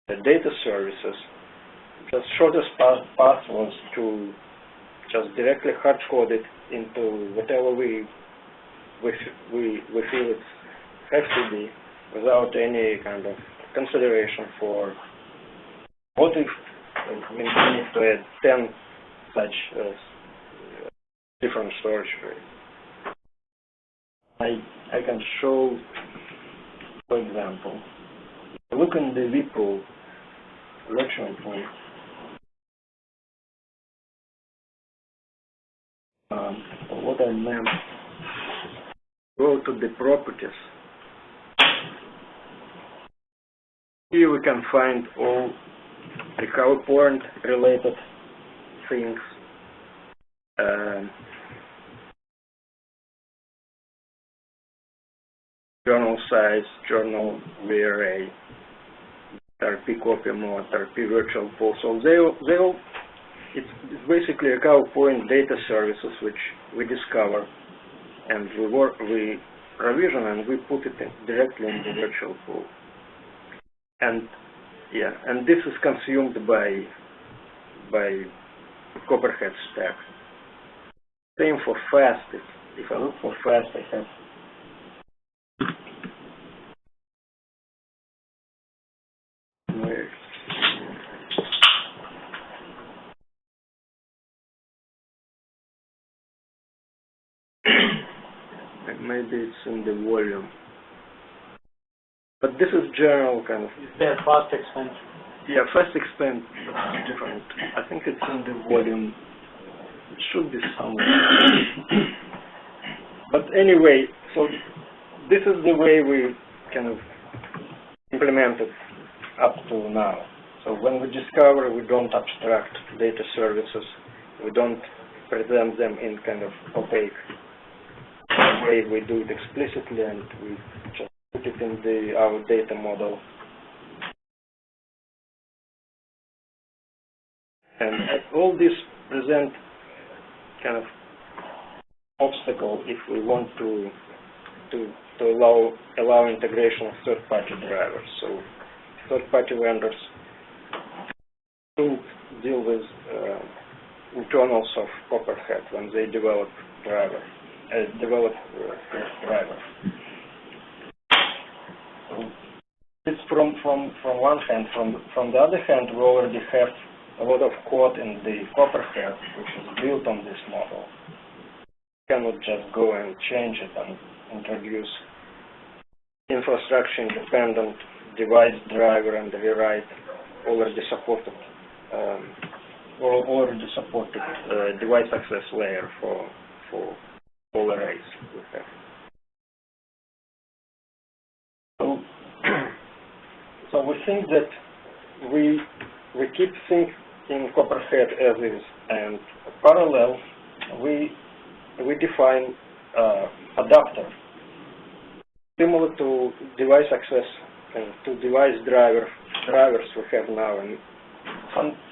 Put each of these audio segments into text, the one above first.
data services, just shortest path was to just directly hard code it into whatever we feel it has to be, without any kind of consideration for what if we need to add 10 such different storage rates. I can show, for example, look in the vpool direction point. What I meant, go to the properties. Here we can find all recovery point related things. Journal size, journal VRA, RP copy mode, RP virtual pool. So it's basically recovery point data services which we discover, and we provision and we put it directly in the virtual pool. And yeah, and this is consumed by Copperhead stack. Same for fast. If I look for fast, I have maybe it's in the volume. But this is general kind of. Is there fast expand? Yeah, fast expand is different. I think it's in the volume. It should be somewhere. But anyway, so this is the way we kind of implemented up to now. So when we discover, we don't abstract data services. We don't present them in kind of opaque way. We do it explicitly, and we just put it in our data model. And all this present kind of obstacle if we want to allow integration of third-party drivers. So third-party vendors don't deal with internals of Copperhead when they develop driver. So it's from one hand. From the other hand, we already have a lot of code in the Copperhead which is built on this model. You cannot just go and change it and introduce infrastructure-independent device driver and rewrite already supported device access layer for all arrays we have. So we think that we keep things in Copperhead as is, and parallel we define adapter similar to device access and to device drivers we have now, and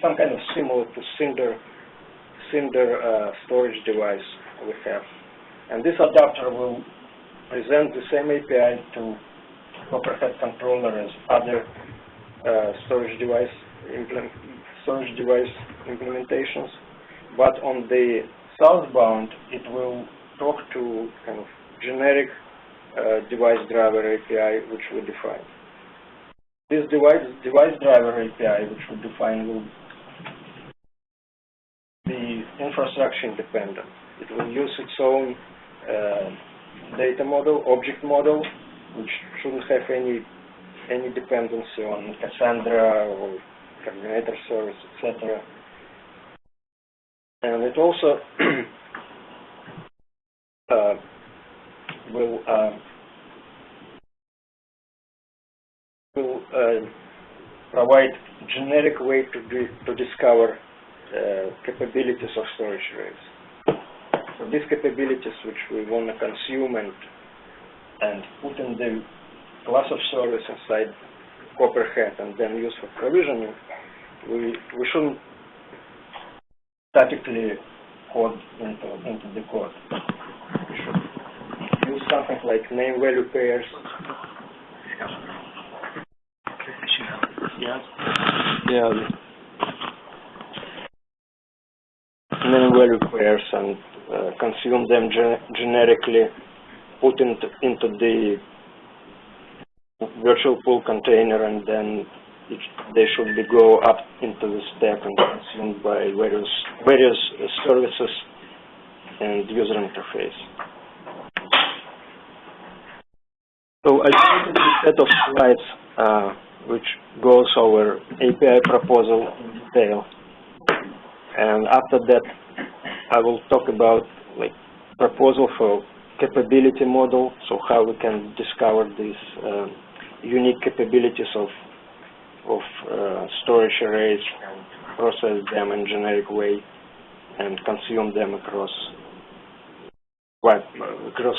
some kind of similar to Cinder storage device we have. And this adapter will present the same API to Copperhead controller as other storage device implementations, but on the southbound it will talk to kind of generic device driver API which we define. This device driver API which we define will be infrastructure independent. It will use its own data model, object model, which shouldn't have any dependency on Cassandra or coordinator service, etc. And it also will provide generic way to discover capabilities of storage arrays. So these capabilities which we want to consume and put in the class of service inside Copperhead and then use for provisioning, we shouldn't statically code into the code. We should use something like name value pairs. Yeah. yeah, many value pairs and consume them generically, put into the virtual pool container, and then they should go up into the stack and consumed by various services and user interface. So I created a set of slides which goes over API proposal in detail, and after that I will talk about proposal for capability model, so how we can discover these unique capabilities of storage arrays and process them in generic way and consume them across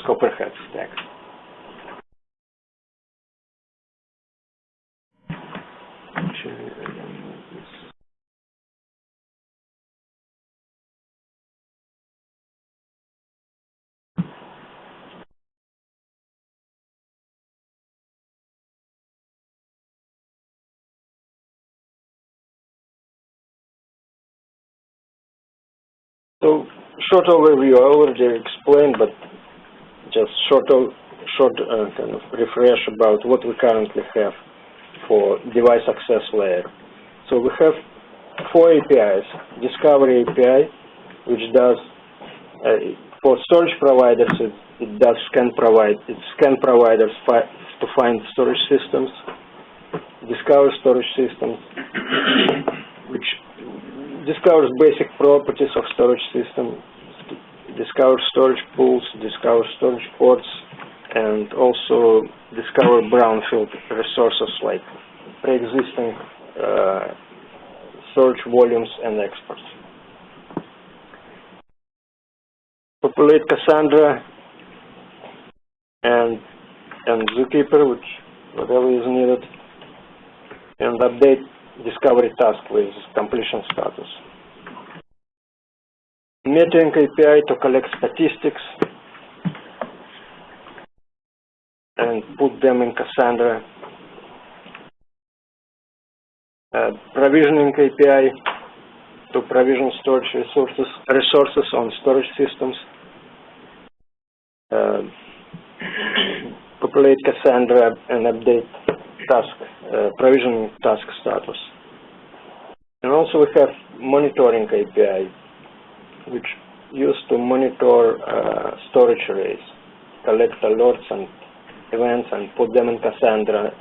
Copperhead stack. So, short overview, I already explained, but just short kind of refresh about what we currently have for device access layer. So we have 4 APIs. Discovery API, which does, for storage providers, it does scan providers to find storage systems. Discover storage systems, which discovers basic properties of storage system, discover storage pools, discover storage ports, and also discover brownfield resources like pre-existing storage volumes and exports. Populate Cassandra and Zookeeper, whatever is needed, and update discovery task with completion status. Metering API to collect statistics and put them in Cassandra. Provisioning API to provision storage resources on storage systems. Populate Cassandra and update provisioning task status. And also we have monitoring API, which used to monitor storage arrays, collect alerts and events and put them in Cassandra,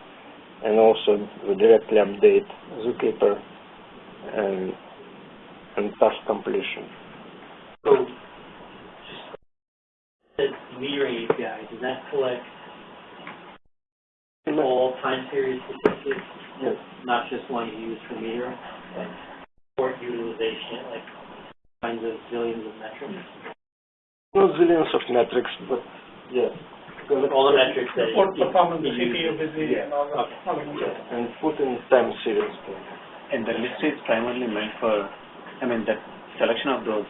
and also we directly update Zookeeper and task completion. So, the metering API, does that collect all time series statistics? Yes. Not just one you use for metering, but port utilization, like kinds of zillions of metrics? Not zillions of metrics, but yes. All the metrics that port performance, the CPU busy, and all that. Okay. And put in time series. And the list is primarily meant for, that selection of those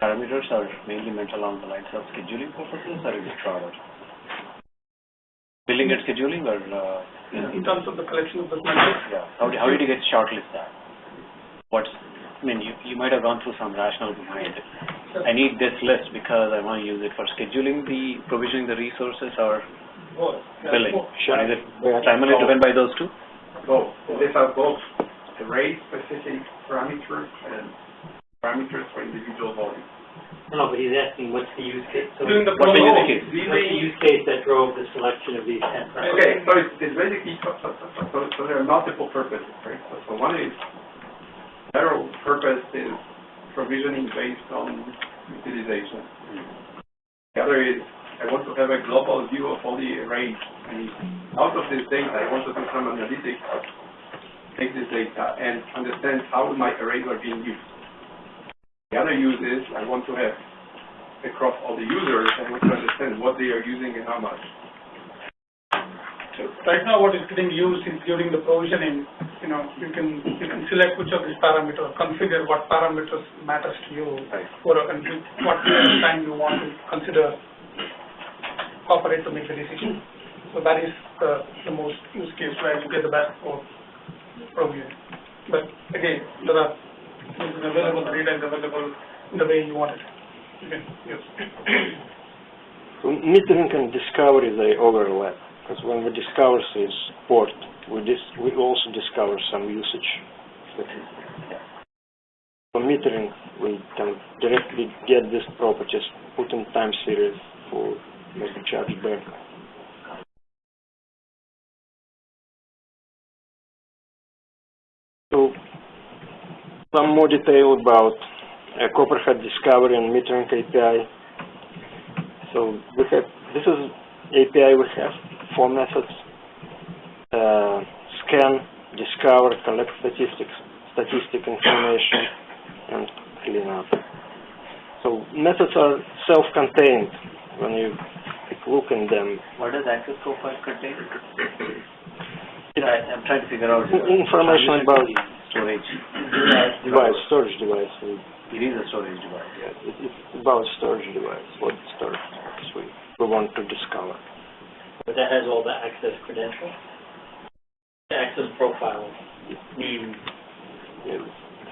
parameters are mainly meant along the lines of scheduling purposes, or is it broader? Billing and scheduling, or in terms of the collection of the metrics? Yeah. How did you get shortlist that? You might have gone through some rationale behind it. I need this list because I want to use it for scheduling provisioning the resources, or Both. billing. Sure. Is it primarily driven by those two? Both. These are both array-specific parameters and parameters for individual volumes. No, but he's asking what's the use case. So Doing the what's the use case? what's the use case that drove the selection of these 10 parameters? Okay, so it's basically, so there are multiple purposes, right? So one is, general purpose is provisioning based on utilization. The other is, I want to have a global view of all the arrays. And out of this data, I want to do some analytics, take this data, and understand how my arrays are being used. The other use is, I want to have, across all the users, I want to understand what they are using and how much. So right now, what is getting used is during the provisioning. You can select which of these parameters, configure what parameters matters to you, Right. for what period of time you want to consider operate to make the decision. So that is the most use case where you get the best for provision. But again, there are this is available, the data is available in the way you want it. You can use. So metering and discovery, they overlap, because when we discover this port, we also discover some usage statistics. For metering, we can directly get these properties, put in time series for maybe charge back. So some more detail about Copperhead discovery and metering API. So we have, this is API we have, 4 methods: scan, discover, collect statistic information, and clean up. So methods are self-contained when you look in them. What does access profile contain? I'm trying to figure out Information about storage device, storage device. It is a storage device. Yeah, it's about storage device, what storage we want to discover. But that has all the access credentials. The access profile means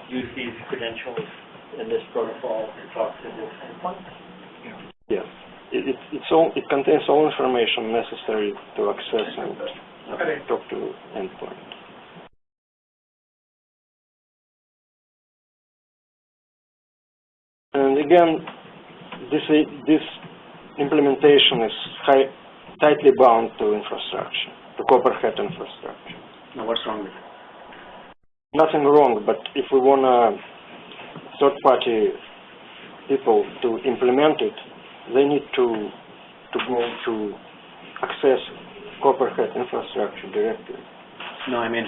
use these credentials in this protocol to talk to this endpoint. Yes, it contains all information necessary to access and talk to endpoint. And again, this implementation is tightly bound to infrastructure, to Copperhead infrastructure. Now, what's wrong with it? Nothing wrong, but if we want third-party people to implement it, they need to go to access Copperhead infrastructure directly. No, I mean,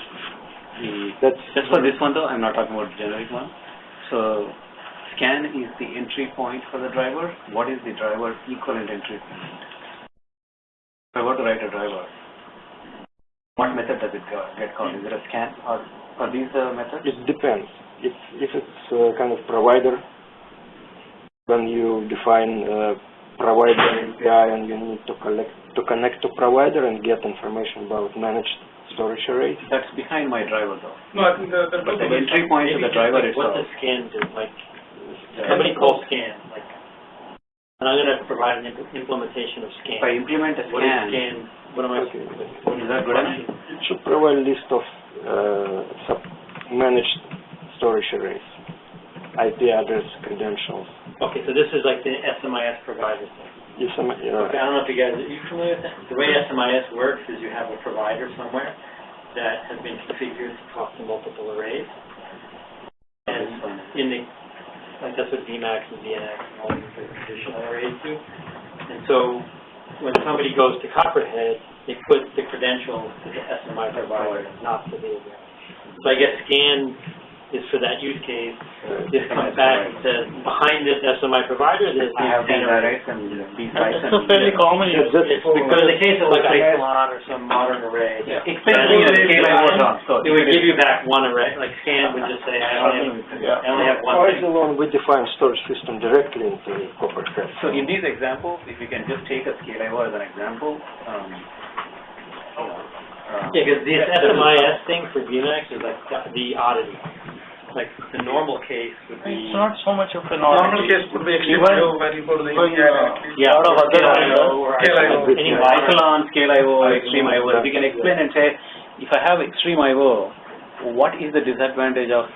just for this one though, I'm not talking about the generic one. So, scan is the entry point for the driver. What is the driver equivalent entry point? If I were to write a driver, what method does it get called? Is it a scan or are these the methods? It depends. If it's a kind of provider, when you define provider API and you need to connect to provider and get information about managed storage arrays. That's behind my driver though. No, I think the entry point to the driver What itself. does scan do? Like, somebody calls scan, like, and I'm going to provide an implementation of scan. If I implement a What is scan, scan? What am I? Okay. What is that good enough? It should provide a list of managed storage arrays, IP address, credentials. Okay, so this is like the SMIS provider thing. Okay, I don't know if you guys, are you familiar with that? The way SMIS works is you have a provider somewhere that has been configured to talk to multiple arrays. And in the, like that's what VMAX and VNX and all these traditional arrays do. And so when somebody goes to Copperhead, they put the credentials to the SMI provider, not to the array. So I guess scan is for that use case. This comes back and says, behind this SMI provider, there's I have these these arrays and these sites. That's a fairly common use. But in the case of like Isilon or some modern array, Explain to me the scale I worked on. So it would give you back one array. Like scan would just say, I only have one For thing. Isilon, we define storage system directly into Copperhead. So in these examples, if you can just take a scale IO as an example, Yeah, because this SMIS thing for VMAX is like the oddity. Like the normal case would be. It's not so much of a normal case would be extreme IO where you go to the API directly. Yeah, lot of other any Echelon, Scale IO, Extreme IO. If you can explain and say, if I have Extreme IO, what is the disadvantage of,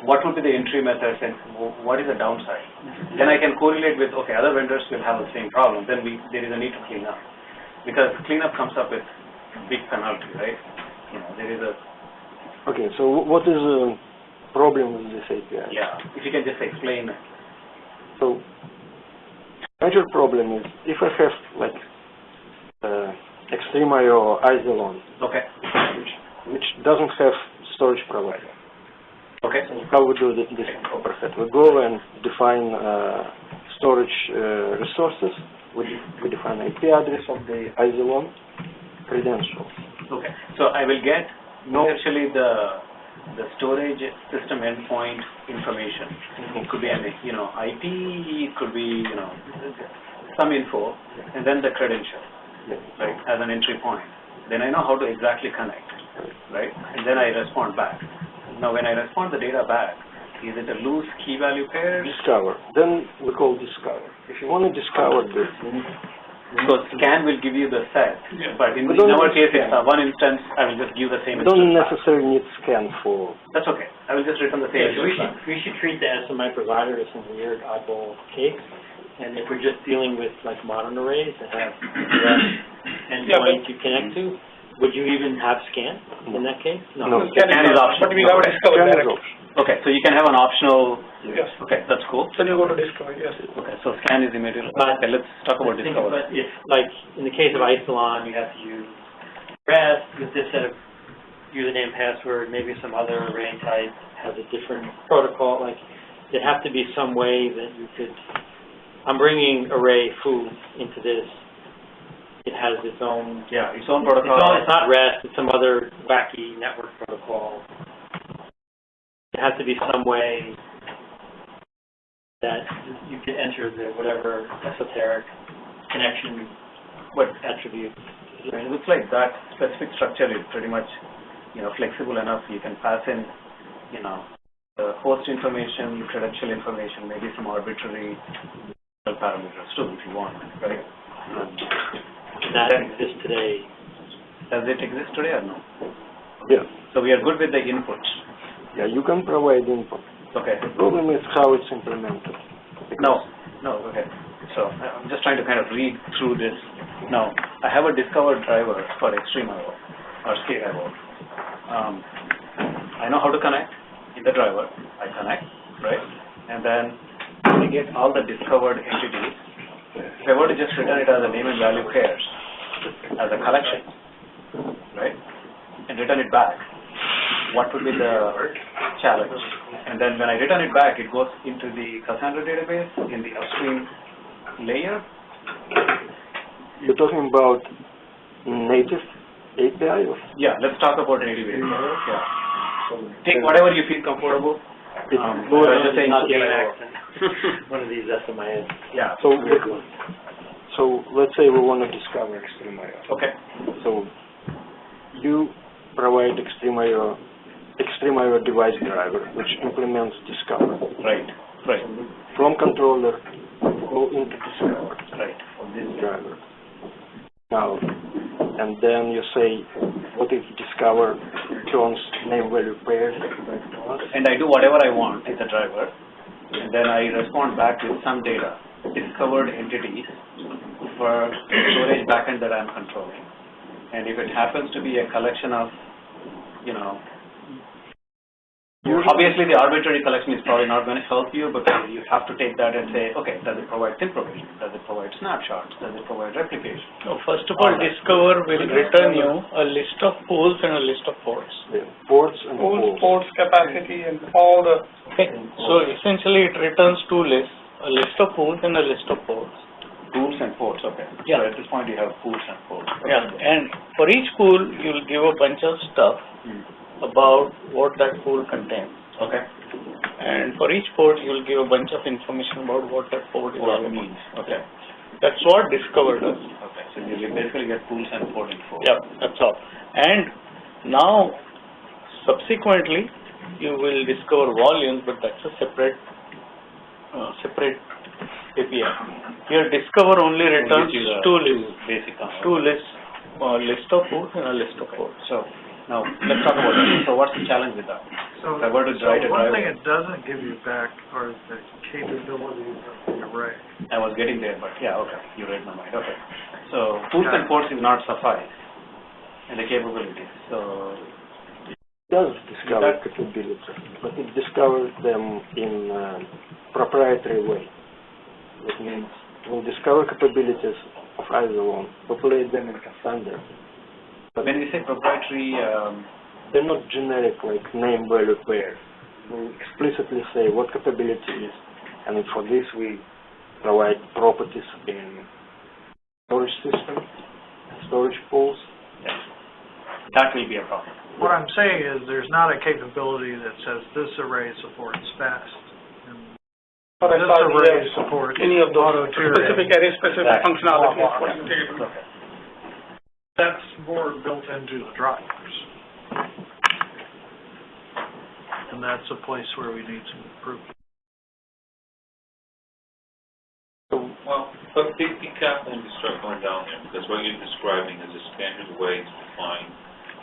what would be the entry methods and what is the downside? Then I can correlate with, okay, other vendors will have the same problem. Then there is a need to clean up. Because cleanup comes up with big penalty, right? You know, there is a... Okay, so what is the problem with this API? Yeah, if you can just explain. So, major problem is if I have like Extreme IO or Isilon, Okay. which doesn't have storage provider. Okay. So how we do this in Copperhead? We go and define storage resources. We define IP address of the Isilon, credentials. Okay. So I will get actually the storage system endpoint information. It could be an IP, it could be some info, and then the credential. right, as an entry point. Then I know how to exactly connect, right? And then I respond back. Now when I respond the data back, is it a loose key value pair? Discover. Then we call discover. If you want to discover this, so scan will give you the set, but in our case it's one instance, I will just give the same you don't instance necessarily need scan for. That's okay. I will just return the same Yeah, so instance. we should treat the SMI provider as some weird oddball case. And if we're just dealing with like modern arrays that have direct endpoint you connect to, would you even have scan in that case? No. Scan is optional. But we have discover Scan is directly. optional. Okay, so you can have an optional. Yes. Okay, that's cool. Then you go to discover, yes. Okay, so scan is immediately. But Okay, let's talk about Think discover. about if, like, in the case of Isilon, you have to use REST with this set of username, password, maybe some other array type has a different protocol. Like, there'd have to be some way that you could. I'm bringing array foo into this. It has its own. Yeah, its own protocol. It's not REST. It's some other wacky network protocol. There has to be some way that you can enter the whatever esoteric connection, what attribute. It looks like that specific structure is pretty much, flexible enough. You can pass in, the host information, credential information, maybe some arbitrary parameters too, if you want, right? That exists today. Does it exist today or no? Yeah. So we are good with the inputs. Yeah, you can provide input. Okay. The problem is how it's implemented. No, okay. So I'm just trying to kind of read through this. Now, I have a discovered driver for extreme IO or scale IO. I know how to connect in the driver. I connect, right? And then I get all the discovered entities. If I were to just return it as a name and value pairs, as a collection, right? And return it back, what would be the challenge? And then when I return it back, it goes into the Cassandra database in the upstream layer. You're talking about native API? Or? Yeah, let's talk about native API. Yeah. Take whatever you feel comfortable. Not one of these SMIs. Yeah. So let's say we want to discover extreme IO. Okay. So you provide extreme IO device driver, which implements discover. Right. From controller, go into discover. Right. Of this driver. Now, and then you say, what if discover returns name value pairs? And I do whatever I want in the driver, and then I respond back with some data, discovered entities for storage backend that I'm controlling. And if it happens to be a collection of, obviously the arbitrary collection is probably not going to help you, because you have to take that and say, okay, does it provide thin provision? Does it provide snapshots? Does it provide replication? So first of all, discover will return you a list of pools and a list of ports. Yeah, ports and Ports, capacity, and all the. Okay. So essentially it returns two lists, a list of pools and a list of ports. Pools and ports, okay. Yeah. So at this point you have pools and ports. Yeah. And for each pool, you'll give a bunch of stuff about what that pool contains. Okay. And for each port, you'll give a bunch of information about what that port is all about. Means. Okay. That's what discover does. Okay. So you basically get pools and port info. Yeah, that's all. And now, subsequently, you will discover volumes, but that's a separate API. Here, discover only returns two lists, list of ports and a list of ports. So now let's talk about that. So what's the challenge with that? So, If I were to write a one driver, thing it doesn't give you back are the capabilities of the array. I was getting there, but yeah, okay, you read my mind. Okay. So pools and ports is not suffice in the capabilities. So it does discover capabilities, but it discovers them in a proprietary way. That means it will discover capabilities of Isilon, populate them in Cassandra. But when we say proprietary, they're not generic like name value pairs. We explicitly say what capability is, and for this we provide properties in storage system, storage pools. yes, that will be a problem. What I'm saying is there's not a capability that says this array supports fast. And Or this array supports any of those auto-tiering. specific array-specific Exactly. functionality. Blah, blah, is what you take it. Okay. That's more built into the drivers. And that's a place where we need some improvement. Well, but be careful when you start going down there, because what you're describing is a standard way to define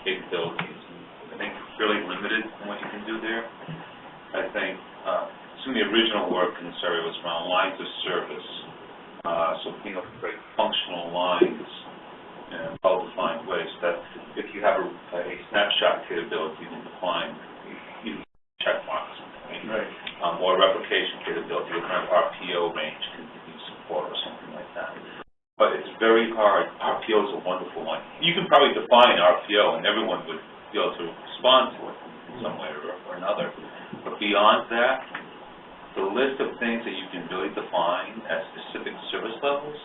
capabilities. I think you're fairly limited in what you can do there. I think some of the original work in this area was around lines of service. So being able to create functional lines in well-defined ways, that if you have a snapshot capability, you can define check marks. Right. Or replication capability, what kind of RPO range can you support or something like that. But it's very hard. RPO is a wonderful one. You can probably define RPO and everyone would be able to respond to it in some way or another. But beyond that, the list of things that you can really define as specific service levels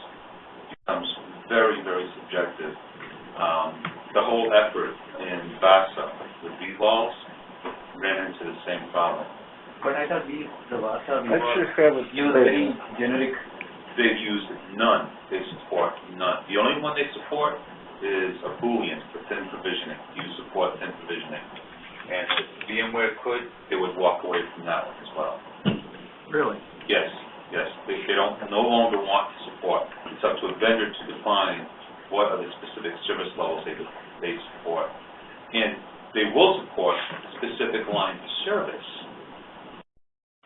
becomes very, very subjective. The whole effort in VASA with VVOLs ran into the same problem. But I thought the VASA Actually have a use very generic. They've used none. They support none. The only one they support is a Boolean for thin provisioning. You support thin provisioning. And if VMware could, they would walk away from that one as well. Really? Yes, yes. They don't no longer want to support. It's up to a vendor to define what are the specific service levels they support. And they will support specific lines of service.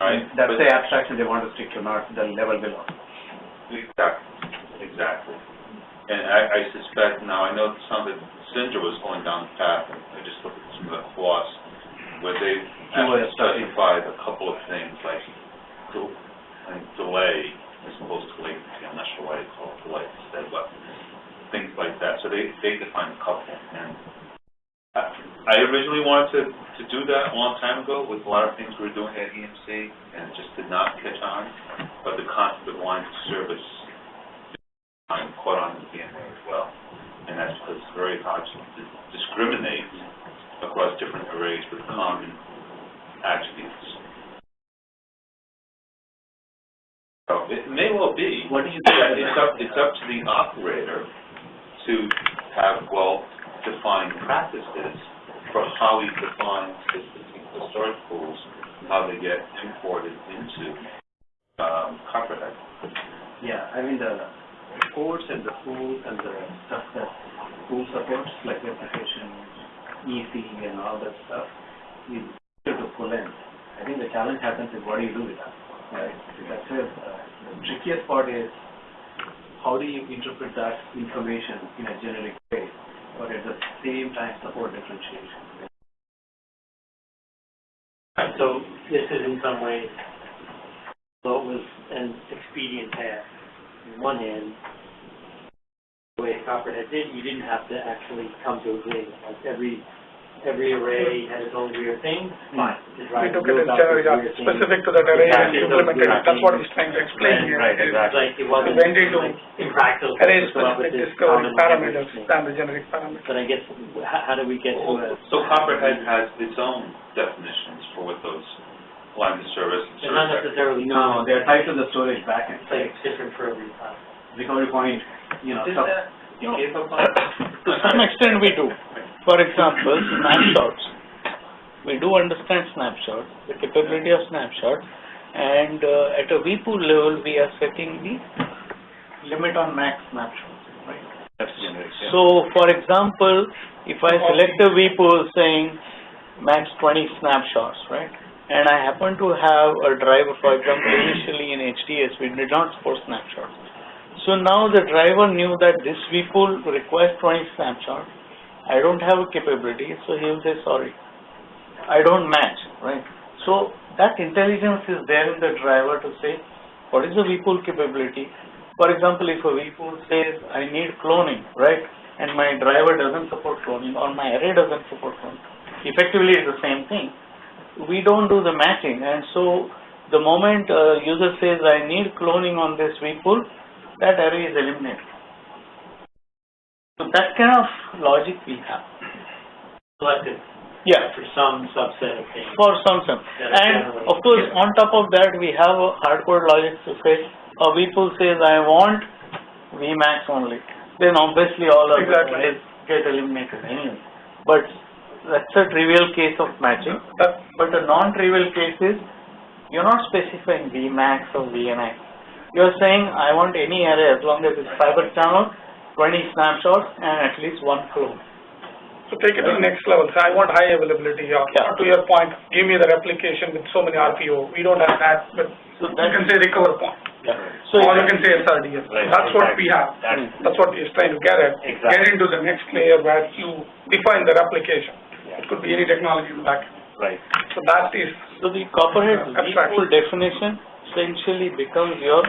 Right? That's the abstraction they want to stick to, not the level below. Exactly. And I suspect now, I know it sounded Cinder was going down the path, and I just looked at some of the flaws where they've actually specified a couple of things like delay as opposed to latency. I'm not sure why they call it delay instead, but things like that. So they define a couple. And I originally wanted to do that a long time ago with a lot of things we were doing at EMC, and it just did not catch on. But the concept of lines of service caught on in VMware as well. And that's because it's very hard to discriminate across different arrays with common attributes. So it may well be that it's up to the operator to have well-defined practices for how he defines his particular storage pools, how they get imported into Copperhead. Yeah, I mean the codes and the pools and the stuff that pool supports, like replication, EC and all that stuff, is easier to pull in. I think the challenge happens is what do you do with that? Right? That's it. The trickiest part is how do you interpret that information in a generic way, but at the same time support differentiation. So this is in some ways, so it was an expedient path. On one hand, the way Copperhead did, you didn't have to actually come to agreement. Like every array had its own weird thing. Fine. We took it as specific to that array and implemented it. That's what he's trying to explain here. Right, exactly. Like it wasn't went into impractical. array specific discovery parameters than the generic parameters. But I guess, how do we get to a... So Copperhead has its own definitions for what those lines of service and They're not necessarily... No, they're tied to the storage backend. It's like it's different for every time. Recovery point, stuff. To some extent we do. For example, snapshots. We do understand snapshots, the capability of snapshot, and at a vpool level we are setting the limit on max snapshots. Right? That's generic. Yeah. So, for example, if I select a vpool saying max 20 snapshots, right, and I happen to have a driver, for example, initially in HDS we did not support snapshots. So now the driver knew that this vpool requires 20 snapshots. I don't have a capability, so he will say, sorry, I don't match, right? So that intelligence is there in the driver to say, what is the vpool capability? For example, if a vpool says, I need cloning, right, and my driver doesn't support cloning, or my array doesn't support cloning, effectively it's the same thing. We don't do the matching, and so the moment a user says, I need cloning on this vpool, that array is eliminated. So that kind of logic we have. Selected. Yeah. For some subset of things. For some. And of course, on top of that, we have a hardcore logic to say, a vpool says, I want Vmax only. Then obviously all of Exactly. it is get eliminated anyway. But that's a trivial case of matching. But a non-trivial case is you're not specifying Vmax or Vni. You're saying I want any array as long as it's fiber channel, 20 snapshots, and at least one clone. So take it to the next level. So I want high availability here. Yeah. To your point, give me the replication with so many RPO. We don't have that, but So you can say recover point. Yeah. So Or you can say SRDS. Right. That's what we have. That's what we're trying to get at. Exactly. Get into the next layer where you define the replication. It could be any technology in the back. Right. So that is, So the Copperhead Abstract. vPool definition essentially becomes your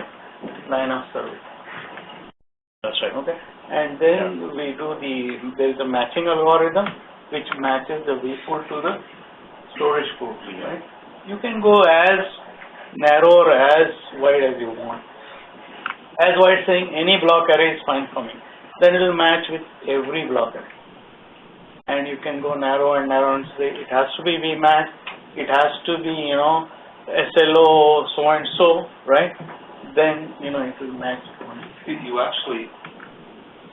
line of service. That's right. Okay, and then we do there is a matching algorithm which matches the vPool to the storage pool, right? You can go as narrow or as wide as you want. As wide saying any block array is fine for me. Then it will match with every block array. And you can go narrow and narrow and say it has to be Vmax, it has to be, SLO, so and so, right? Then, it will match. You actually,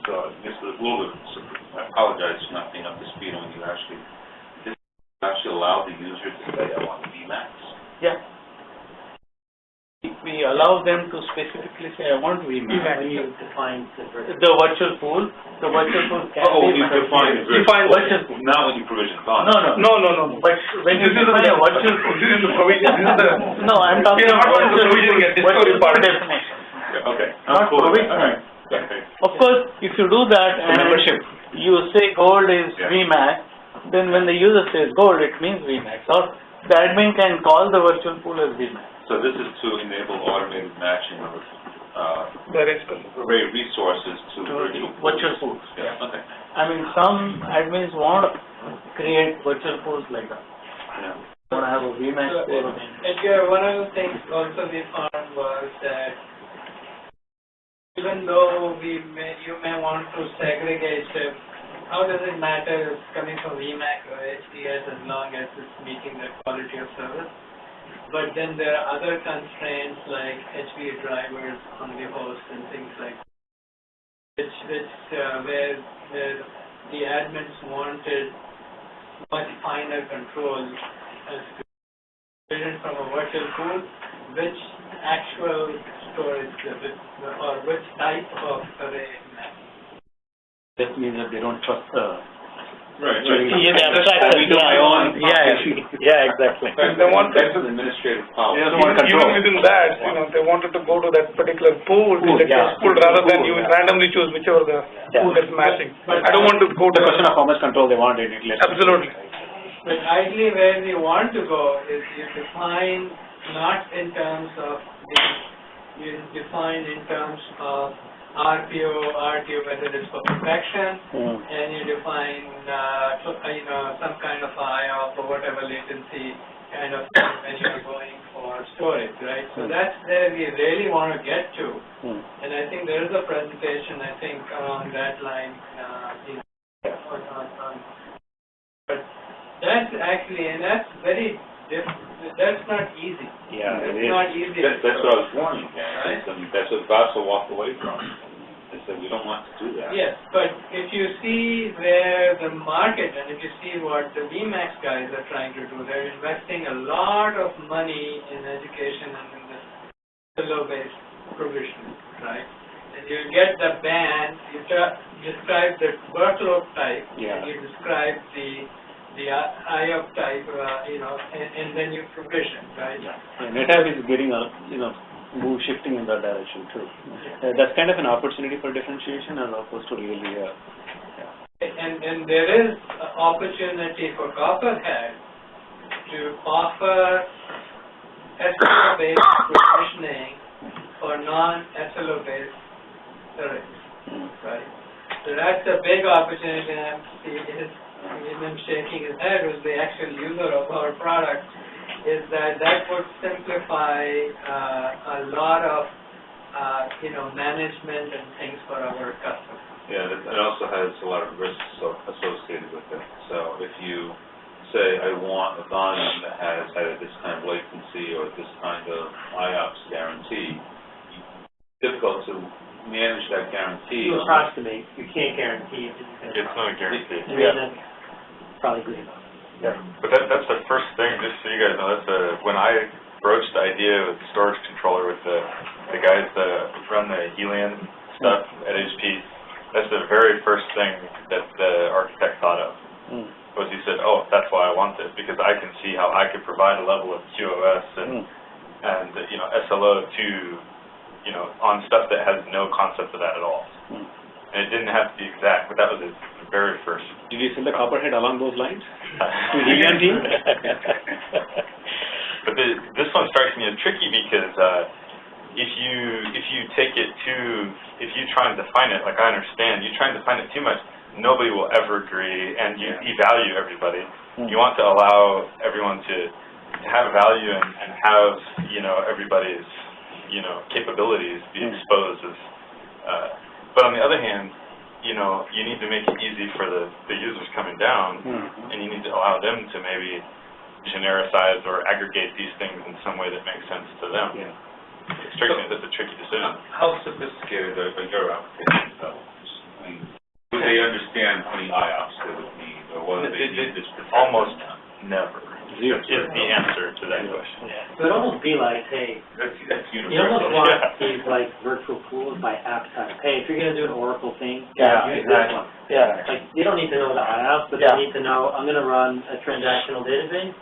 so I guess a little bit, I apologize for not being up to speed on you actually allow the user to say, I want Vmax? Yeah. We allow them to specifically say, I want Vmax. When you define the The virtual pool can Oh, be you define the Define virtual pool. Not when you provision content. No. But when you define a virtual pool. this is the provision, this is the. No, I'm talking You're not about the provisioning at virtual discovery pool part. definition. Yeah, okay. Not Cool. provisioning. Okay. Of course, if you do that and membership. you say gold is Yeah. Vmax, then when the user says gold, it means Vmax. Or the admin can call the virtual pool as Vmax. So this is to enable automated matching of Very specific. array resources to Virtual pools. Yeah, okay. I mean, some admins want to create virtual pools like that. Yeah. Want to have a Vmax pool. And one of the things also we found was that even though you may want to segregate it, how does it matter if it's coming from Vmax or HDS as long as it's meeting the quality of service? But then there are other constraints like HV drivers on the host and things like that, where the admins wanted much finer control as to from a virtual pool, which actual storage or which type of array map. That means that they don't trust the. Right. Yeah, the abstract. We do my own. Yeah, exactly. And they want That's an administrative policy. even within that, they wanted to go to that particular pool, Pool, the yeah. pool, rather than Pool, you yeah. randomly choose whichever the pool that's matching. I don't want to go to The question of how much control they want in it. Absolutely. But ideally where we want to go is you define not in terms of you define in terms of RPO, whether it's for perfection, and you define some kind of IOP or whatever latency kind of thing when you're going for storage, right? So that's where we really want to get to, and I think there is a presentation I think along that line, but that's actually, and that's very that's not easy. Yeah, it It's is. not easy. That's what I was warning you guys. I mean, that's what Vassal walked away from. They said, we don't want to do that. Yes, but if you see where the market, and if you see what the VMAX guys are trying to do, they're investing a lot of money in education and in the silo-based provision, right? And you get the band, you describe the workload type, and you describe the IOP type, and then you provision, right? Yeah, NetApp is getting shifting in that direction too. That's kind of an opportunity for differentiation as opposed to really. And there is an opportunity for Copperhead to offer SLO-based provisioning for non-SLO-based arrays, right? So that's a big opportunity, and I'm shaking his head as the actual user of our product, is that would simplify a lot of management and things for our customers. Yeah, it also has a lot of risks associated with it. So if you say, I want a volume that has either this kind of latency or this kind of IOPS guarantee, it's difficult to manage that guarantee. You approximate, you can't guarantee it. It's not a guarantee. I mean, that's probably good. But that's the first thing, just so you guys know, when I broached the idea with the storage controller with the guys that run the Helium stuff at HP, that's the very first thing that the architect thought of. Was he said, oh, that's why I want this, because I can see how I could provide a level of QoS and you know, SLO to, you know, on stuff that has no concept of that at all. And it didn't have to be exact, but that was his very first. Did you send the copperhead along those lines? Helium team? But this one strikes me as tricky because if you take it if you try and define it, like I understand, you try and define it too much, nobody will ever agree, and you devalue everybody. You want to allow everyone to have value and have, you know, everybody's, you know, capabilities be exposed as, but on the other hand, you know, you need to make it easy for the users coming down, and you need to allow them to maybe genericize or aggregate these things in some way that makes sense to them. It strikes me that's a tricky decision. How sophisticated are your application developers? I mean, do they understand how many IOPS they would need, or whether they need this? Almost never is the answer to that question. So it'd almost be like, hey, That's you almost universal. want these like virtual pools by app type. Hey, if you're going to do an Oracle thing, use this one. Like, you don't need to know the IOPS, but they need to know, I'm going to run a transactional database.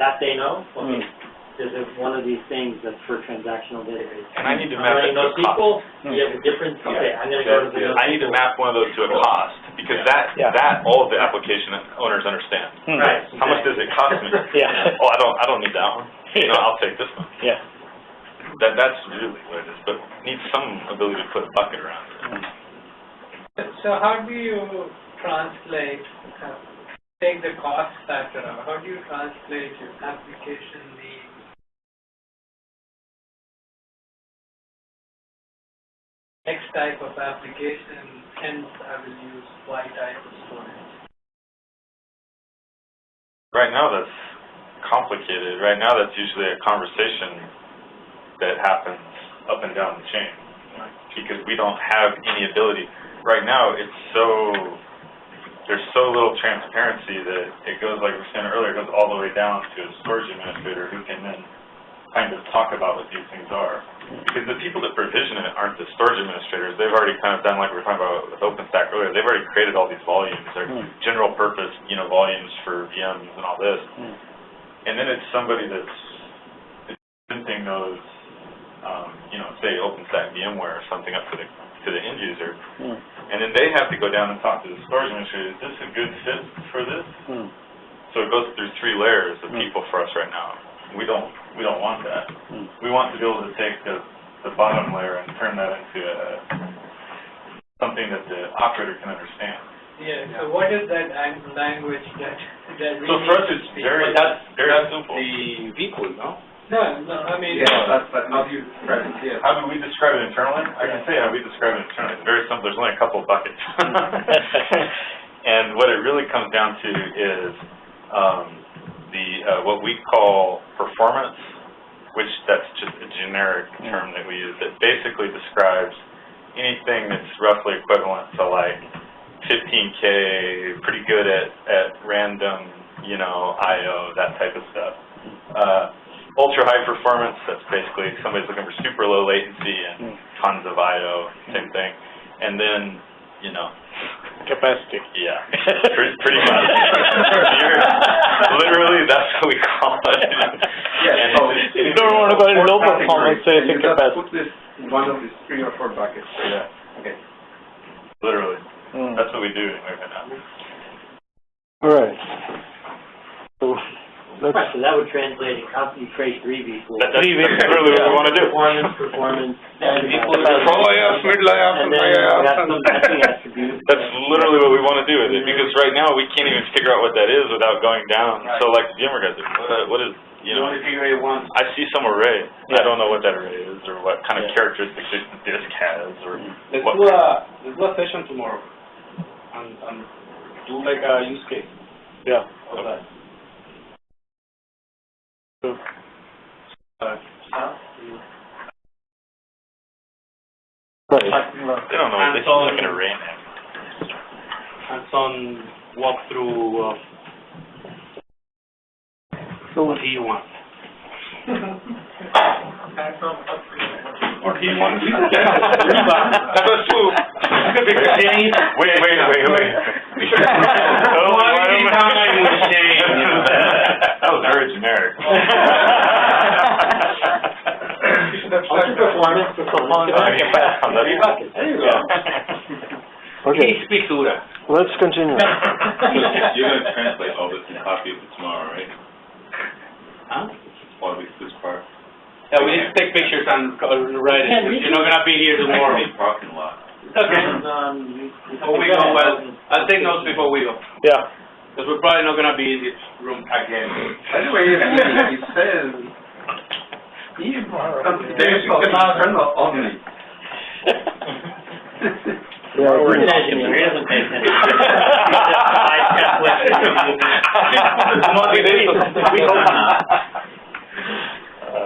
That they know. Okay. There's one of these things that's for transactional database. And I need to I'm map it running to a NoSQL, cost. you have a different, okay, I'm going to go to the NoSQL. I need to map one of those to a cost, because that all of the application owners understand. Right. How much does it cost me? Oh, I don't need that one. You know, I'll take this one. That's really what it is, but needs some ability to put a bucket around it. So how do you translate, take the cost factor out? How do you translate your application needs? X type of application, hence I will use Y type of storage. Right now that's complicated. Right now that's usually a conversation that happens up and down the chain, because we don't have any ability. Right now there's so little transparency that it goes, like we were saying earlier, it goes all the way down to a storage administrator who can then kind of talk about what these things are. Because the people that provision it aren't the storage administrators. They've already kind of done, like we were talking about with OpenStack earlier, they've already created all these volumes. They're general purpose, you know, volumes for VMs and all this. And then it's somebody that's presenting those, you know, say OpenStack VMware or something up to the end user. And then they have to go down and talk to the storage administrator. Is this a good fit for this? So it goes through 3 layers of people for us right now. We don't want that. We want to be able to take the bottom layer and turn that into something that the operator can understand. So what is that language that So for us it's very simple. The vPool, no? No, I mean... that's how do you describe it? How do we describe it internally? I can say how we describe it internally. It's very simple. There's only a couple of buckets. And what it really comes down to is what we call performance, which that's just a generic term that we use that basically describes anything that's roughly equivalent to like 15K, pretty good at random, you know, I/O, that type of stuff. Ultra high performance, that's basically somebody's looking for super low latency and tons of I/O, same thing. And then, you know, Capacity. yeah, pretty much. Literally, that's what we call it. You don't want to call it low performance, so it's a capacity. Put this in one of these 3 or 4 buckets. Okay. Literally. That's what we do right now. All right. So, Right, so that would translate, how you create 3 vPools. That's literally what we want to do. Performance, mid-layout, and then we have some matching attributes. That's literally what we want to do with it, because right now we can't even figure out what that is without going down. So like the VMware guys, what is, you know, I see some array. I don't know what that array is or what kind of characteristics the disk has or what. Let's do a session tomorrow and do like a use case of that. They don't know, they're still looking at RAM. Hands-on walkthrough what he wants. Or he wants. That was true. Wait. That was very generic. Okay, Speak to that. let's continue. You're going to translate all this and copy it for tomorrow, right? Huh? All this part. Yeah, we need to take pictures and write it. You're not gonna be here tomorrow. Main parking lot. Okay. Before we go, well, I'll take notes before we go. Yeah. Because we're probably not gonna be in this room again. By the way, he says, he considers internal only. Yeah, I think- He doesn't pay attention. We hope not.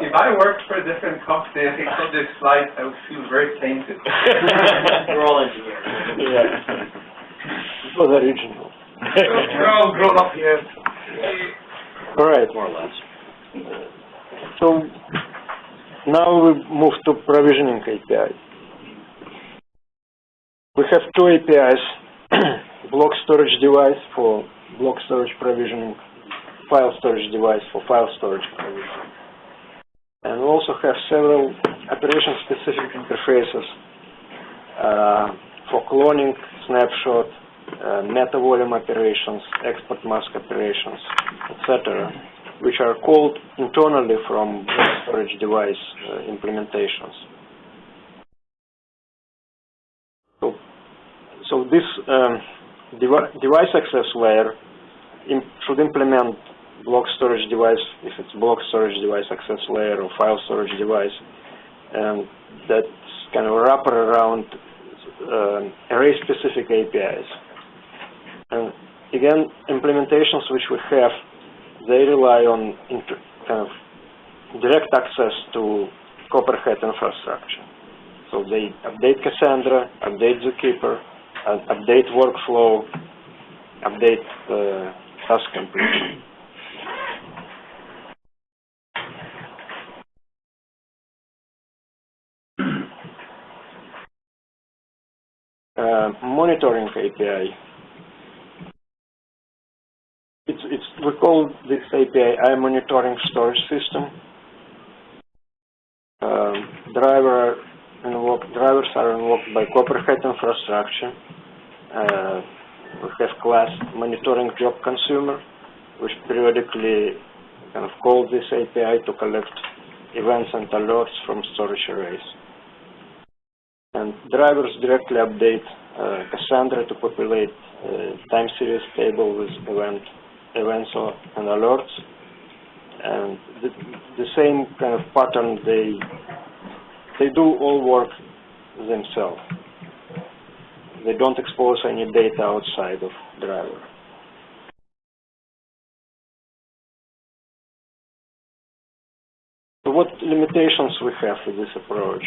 If I worked for a different company, I think on this slide, I would feel very tainted. We're all engineers. It was original. We're all grown up here. All right. More or less. So now we move to provisioning API. We have two APIs, block storage device for block storage provisioning, file storage device for file storage provisioning. And we also have several application-specific interfaces for cloning, snapshot, meta-volume operations, export mask operations, etc., which are called internally from storage device implementations. So this device access layer should implement block storage device, if it's block storage device access layer or file storage device, and that's kind of a wrapper around array-specific APIs. And again, implementations which we have, they rely on kind of direct access to Copperhead infrastructure. So they update Cassandra, update Zookeeper, update workflow, update task completion. Monitoring API. We call this API monitoring storage system. Drivers are invoked by Copperhead infrastructure. We have class monitoring job consumer, which periodically kind of calls this API to collect events and alerts from storage arrays. And drivers directly update Cassandra to populate time series table with events and alerts. And the same kind of pattern, they do all work themselves. They don't expose any data outside of driver. So what limitations we have with this approach?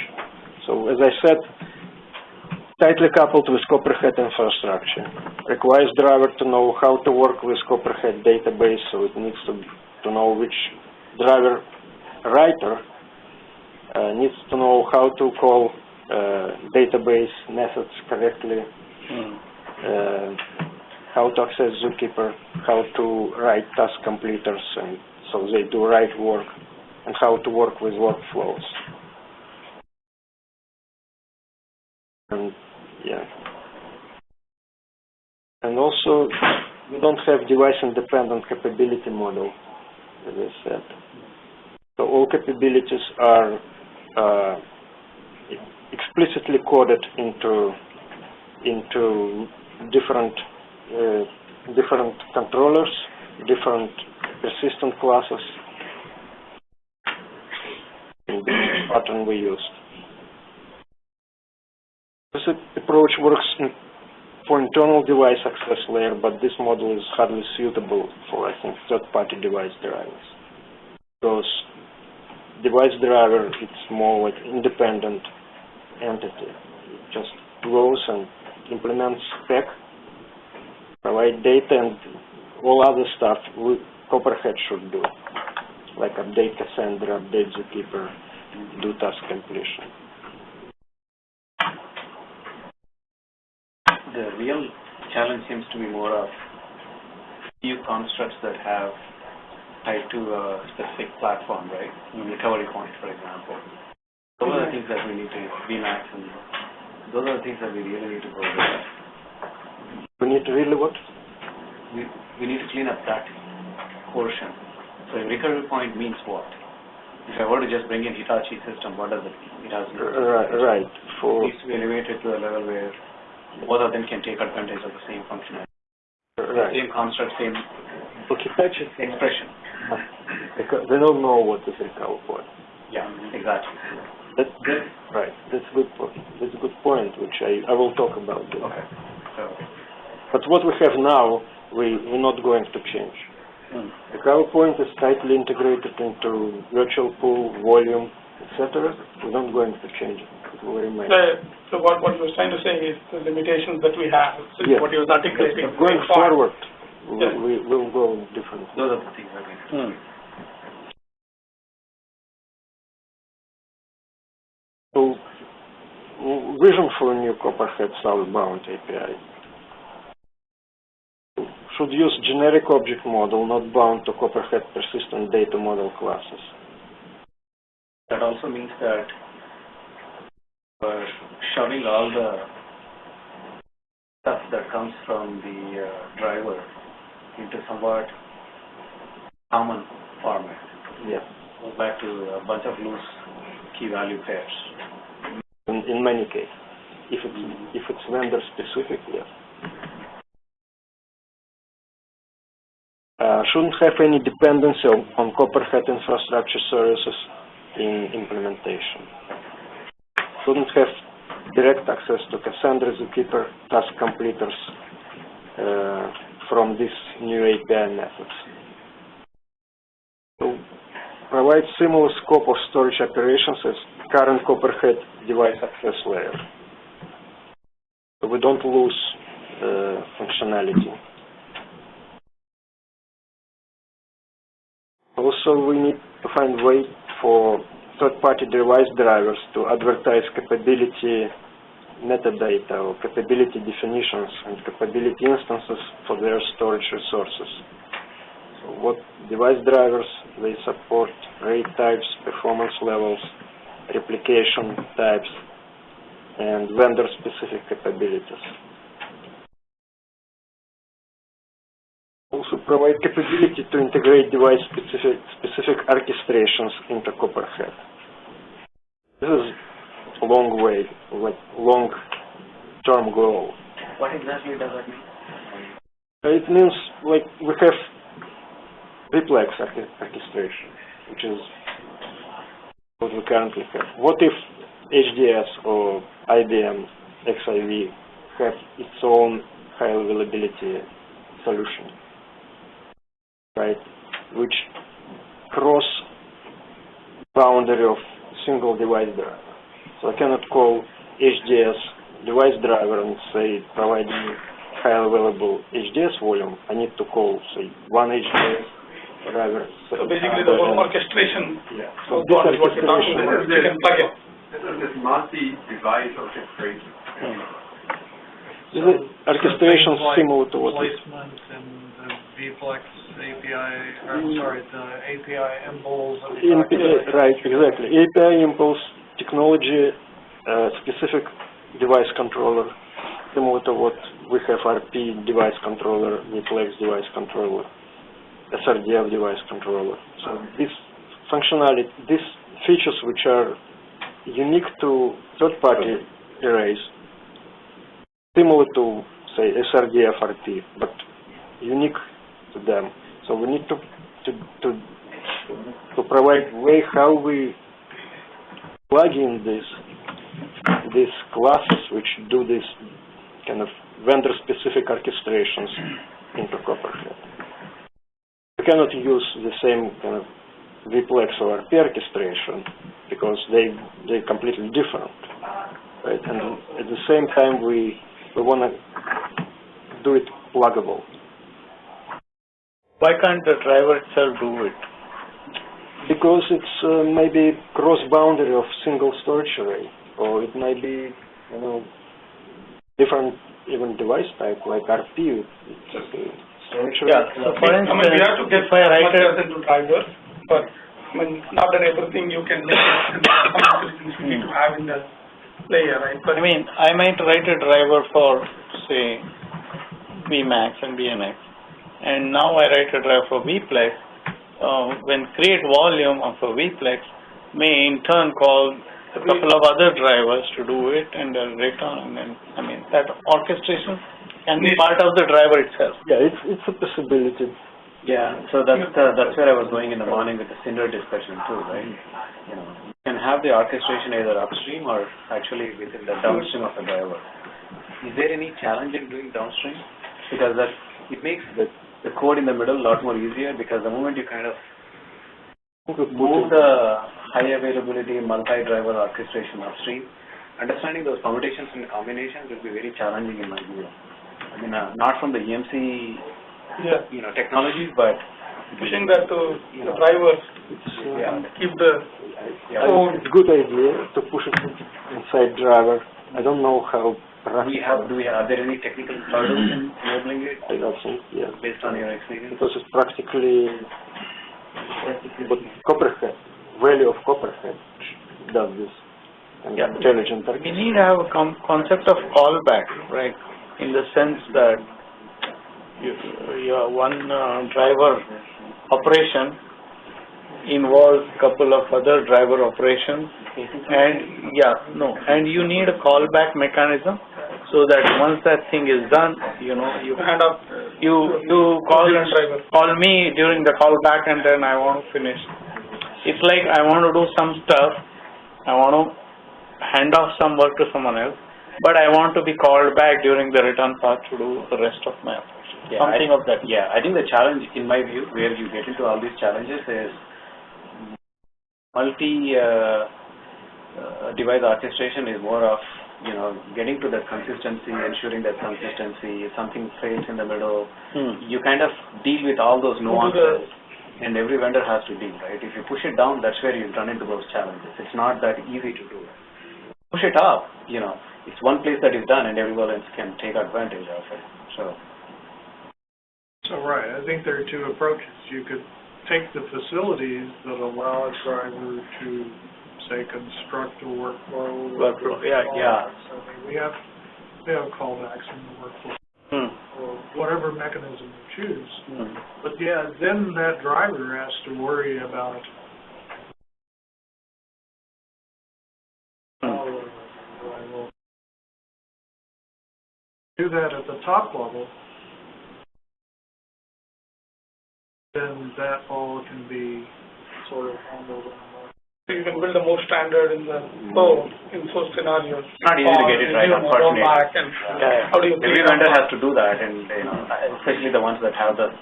So as I said, tightly coupled with Copperhead infrastructure. Requires driver to know how to work with Copperhead database, so it needs to know which driver writer needs to know how to call database methods correctly, how to access Zookeeper, how to write task completers, and so they do right work, and how to work with workflows. And yeah. And also, we don't have device-independent capability model, as I said. So all capabilities are explicitly coded into different controllers, different persistent classes, in the pattern we used. This approach works for internal device access layer, but this model is hardly suitable for, I think, third-party device drivers. Because device driver, it's more like independent entity. just goes and implements spec, provide data, and all other stuff Copperhead should do, like update Cassandra, update Zookeeper, do task completion. The real challenge seems to be more of few constructs that have tied to a specific platform, right? Recovery point, for example. Those are the things that we need to, VMAX, and those are the things that we really need to go with. We need to really what? We need to clean up that portion. So a recovery point means what? If I were to just bring in Hitachi system, what does it mean? It has right. It needs to be elevated to a level where both of them can take advantage of the same functionality. Right. Same construct, same Hitachi expression. Because they don't know what is recovery point. Yeah, exactly. That's right. That's a good point. That's a good point, which I will talk about. Okay. So, but what we have now, we're not going to change. Recovery point is tightly integrated into virtual pool, volume, etc. We're not going to change it. It will remain. So what you're trying to say is the limitations that we have, so yes. what you're articulating. Yes. Going forward, yes. we will go different. those are the things that we do. So, vision for a new Copperhead southbound API. Should use generic object model, not bound to Copperhead persistent data model classes. That also means that we're shoving all the stuff that comes from the driver into somewhat common format. Yes. Goes back to a bunch of loose key value pairs. In many cases, if it's vendor specific, yes. Shouldn't have any dependency on Copperhead infrastructure services in implementation. Shouldn't have direct access to Cassandra, Zookeeper, task completers from these new API methods. So, provide similar scope of storage operations as current Copperhead device access layer. So we don't lose functionality. Also, we need to find a way for third-party device drivers to advertise capability metadata or capability definitions and capability instances for their storage resources. So what device drivers they support, RAID types, performance levels, replication types, and vendor-specific capabilities. Also provide capability to integrate device-specific orchestrations into Copperhead. This is a long way, like long-term goal. What exactly does that mean? It means like we have webex orchestration, which is what we currently have. What if HDS or IBM XIV have its own high availability solution, right, which cross boundary of single device driver. So I cannot call HDS device driver and say provide me high available HDS volume. I need to call, say, one HDS driver. So basically the whole orchestration. Yeah. So what you're talking about, you can plug it. This is this multi-device orchestration. This is orchestration like similar to what placement and the VFlex API, I'm sorry, the API impulse. right, exactly. API impulse technology, specific device controller, similar to what we have RP device controller, VFlex device controller, SRDF device controller. So this functionality, these features which are unique to third-party arrays, similar to, say, SRDF RP, but unique to them. So we need to provide way how we plug in these classes which do this kind of vendor-specific orchestrations into Copperhead. We cannot use the same kind of VFlex or RP orchestration because they're completely different. right? And at the same time, we want to do it pluggable. Why can't the driver itself do it? Because it's maybe cross-boundary of single storage array, or it might be, you know, different even device type like RPU. Storage array. Yeah. So for instance, we have to get if I write into drivers, but not that everything you can make it. Some utilities you need to have in the layer, right? But I mean, I might write a driver for, say, Vmax and BNX, and now I write a driver for Vplex. When create volume of a Vplex, may in turn call a couple of other drivers to do it, and then return. And I mean, that orchestration can be part of the driver itself. Yeah, it's a possibility. Yeah, so that's where I was going in the morning with the Cinder discussion too, right? You know, you can have the orchestration either upstream or actually within the downstream of the driver. Is there any challenge in doing downstream? Because it makes the code in the middle a lot more easier, because the moment you kind of move the high availability multi-driver orchestration upstream, understanding those permutations and combinations will be very challenging in my view. I mean, not from the EMC technologies, but pushing that to the drivers, keep the code. It's a good idea to push it inside driver. I don't know how practical. Are there any technical hurdles in enabling it? I don't think, Based on your experience? Because it's practically what Copperhead, value of Copperhead does this. And intelligent We need to have a concept of callback, right? In the sense that your one driver operation involves couple of other driver operations, and you need a callback mechanism so that once that thing is done, you know, you call me during the callback, and then I want to finish. It's like I want to do some stuff, I want to hand off some work to someone else, but I want to be called back during the return path to do the rest of my operation. Something of that. Yeah, I think the challenge, in my view, where you get into all these challenges is multi-device orchestration is more of, you know, getting to that consistency, ensuring that consistency. If something fails in the middle, you kind of deal with all those nuances, and every vendor has to deal, right? If you push it down, that's where you run into those challenges. It's not that easy to do. Push it up, you know, it's one place that is done and everyone else can take advantage of it. So right, I think there are two approaches. You could take the facilities that allow a driver to, say, construct a workflow. Yeah. So we have callbacks in the workflow, or whatever mechanism you choose. But then that driver has to worry about do that at the top level. Then that all can be sort of handled. So you can build a more standard in the flow in those scenarios. It's not easy to get it right, unfortunately. How do you every vendor has to do that, and you know, especially the ones that have the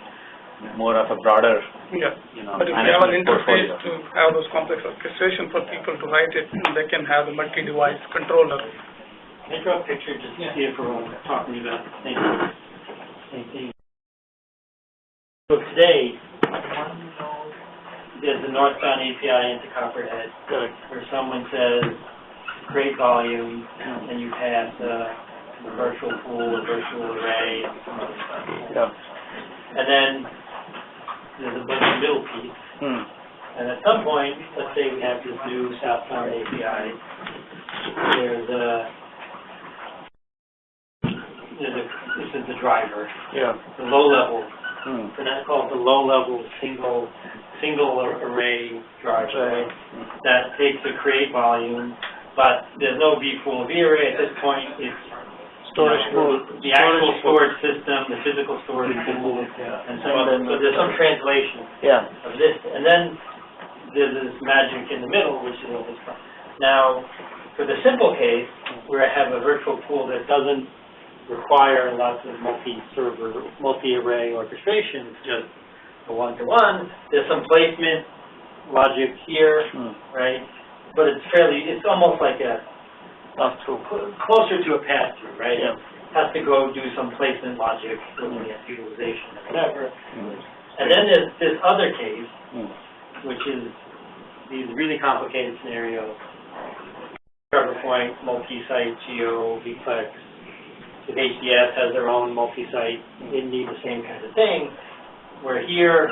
more of a broader, you know, but if you have an interface portfolio. to have those complex orchestration for people to write it, they can have a multi-device controller. Can I draw a picture just to see if we're all talking about the same thing? So today, there's a northbound API into Copperhead where someone says, create volume, and you pass a virtual pool, a virtual array, and some other stuff. And then there's a bunch of middle piece. And at some point, let's say we have this new southbound API, this is the driver, the low level. And that's called the low-level single array driver, right? That takes a create volume, but there's no vpool array at this point. It's storage pool, the actual storage system, the physical storage pool, and some other. So there's some translation of this, and then there's this magic in the middle, which is all this. Now, for the simple case where I have a virtual pool that doesn't require lots of multi-server, multi-array orchestration, it's just a one-to-one. There's some placement logic here, right? But it's almost like a closer to a pass-through, right? Yeah. Has to go do some placement logic, looking at utilization or whatever. And then there's this other case, which is these really complicated scenarios. Cover point, multi-site, geo, vplex. If HDS has their own multi-site, they need the same kind of thing. Where here,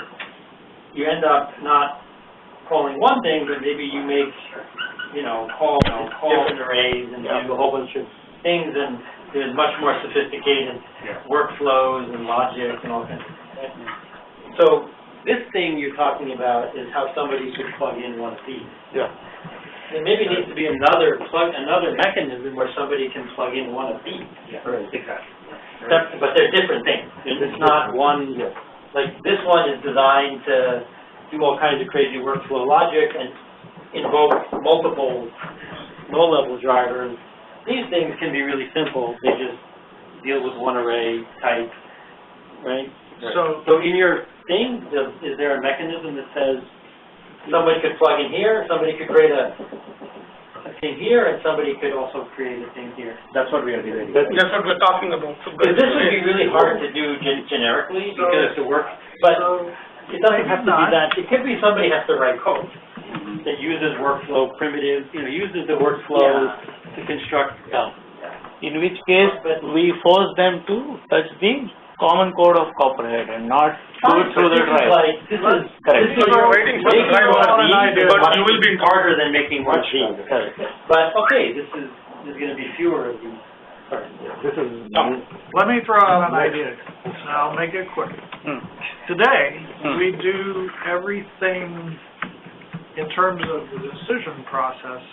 you end up not calling one thing, but maybe you make, call different arrays and do a whole bunch of things, and there's much more sophisticated workflows and logic and all kinds of things. Right? So this thing you're talking about is how somebody should plug in one of these. Yeah. There maybe needs to be another mechanism where somebody can plug in one of these. Yeah. Right. Exactly. But they're different things. It's not one. Like this one is designed to do all kinds of crazy workflow logic and invoke multiple low-level drivers. These things can be really simple. They just deal with one array type, right? So in your thing, is there a mechanism that says somebody could plug in here, somebody could create a thing here, and somebody could also create a thing here? That's what we are doing. That's what we're talking about. Because this would be really hard to do generically because to work, but it doesn't have to be that. It could be somebody has to write code that uses workflow primitives, uses the workflow to construct. In which case, we force them to touch the common code of Copperhead and not go through the drive. This is correct. Waiting for the drive but you will be harder than making one of these. But okay, this is going to be fewer of these. Let me throw out an idea, and I'll make it quick. Today, we do everything in terms of the decision process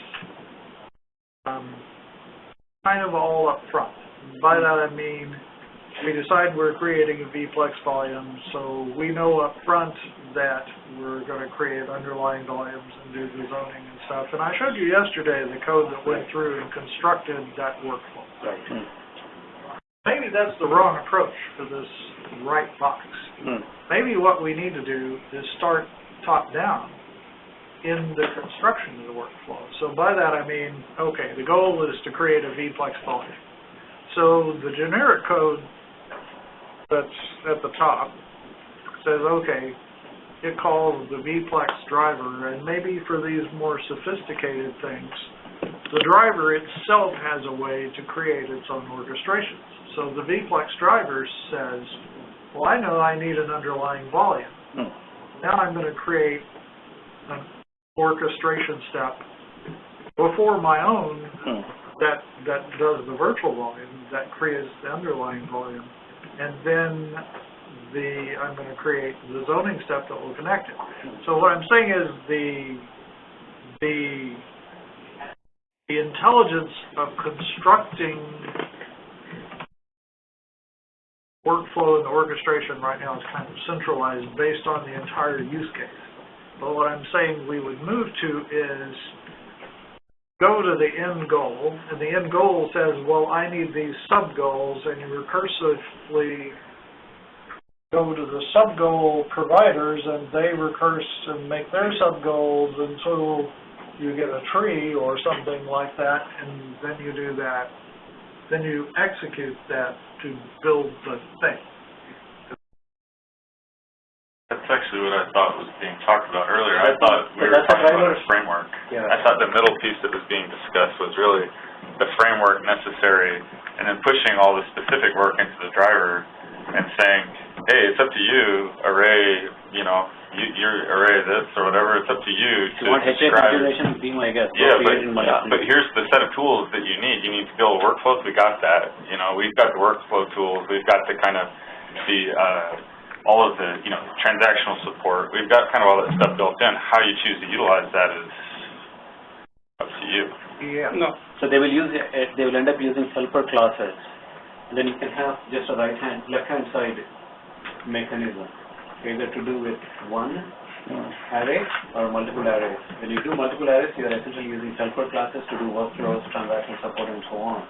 kind of all up front. By that I mean we decide we're creating a vplex volume, so we know up front that we're going to create underlying volumes and do the zoning and stuff. And I showed you yesterday the code that went through and constructed that workflow. Maybe that's the wrong approach for this right box. Maybe what we need to do is start top down in the construction of the workflow. So by that I mean, okay, the goal is to create a vplex volume. So the generic code that's at the top says, okay, it calls the vplex driver, and maybe for these more sophisticated things, the driver itself has a way to create its own orchestrations. So the vplex driver says, well, I know I need an underlying volume. Now I'm going to create an orchestration step before my own that does the virtual volume, that creates the underlying volume, and then I'm going to create the zoning step that will connect it. So what I'm saying is the intelligence of constructing workflow and the orchestration right now is kind of centralized based on the entire use case. But what I'm saying we would move to is go to the end goal, and the end goal says, well, I need these sub-goals, and you recursively go to the sub-goal providers, and they recurse and make their sub-goals until you get a tree or something like that, and then you do that. Then you execute that to build the thing. That's actually what I thought was being talked about earlier. I thought we were talking about a framework. I thought the middle piece that was being discussed was really the framework necessary, and then pushing all the specific work into the driver and saying, hey, it's up to you, array, your array this or whatever, it's up to you to describe. Be my guest. Yeah, but here's the set of tools that you need. You need to build workflows. We got that. We've got the workflow tools. We've got the kind of all of the, transactional support. We've got kind of all that stuff built in. How you choose to utilize that is up to you. Yeah. No. So they will end up using helper classes. And then you can have just a left-hand side mechanism, either to do with one array or multiple arrays. When you do multiple arrays, you are essentially using helper classes to do workflows, transaction support, and so on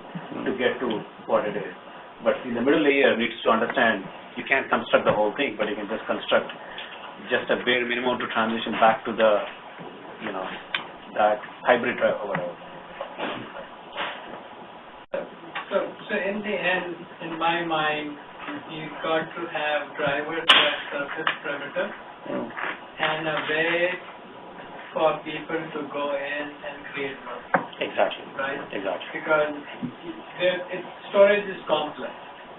to get to what it is. But in the middle layer needs to understand you can't construct the whole thing, but you can just construct just a bare minimum to transition back to the, that hybrid drive or whatever. So in the end, in my mind, you got to have drivers that surface primitive and a way for people to go in and create work. Exactly. Right? Exactly. Because storage is complex,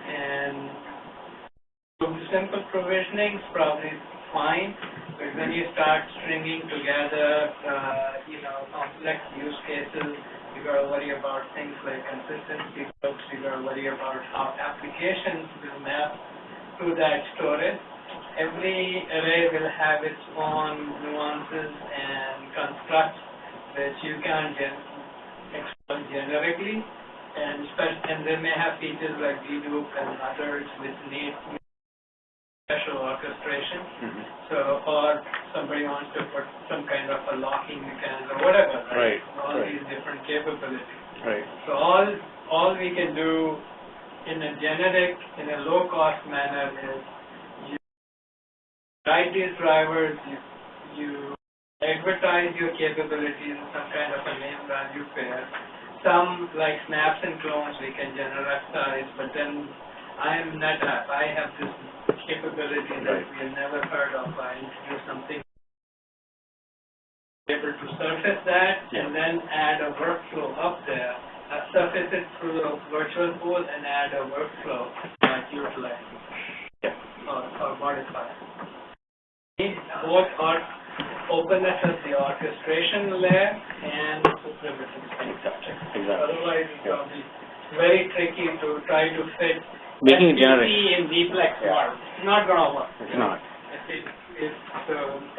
and simple provisioning is probably fine, but when you start stringing together, complex use cases, you got to worry about things like consistency books, you got to worry about how applications will map to that storage. Every array will have its own nuances and constructs which you can't express generically, and they may have features like dedupe and others which need special orchestration. So, or somebody wants to put some kind of a locking mechanism or whatever, right? All these different capabilities. Right. So all we can do in a generic, in a low-cost manner is you write these drivers, you advertise your capabilities in some kind of a name value pair. Some, like snaps and clones, we can generalize, but then I am NetApp. I have this capability that we have never heard of. I introduce something able to surface that and then add a workflow up there. Surface it through the virtual pool and add a workflow that utilizes or modify. Both are openness of the orchestration layer and the primitive. Exactly. Otherwise, it will be very tricky to try to fit making it SPC generic in duplex world. It's not going to work. It's not.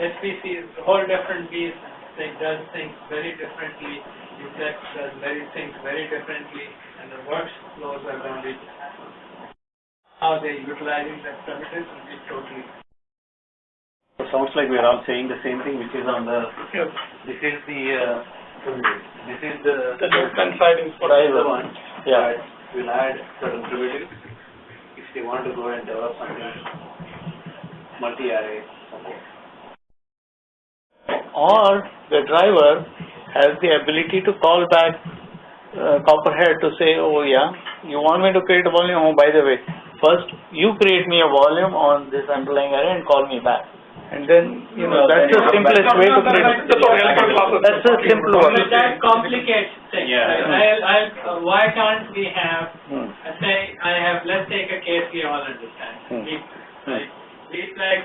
SPC is a whole different beast. It does things very differently. Duplex does things very differently, and the workflows are going to be how they're utilizing the primitives will be totally. It sounds like we're all saying the same thing, which is on the. This is the left-hand side is what driver one. Yeah. We'll add certain primitives if they want to go and develop something multi-array support. Or the driver has the ability to call back Copperhead to say, oh yeah, you want me to create a volume? Oh, by the way, first you create me a volume on this underlying array and call me back. And then, that's the simplest way to create. That's the simple one. But that complicates things. Yeah. Right? Why can't we have, let's take a case we all understand. Vplex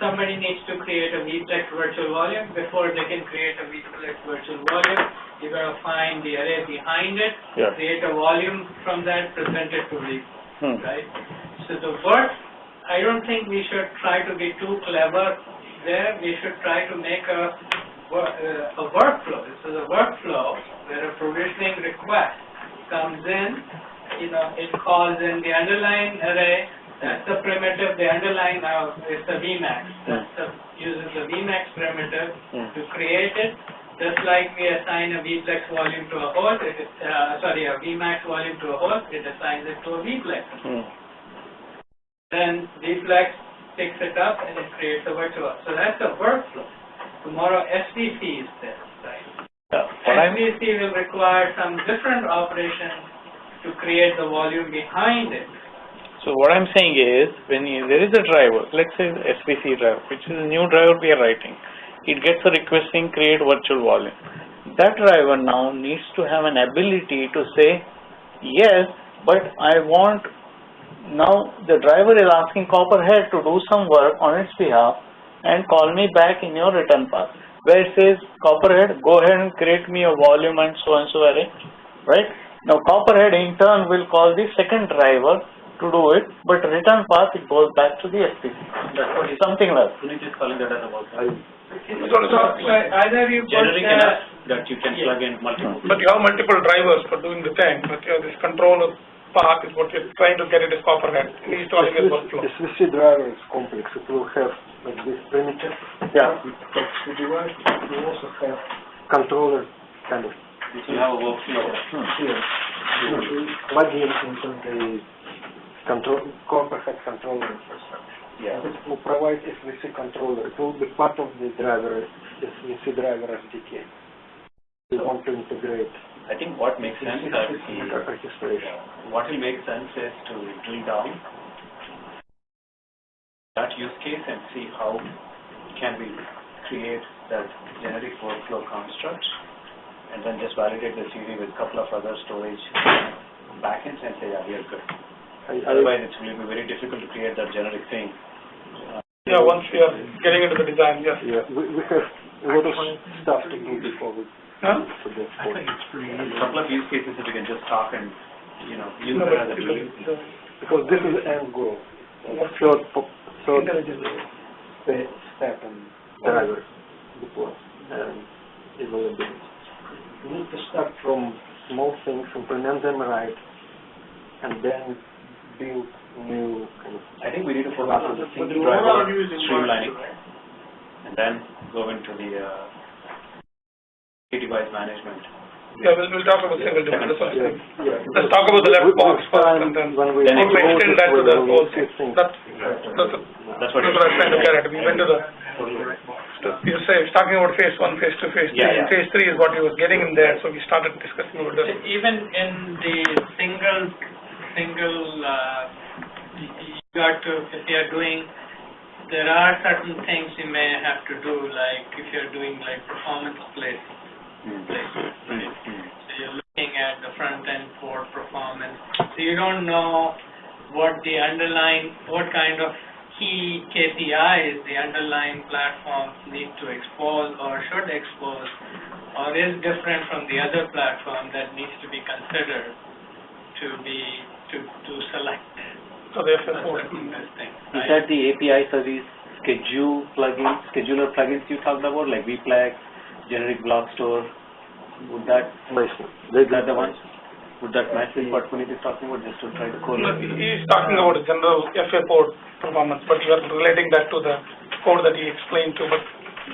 somebody needs to create a Vplex virtual volume. Before they can create a Vplex virtual volume, you got to find the array behind it, create a volume from that, present it to Vplex, right? So the work, I don't think we should try to be too clever there. We should try to make a workflow. This is a workflow where a provisioning request comes in, it calls in the underlying array. That's the primitive. The underlying is the Vmax. Uses the Vmax primitive to create it. Just like we assign a Vplex volume to a host, a Vmax volume to a host, it assigns it to a Vplex. Then Vplex picks it up and it creates a virtual. So that's the workflow. Tomorrow SVC is there, right? SVC will require some different operations to create the volume behind it. So what I'm saying is, when there is a driver, let's say the SVC driver, which is a new driver we are writing, it gets a request saying create virtual volume. That driver now needs to have an ability to say, yes, but I want, now the driver is asking Copperhead to do some work on its behalf and call me back in your return path, where it says, Copperhead, go ahead and create me a volume and so array, right? Now Copperhead in turn will call the second driver to do it, but return path it goes back to the SPC. That's what is something like. Unit is calling that as a workflow. Either you generic enough that you can plug in multiple. But you have multiple drivers for doing the thing, but this controller path is what you're trying to get it as Copperhead. Installing a workflow. The SVC driver is complex. It will have like this primitive. Yeah. It talks to device. It will also have controller kind of. Which will have a workflow. Here. Plug in into the Copperhead controller infrastructure. Yeah. It will provide SVC controller. It will be part of the driver, SVC driver SDK. We want to integrate I think what makes sense is what will make sense is to drill down that use case and see how can we create that generic workflow construct, and then just validate the CD with a couple of other storage backends and say, yeah, we are good. Otherwise, it will be very difficult to create that generic thing. Yeah, once we are getting into the design, yes. Yeah, we have a lot of stuff to do before we for this. I think it's pretty easy. A couple of use cases that we can just talk and, use that as a drilling. Because this is the end goal. Third step in driver deploy and availability. We need to start from small things, implement them right, and then build new kind of. I think we need to focus on the single driver streamlining, and then go into the device management. Yeah, we'll talk about single device. Yeah. Let's talk about the left box first, and then when we extend that to the whole thing. That's what I was trying to get at. We went to the, you say, talking about phase 1, phase 2, phase 3. Yeah. Phase 3 is what he was getting in there, so we started discussing about that. Even in the single, you got to, if you are doing, there are certain things you may have to do, like if you're doing like performance placement. Right? So you're looking at the front end port performance. So you don't know what kind of key KPIs the underlying platforms need to expose or should expose, or is different from the other platform that needs to be considered to select. So therefore, this thing. Is that the API service scheduler plugins you talked about, like vplex, generic block store? Would that is that the one? Would that match with what Puneet is talking about, just to try to correlate? He's talking about a general FA port performance, but we are relating that to the code that he explained to, but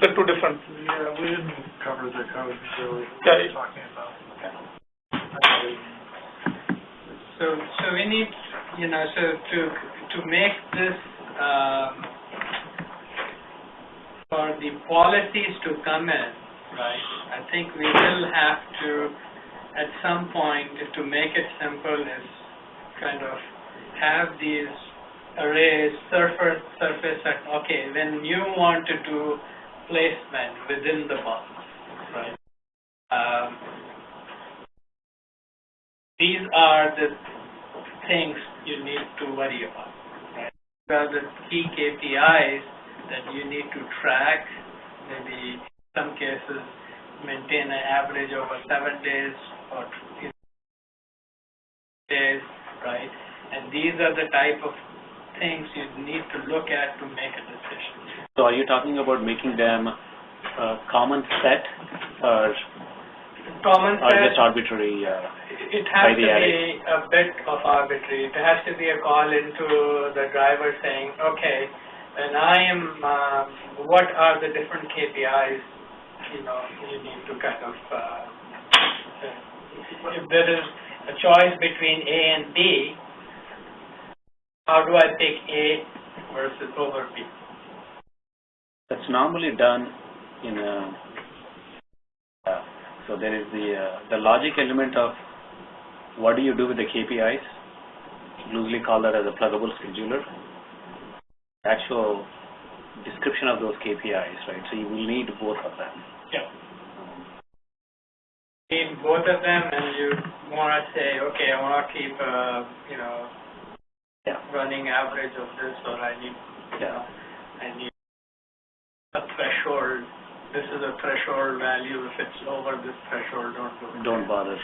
they're two different. Yeah, we didn't cover the code really. Yeah. Talking about. So we need, so to make this for the policies to come in, right? I think we will have to, at some point, to make it simple, is kind of have these arrays surface. Okay, when you want to do placement within the box, right? These are the things you need to worry about, right? These are the key KPIs that you need to track, maybe in some cases maintain an average over 7 days or 2 days, right? And these are the type of things you need to look at to make a decision. So are you talking about making them a common set or just arbitrary? It has to be a bit of arbitrary. It has to be a call into the driver saying, okay, and I am, what are the different KPIs, you need to kind of, if there is a choice between A and B, how do I pick A versus over B? That's normally done in so there is the logic element of what do you do with the KPIs, loosely call that as a pluggable scheduler. Actual description of those KPIs, right? So you will need both of them. Yeah. Need both of them, and you want to say, okay, I want to keep, running average of this, or I need, I need a threshold. This is a threshold value. If it's over this threshold, don't do it. Don't bother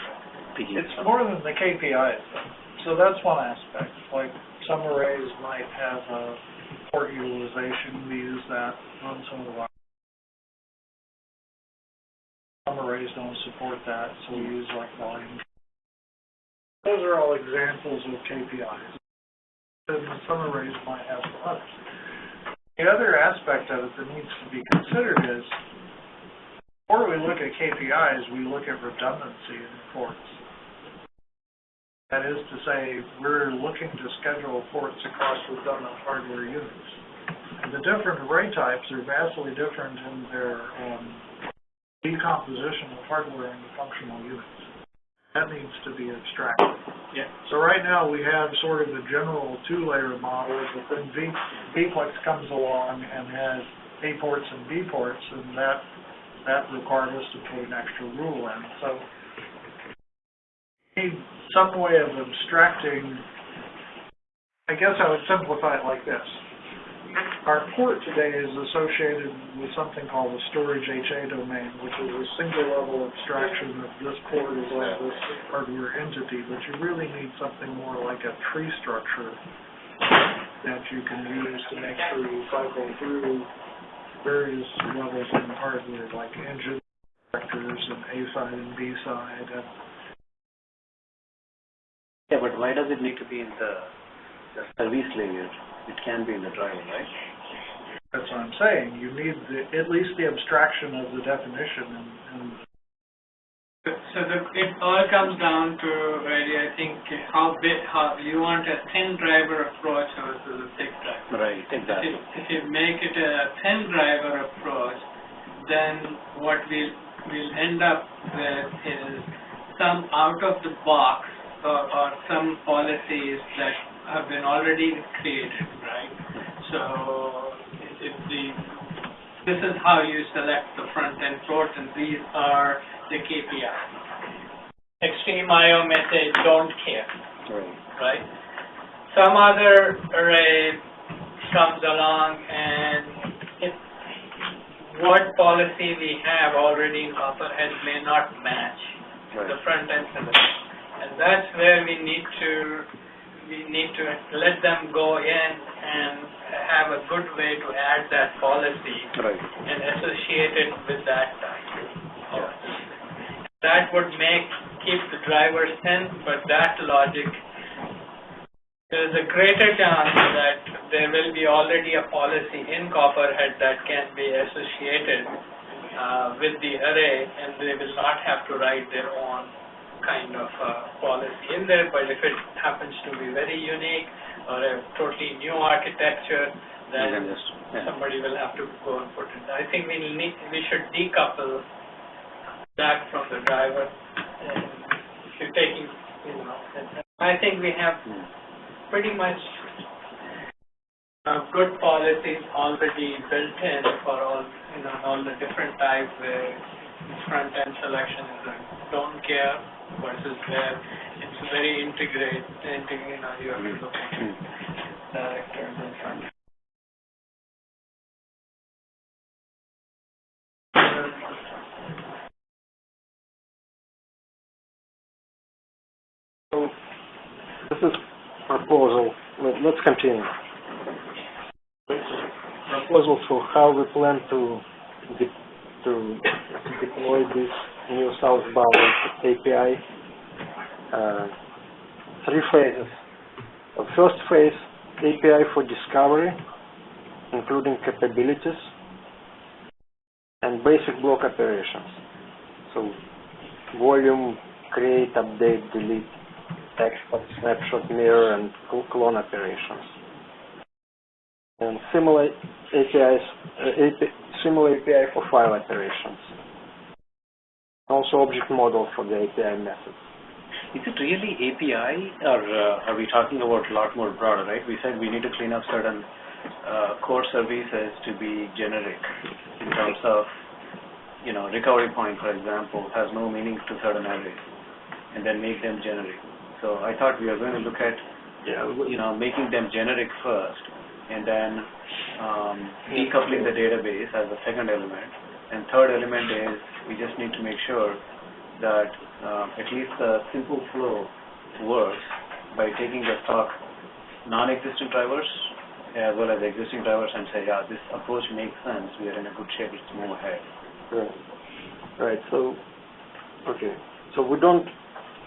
picking. It's more than the KPIs, though. So that's one aspect. Like some arrays might have a port utilization. We use that on some of our. Some arrays don't support that, so we use like volume. Those are all examples of KPIs. And some arrays might have others. The other aspect of it that needs to be considered is, before we look at KPIs, we look at redundancy in the ports. That is to say, we're looking to schedule ports across redundant hardware units. And the different array types are vastly different in their decomposition of hardware into functional units. That needs to be abstracted. Yeah. So right now, we have sort of a general two-layer model, but then vPlex comes along and has A ports and B ports, and that required us to put an extra rule in. So we need some way of abstracting. I guess I would simplify it like this. Our port today is associated with something called a storage HA domain, which is a single level abstraction of this port is like this hardware entity, but you really need something more like a tree structure that you can use to make sure you cycle through various levels in the hardware, like engine vectors and A side and B side. And Yeah, but why does it need to be in the service layer? It can be in the driver, right? that's what I'm saying. You need at least the abstraction of the definition. So it all comes down to really, I think, how you want a thin driver approach versus a thick driver. Right, exactly. If you make it a thin driver approach, then what we'll end up with is some out of the box or some policies that have been already created, right? So this is how you select the front-end port, and these are the KPIs. Extreme I/O may say don't care, right? Some other array comes along and what policy we have already in Copperhead may not match the front-end selection. And that's where we need to let them go in and have a good way to add that policy and associate it with that type. That would keep the drivers thin, but that logic, there is a greater chance that there will be already a policy in Copperhead that can be associated with the array, and they will not have to write their own kind of policy in there. But if it happens to be very unique or a totally new architecture, then somebody will have to go and put it. I think we should decouple that from the driver. If you're taking, I think we have pretty much good policies already built in for all the different types where front-end selection is a don't care versus where it's very integrated, you have to look at directors and front. So this is proposal. Let's continue. Proposal for how we plan to deploy this new southbound API. 3 phases. The first phase, API for discovery, including capabilities and basic block operations. So volume, create, update, delete, export, snapshot, mirror, and clone operations. And similar API for file operations. Also object model for the API methods. Is it really API, or are we talking about a lot more broader, right? We said we need to clean up certain core services to be generic in terms of, recovery point, for example, has no meaning to certain arrays, and then make them generic. So I thought we are going to look at, making them generic first, and then decoupling the database as the second element. And third element is we just need to make sure that at least the simple flow works by taking the stock non-existing drivers as well as existing drivers and say, yeah, this approach makes sense, we are in a good shape, let's move ahead. Right. So, okay. So we don't,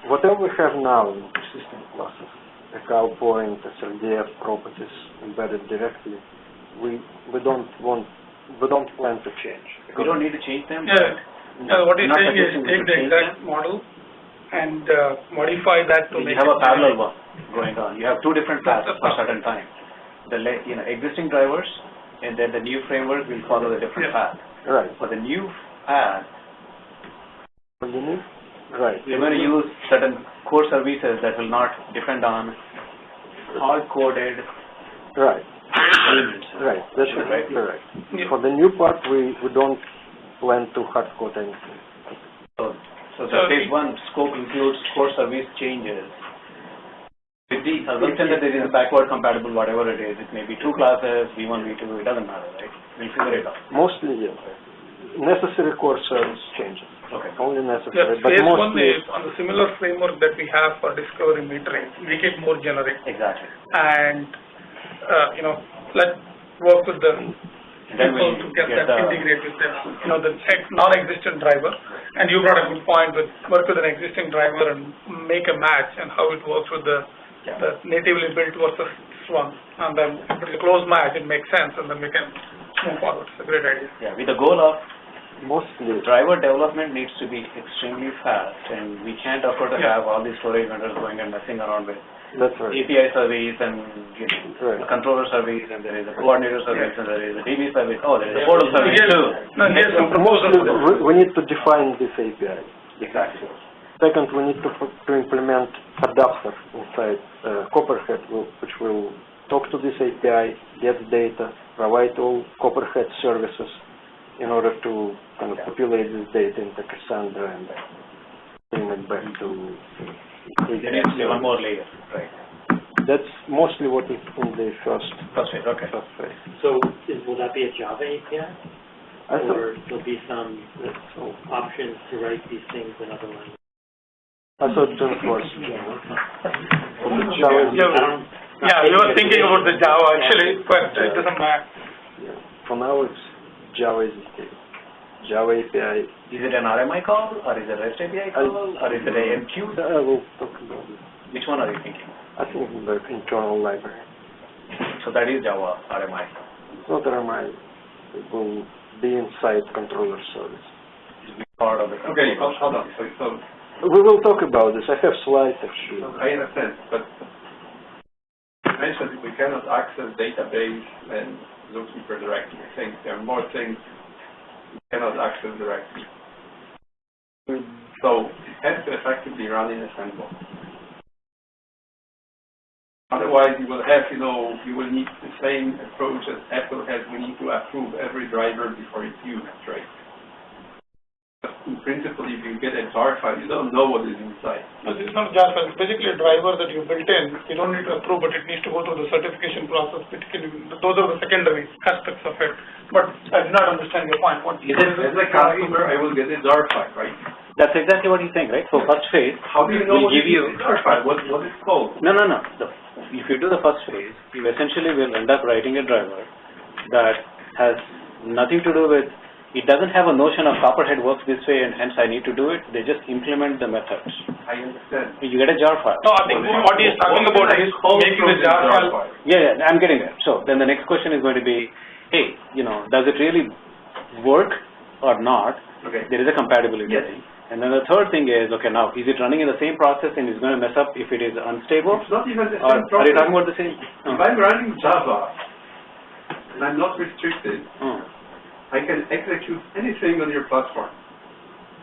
whatever we have now in persistent classes, the cow point, SRDF properties embedded directly, we don't plan to change. We don't need to change them? What he's saying is take the exact model and modify that to make it. You have a parallel one going on. You have 2 different paths for a certain time. The existing drivers, and then the new framework will follow the different path. Right. For the new path, for the new? Right. We're going to use certain core services that will not depend on hard-coded Right. elements. Right. That's Right. correct. For the new part, we don't plan to hard code anything. So the phase one scope includes core service changes. With the assumption that there is a backward compatible, whatever it is, it may be two classes, V1, V2, it doesn't matter, right? We'll figure it out. Mostly, yes. Necessary core service changes. Okay. Only Yes, necessary, but phase one mostly. is on the similar framework that we have for discovery metering, make it more generic Exactly. and, let's work with the Then people we'll to get get that integrate with the, the non-existent driver. And you brought a good point with work with an existing driver and make a match and how it works with the natively built versus this one. And then if it's a close match, it makes sense and then we can move forward. It's a great idea. Yeah, with the goal of Mostly. driver development needs to be extremely fast, and we can't afford to have all these storage vendors going and messing around with That's right. API service and Right. a controller service, and there is a coordinator service, and there is a DB service. Oh, there is a portal service too. No, here's some Mostly, proposals. we need to define this API. Exactly. Second, we need to implement adapter inside Copperhead, which will talk to this API, get data, provide all Copperhead services in order to kind of populate this data into Cassandra and bring it back to There needs to be one more layer, right? That's mostly what is in the first Phase, okay. phase. So will that be a Java API? I thought, Or there'll be some options to write these things in other languages? it was Yeah, we were thinking about the Java actually, but it doesn't matter. Yeah. For now, it's Java is the state. Java API. Is it an RMI call, or is it a REST API call, or is it a MQ? I will talk about it. Which one are you thinking? I think the internal library. So that is Java RMI. It's not RMI. It will be inside controller service. Part of the Okay, hold on. So We will talk about this. I have slides actually. I understand, but you mentioned we cannot access database and Zookeeper directly. I think there are more things we cannot access directly. So it has to effectively run in a sandbox. Otherwise, you will have, you will need the same approach as Apple has. We need to approve every driver before it's used, right? In principle, if you get a jar file, you don't know what is inside. No, this is not jar file. It's basically a driver that you built in. You don't need to approve, but it needs to go through the certification process. Those are the secondary aspects of it. But I do not understand your point. What As a customer, I will get a jar file, right? That's exactly what he's saying, right? So first phase, How do you know we'll what give is you. in the jar file? What it's called? No. If you do the first phase, you essentially will end up writing a driver that has nothing to do with. It doesn't have a notion of Copperhead works this way and hence I need to do it. They just implement the methods. I understand. You get a jar file. No, I think what he is talking about is making the jar file. Yeah, I'm getting there. So then the next question is going to be, hey, does it really work or not? Okay. There is a compatibility Yes. thing. And then the third thing is, okay, now, is it running in the same process and is going to mess up if it is unstable? It's not even the Or same are you process. talking about the same? If I'm running Java and I'm not restricted, I can execute anything on your platform.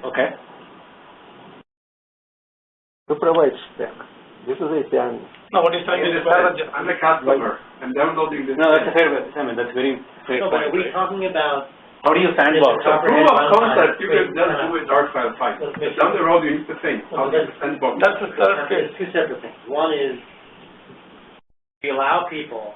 Okay. To provide spec. This is API. No, what he's telling is I'm a customer. I'm downloading this. No, that's a fair, that's very fair No, but are point. we talking about How do you sandbox? Yes, Proof of concept, you Wait, can just do a jar file fine. Let's make Down the road, you need to think, how do you sandbox? That's the third phase. There's two separate things. One is we allow people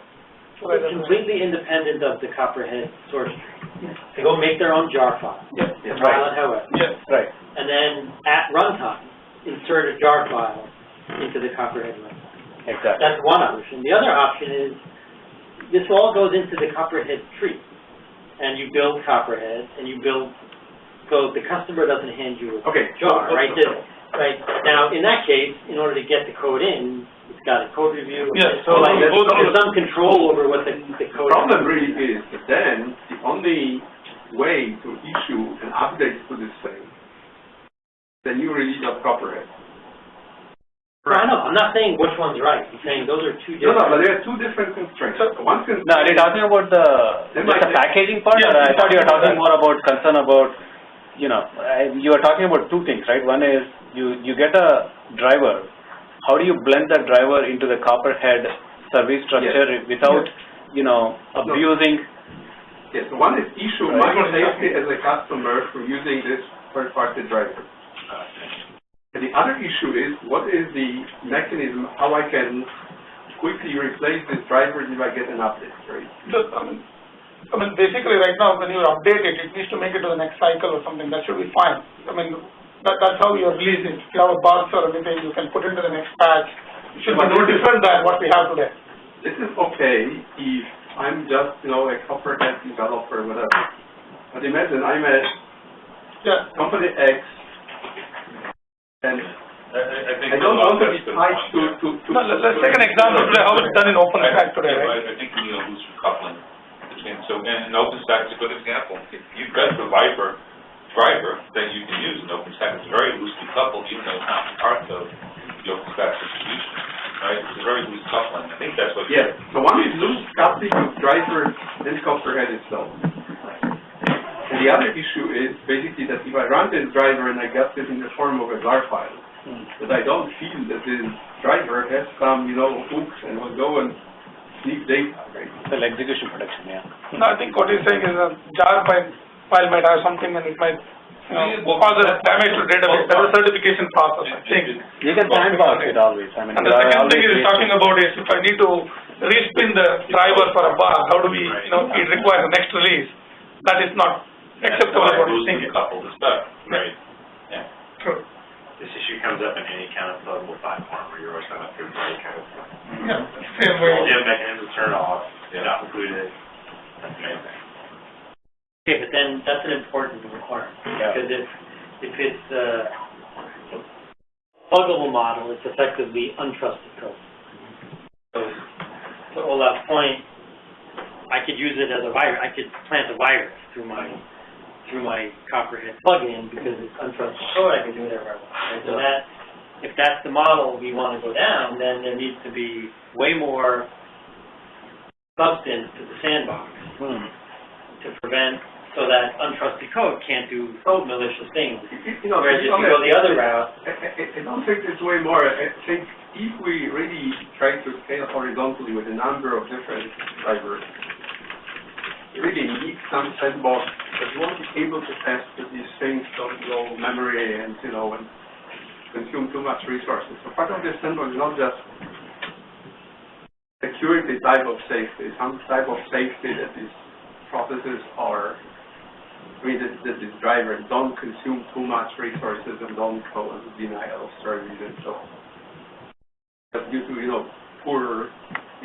completely independent of the Copperhead source tree to go make their own jar file. Yes. File it however. Yes. Right. And then at runtime, insert a jar file into the Copperhead runtime. Exactly. That's one option. The other option is this all goes into the Copperhead tree. And you build Copperhead, and you build, so the customer doesn't hand you a jar, right? Right. Now, in that case, in order to get the code in, it's got a code review. Yes, so there's some control over what the code. The problem really is that then the only way to issue an update to this thing, the new release of Copperhead. I know, I'm not saying which one's right. I'm saying those are two different. No, but there are two different constraints. One constraint. No, are you talking about the packaging part? Yeah, Or I thought you were talking more about concern about, you are talking about two things, right? One is you get a driver. How do you blend that driver into the copperhead service structure without, abusing? Yes, one is issue my safety as a customer for using this third-party driver. And the other issue is, what is the mechanism how I can quickly replace this driver if I get an update, right? So, I mean, basically right now when you update it, it needs to make it to the next cycle or something. That should be fine. I mean, that's how you release it. If you have a bug or anything, you can put it into the next patch. It should be no different than what we have today. This is okay if I'm just, a copperhead developer, whatever. But imagine I'm a company X, and I don't want to be tied to no, let's take an example today, how it's done in OpenStack today, right? I think you need a loose coupling between, so, and OpenStack is a good example. If you've got the Viper driver that you can use in OpenStack, it's very loosely coupled, even though it's not part of the OpenStack distribution, right? It's a very loose coupling. I think that's what. Yeah. So one is loose coupling of driver and copperhead itself. And the other issue is basically that if I run this driver and I got it in the form of a jar file, that I don't feel that this driver has some, hooks and will go and sneak data, right? Well, execution protection, yeah. No, I think what he's saying is a jar file might have something and it might cause a damage to database. That's a certification process, I think. You can sandbox it always. I mean, and the second thing he's talking about is if I need to respin the driver for a bug, how do we, it requires the next release. That is not acceptable what he's thinking. Couple the stuff, right? Yeah. True. This issue comes up in any kind of pluggable platform where you're always on a third-party kind of stuff. Yeah, same way. All the mechanisms turn off, not included. That's amazing. Okay, but then that's an important requirement, because if it's a pluggable model, it's effectively untrusted code. So to Olaf's point, I could use it as a virus. I could plant a virus through my Copperhead plugin because it's untrusted code. I can do whatever I want. Right? So if that's the model we want to go down, then there needs to be way more substance to the sandbox to prevent so that untrusted code can't do malicious things. Whereas if you go the other route, I don't think there's way more. I think if we really try to scale horizontally with a number of different drivers, you really need some sandbox, but you won't be able to test that these things don't go memory and and consume too much resources. So part of this sandbox is not just security type of safety, some type of safety that these processes are, that this drivers don't consume too much resources and don't go into denial of service and so on. That's due to poor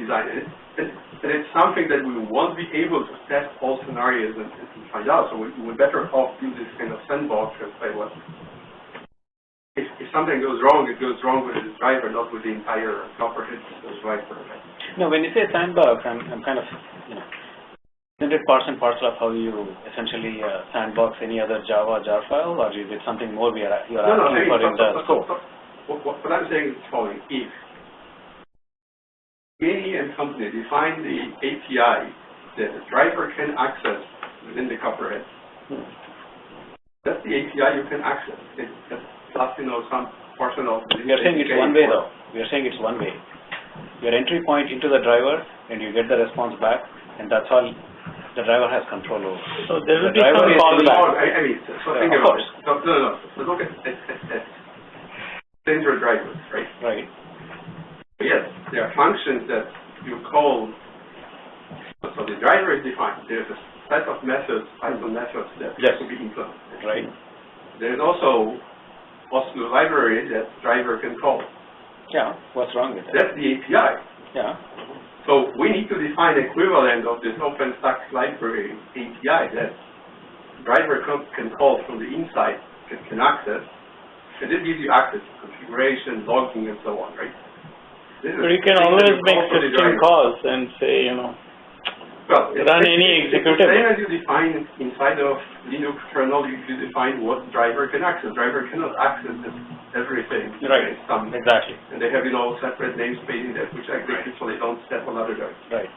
design. And it's something that we won't be able to test all scenarios and find out. So we're better off use this kind of sandbox and say, well, if something goes wrong, it goes wrong with the driver, not with the entire Copperhead driver. No, when you say sandbox, I'm kind of, isn't it parts and parcel of how you essentially sandbox any other Java jar file, or is it something more you're asking for in the scope? What I'm saying is the following. If any company define the API that the driver can access within the Copperhead, that's the API you can access. It's just some portion of the We are saying it's one way though. We are saying it's one way. Your entry point into the driver and you get the response back, and that's all the driver has control over. So there will be some fallback. So think about it. So look at standard drivers, right? Right. Yes, there are functions that you call, so the driver is defined. There's a set of methods, Python methods that have to be implemented. Right. There's also a library that driver can call. Yeah, what's wrong with that? That's the API. Yeah. So we need to define equivalent of this OpenStack library API that driver can call from the inside, can access, and this gives you access to configuration, logging, and so on, right? But you can always make 15 calls and say, run any executable. It's the same as you define inside of Linux kernel, you define what driver can access. Driver cannot access everything. Right, exactly. And they have, separate namespace in that, which I agree, so they don't set on other drivers. Right.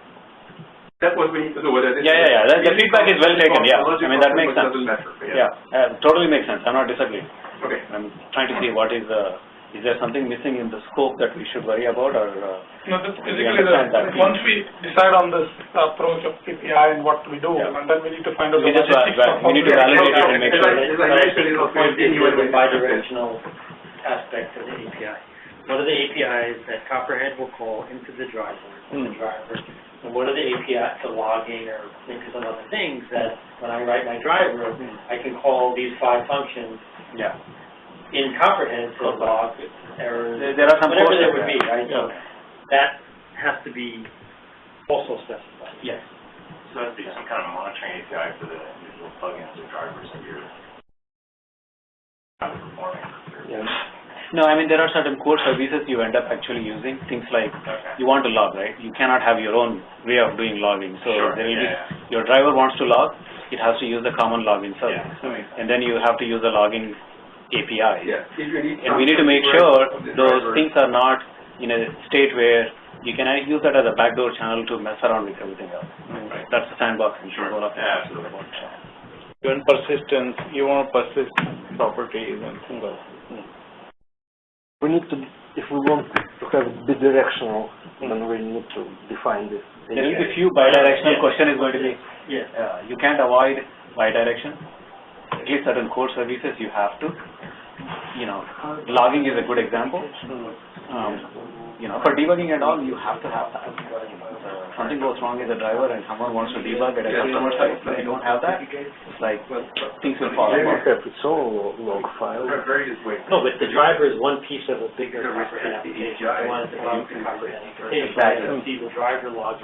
That's what we need to do. Whether this Yeah. The feedback is well taken, yeah. I mean, that makes sense. Doesn't matter. Totally makes sense. I'm not disagreeing. Okay. I'm trying to see what is there something missing in the scope that we should worry about, or? No, that's basically once we decide on this approach of KPI and what we do, and then we need to find out the logistics of we need to validate it and make sure. As I mentioned, it was the bidirectional aspect of the API. What are the APIs that Copperhead will call into the driver, and what are the APIs to logging or maybe some other things that when I write my driver, I can call these 5 functions in Copperhead to log errors, there are some whatever there would be, right? Yeah. So that has to be also specified. Yes. So that's some kind of monitoring API for the individual plugins or drivers that you're performing. No, I mean, there are certain core services you end up actually using, things like you want to log, right? You cannot have your own way of doing logging. So there will be, your driver wants to log, it has to use the common login service. And then you have to use the logging API. And we need to make sure those things are not in a state where you can use that as a backdoor channel to mess around with everything else. That's the sandbox. Absolutely. Even persistence, you want to persist properties and things like that. We need to, if we want to have bidirectional, then we need to define this. There will be few bidirectional question is going to be, you can't avoid bidirection. At least certain core services you have to. Logging is a good example. For debugging and all, you have to have that. Something goes wrong with the driver and someone wants to debug at a customer site, but you don't have that, it's like things will fall apart. Have its own log file. No, but the driver is one piece of a bigger Copperhead application. I wanted to log the Copperhead application. Exactly. I see the driver log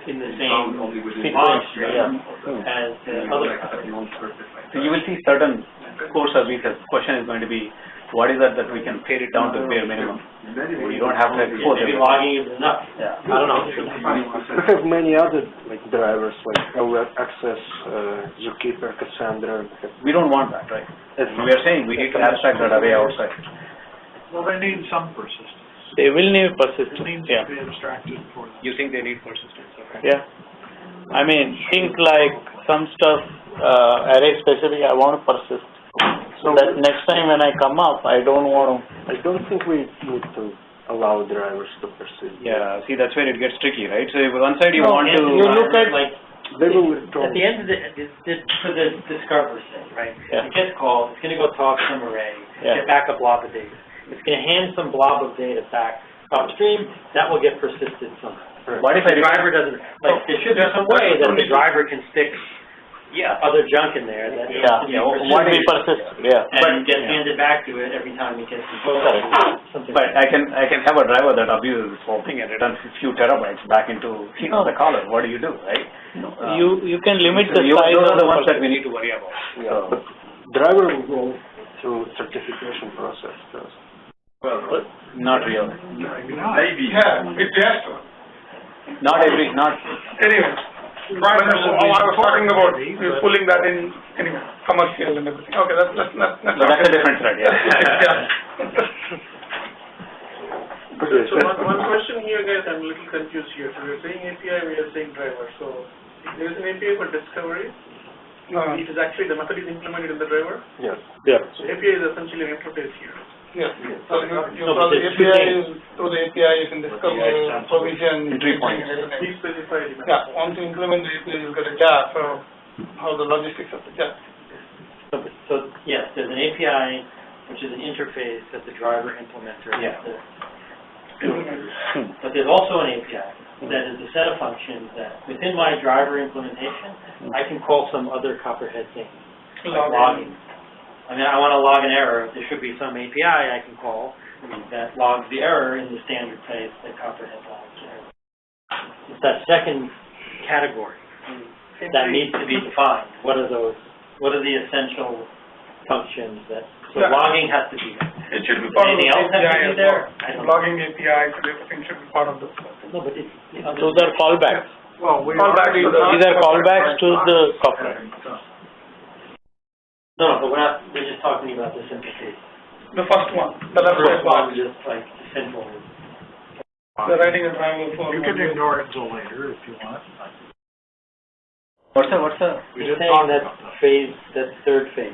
in the same log Yeah. stream as the other. So you will see certain core services. Question is going to be, what is that we can pare it down to bare minimum? You don't have to expose it. Maybe logging is enough. Yeah. I don't know. We have many other drivers like Web Access, Zookeeper, Cassandra. We don't want that, right? As we are saying, we need to abstract that away outside. Well, they need some persistence. They will need It persistence, needs to be abstracted for them. You think they need persistence? Okay. Yeah. I mean, things like some stuff, array specific, I want to persist. So that next time when I come up, I don't want to. I don't think we need to allow drivers to persist. Yeah, see, that's where it gets tricky, right? So if one side you No, want to... you look at like, They will return. at the end of for the discover sake, right? Yeah. It gets called, it's going to go talk some array, Yeah. get back a blob of data. It's going to hand some blob of data back upstream, that will get persisted somehow. What if The driver doesn't, like, there should be some way that the driver can stick other junk in there that needs to be What we persist, and get handed back to it every time it gets something. But I can have a driver that abuses this whole thing and returns a few terabytes back into the caller. What do you do, right? You can limit the size those of are the ones that we need to worry about. Yeah, but driver will go through certification process first. Well, not really. Maybe. Yeah, it has to. Not every, Anyway, I was talking about pulling that in, anyway, commercial and everything. Okay, that's that's a different thread, yeah. So one question here, guys, I'm a little confused here. So we're saying API, we are saying driver. So if there is an API for discovery, it is actually the method is implemented in the driver. Yes. Yeah. So API is essentially an interface here. Yes. So the API through the API you can discover provision. Entry points. Be specified. Yeah, once you implement the API, you'll get a gap of how the logistics of the gap. So yes, there's an API, which is an interface that the driver implementer has to do. But there's also an API that is a set of functions that within my driver implementation, I can call some other Copperhead thing, like logging. I mean, I want to log an error. There should be some API I can call that logs the error in the standard place that Copperhead logs the error. It's that second category that needs to be defined. What are those? What are the essential functions that? So logging has to be there. It should be part Anything of the else have to API be there? I don't know. Logging API, so everything should be part of this. No, but it's Those are callbacks. Well, we These are callbacks to the Copperhead. No, but we're just talking about the simple case. The first one, the left First box. one, just like simple. They're writing a driver for. You can ignore it until later if you want. What's the? We You're didn't saying talk that about that. phase, that third phase.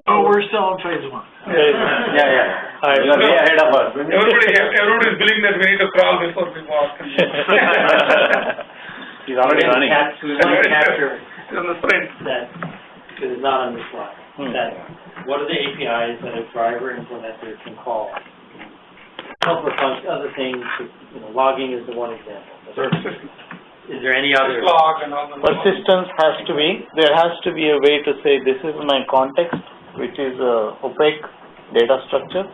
Oh, we're still in phase 1. Yeah. You are way ahead of us. Everybody's believing that we need to crawl before we walk. He's already running. We want to capture He's on the sprint. that, because it's not on the slide, that, what are the APIs that a driver implementer can call? Couple of other things, logging is the one example. Is there any other? Persistence has to be, there has to be a way to say this is my context, which is a opaque data structure,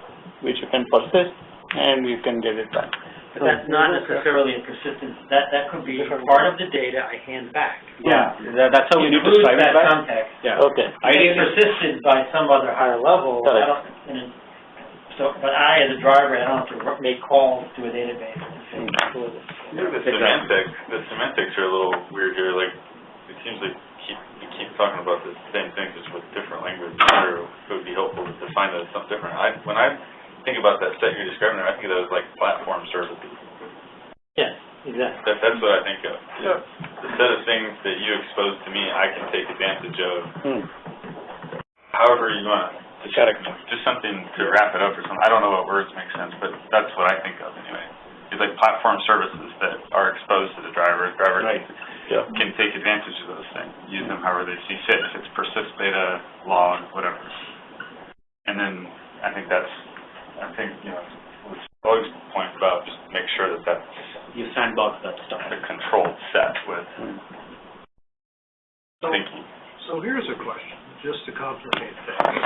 which you can persist and you can get it back. But that's not necessarily a persistence, that could be part of the data I hand back. Yeah, that's how we need to describe it Includes that back. context. Yeah. Okay. It's persisted by some other higher level, Correct. but I, as a driver, I don't have to make calls to a database and say, The semantics are a little weird here, like, it seems like we keep talking about the same thing, just with different language, or it would be helpful to define that as something different. When I think about that set you're describing there, I think of that as like platform services. yes, exactly. That's what I think of. Yeah. The set of things that you expose to me, I can take advantage of, however you want. Just something to wrap it up or something. I don't know what words make sense, but that's what I think of anyway. It's like platform services that are exposed to the driver. The driver can take advantage of those things, use them however they see fit. If it's persist data, log, whatever. And then I think what's always the point about just make sure that that's You sandbox that stuff. the controlled set with thinking. So here's a question, just to complicate things.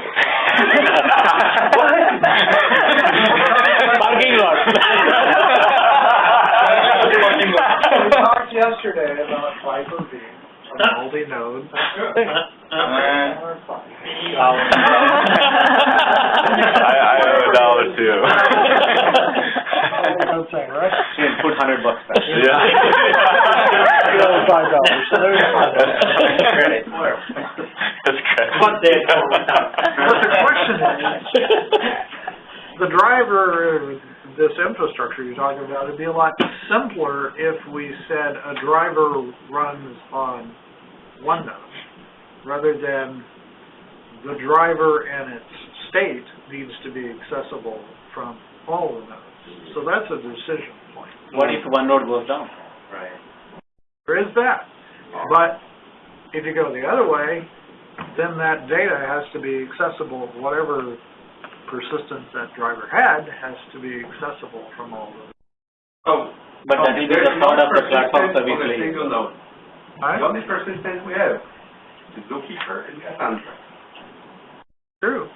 Parking lot. We talked yesterday about Hyper-V, a multi-node. I owe $1 too. Don't say, right? Put $100 back. Yeah. You owe $5, so there's $5. That's great. But the question is, the driver, this infrastructure you're talking about, it'd be a lot simpler if we said a driver runs on one node, rather than the driver and its state needs to be accessible from all the nodes. So that's a decision point. What if one node goes down? Right. There is that. But if you go the other way, then that data has to be accessible, whatever persistence that driver had has to be accessible from all of them. Oh, But that will be the part of the platform service on a layer. single node. Right? The only persistence we have is Zookeeper and Cassandra. True.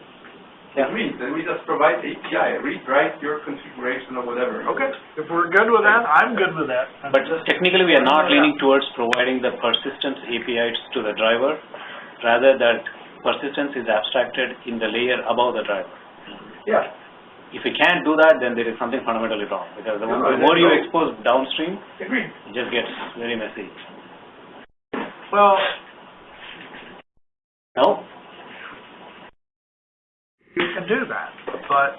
It means that we just provide API, read, write your configuration or whatever. Okay. If we're good with that, I'm good with that. But technically, we are not leaning towards providing the persistence APIs to the driver, rather that persistence is abstracted in the layer above the driver. Yeah. If we can't do that, then there is something fundamentally wrong, because the more you expose downstream, Agreed. it just gets very messy. Well, No? you can do that, but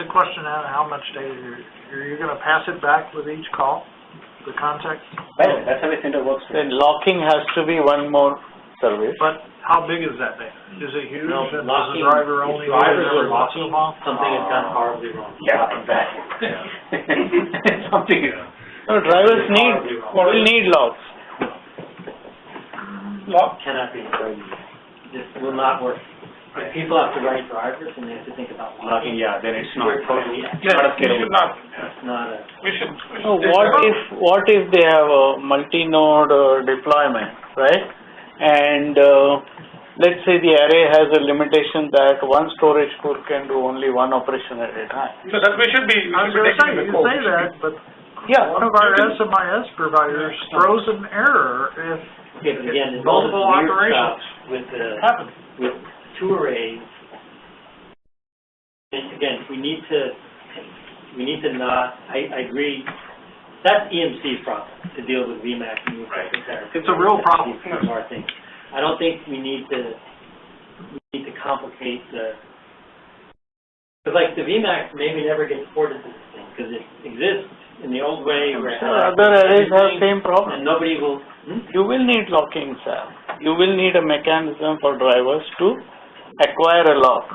the question is how much data are you going to pass it back with each call, the context? Well, that's how the center works. Then locking has to be one more service. But how big is that data? Is it huge? No, And does locking, the driver only if drivers use are every once in locking, a while? something has gone horribly wrong. Yeah, exactly. Something is No, drivers will need logs. Cannot be. This will not work. If people have to write drivers and they have to think about locking, locking, yeah, then it's not. we're totally, Yeah, we should not. it's not a. We should So what if they have a multi-node deployment, right? And let's say the array has a limitation that one storage pool can do only one operation at a time. So that we should be. I was going to say, you say that, but Yeah. one of our SMIS providers throws an error if Okay, but again, there's multiple all this weird operations stuff with the, happen. with two arrays. And again, we need to not, I agree, that's EMC's problem, to deal with VMAX and UFAC comparison. It's a real problem. These are our things. I don't think we need to complicate the, because like the VMAX maybe never gets ported to this thing. because it exists in the old way where Other arrays have same problem. and nobody will. You will need locking cell. You will need a mechanism for drivers to acquire a lock,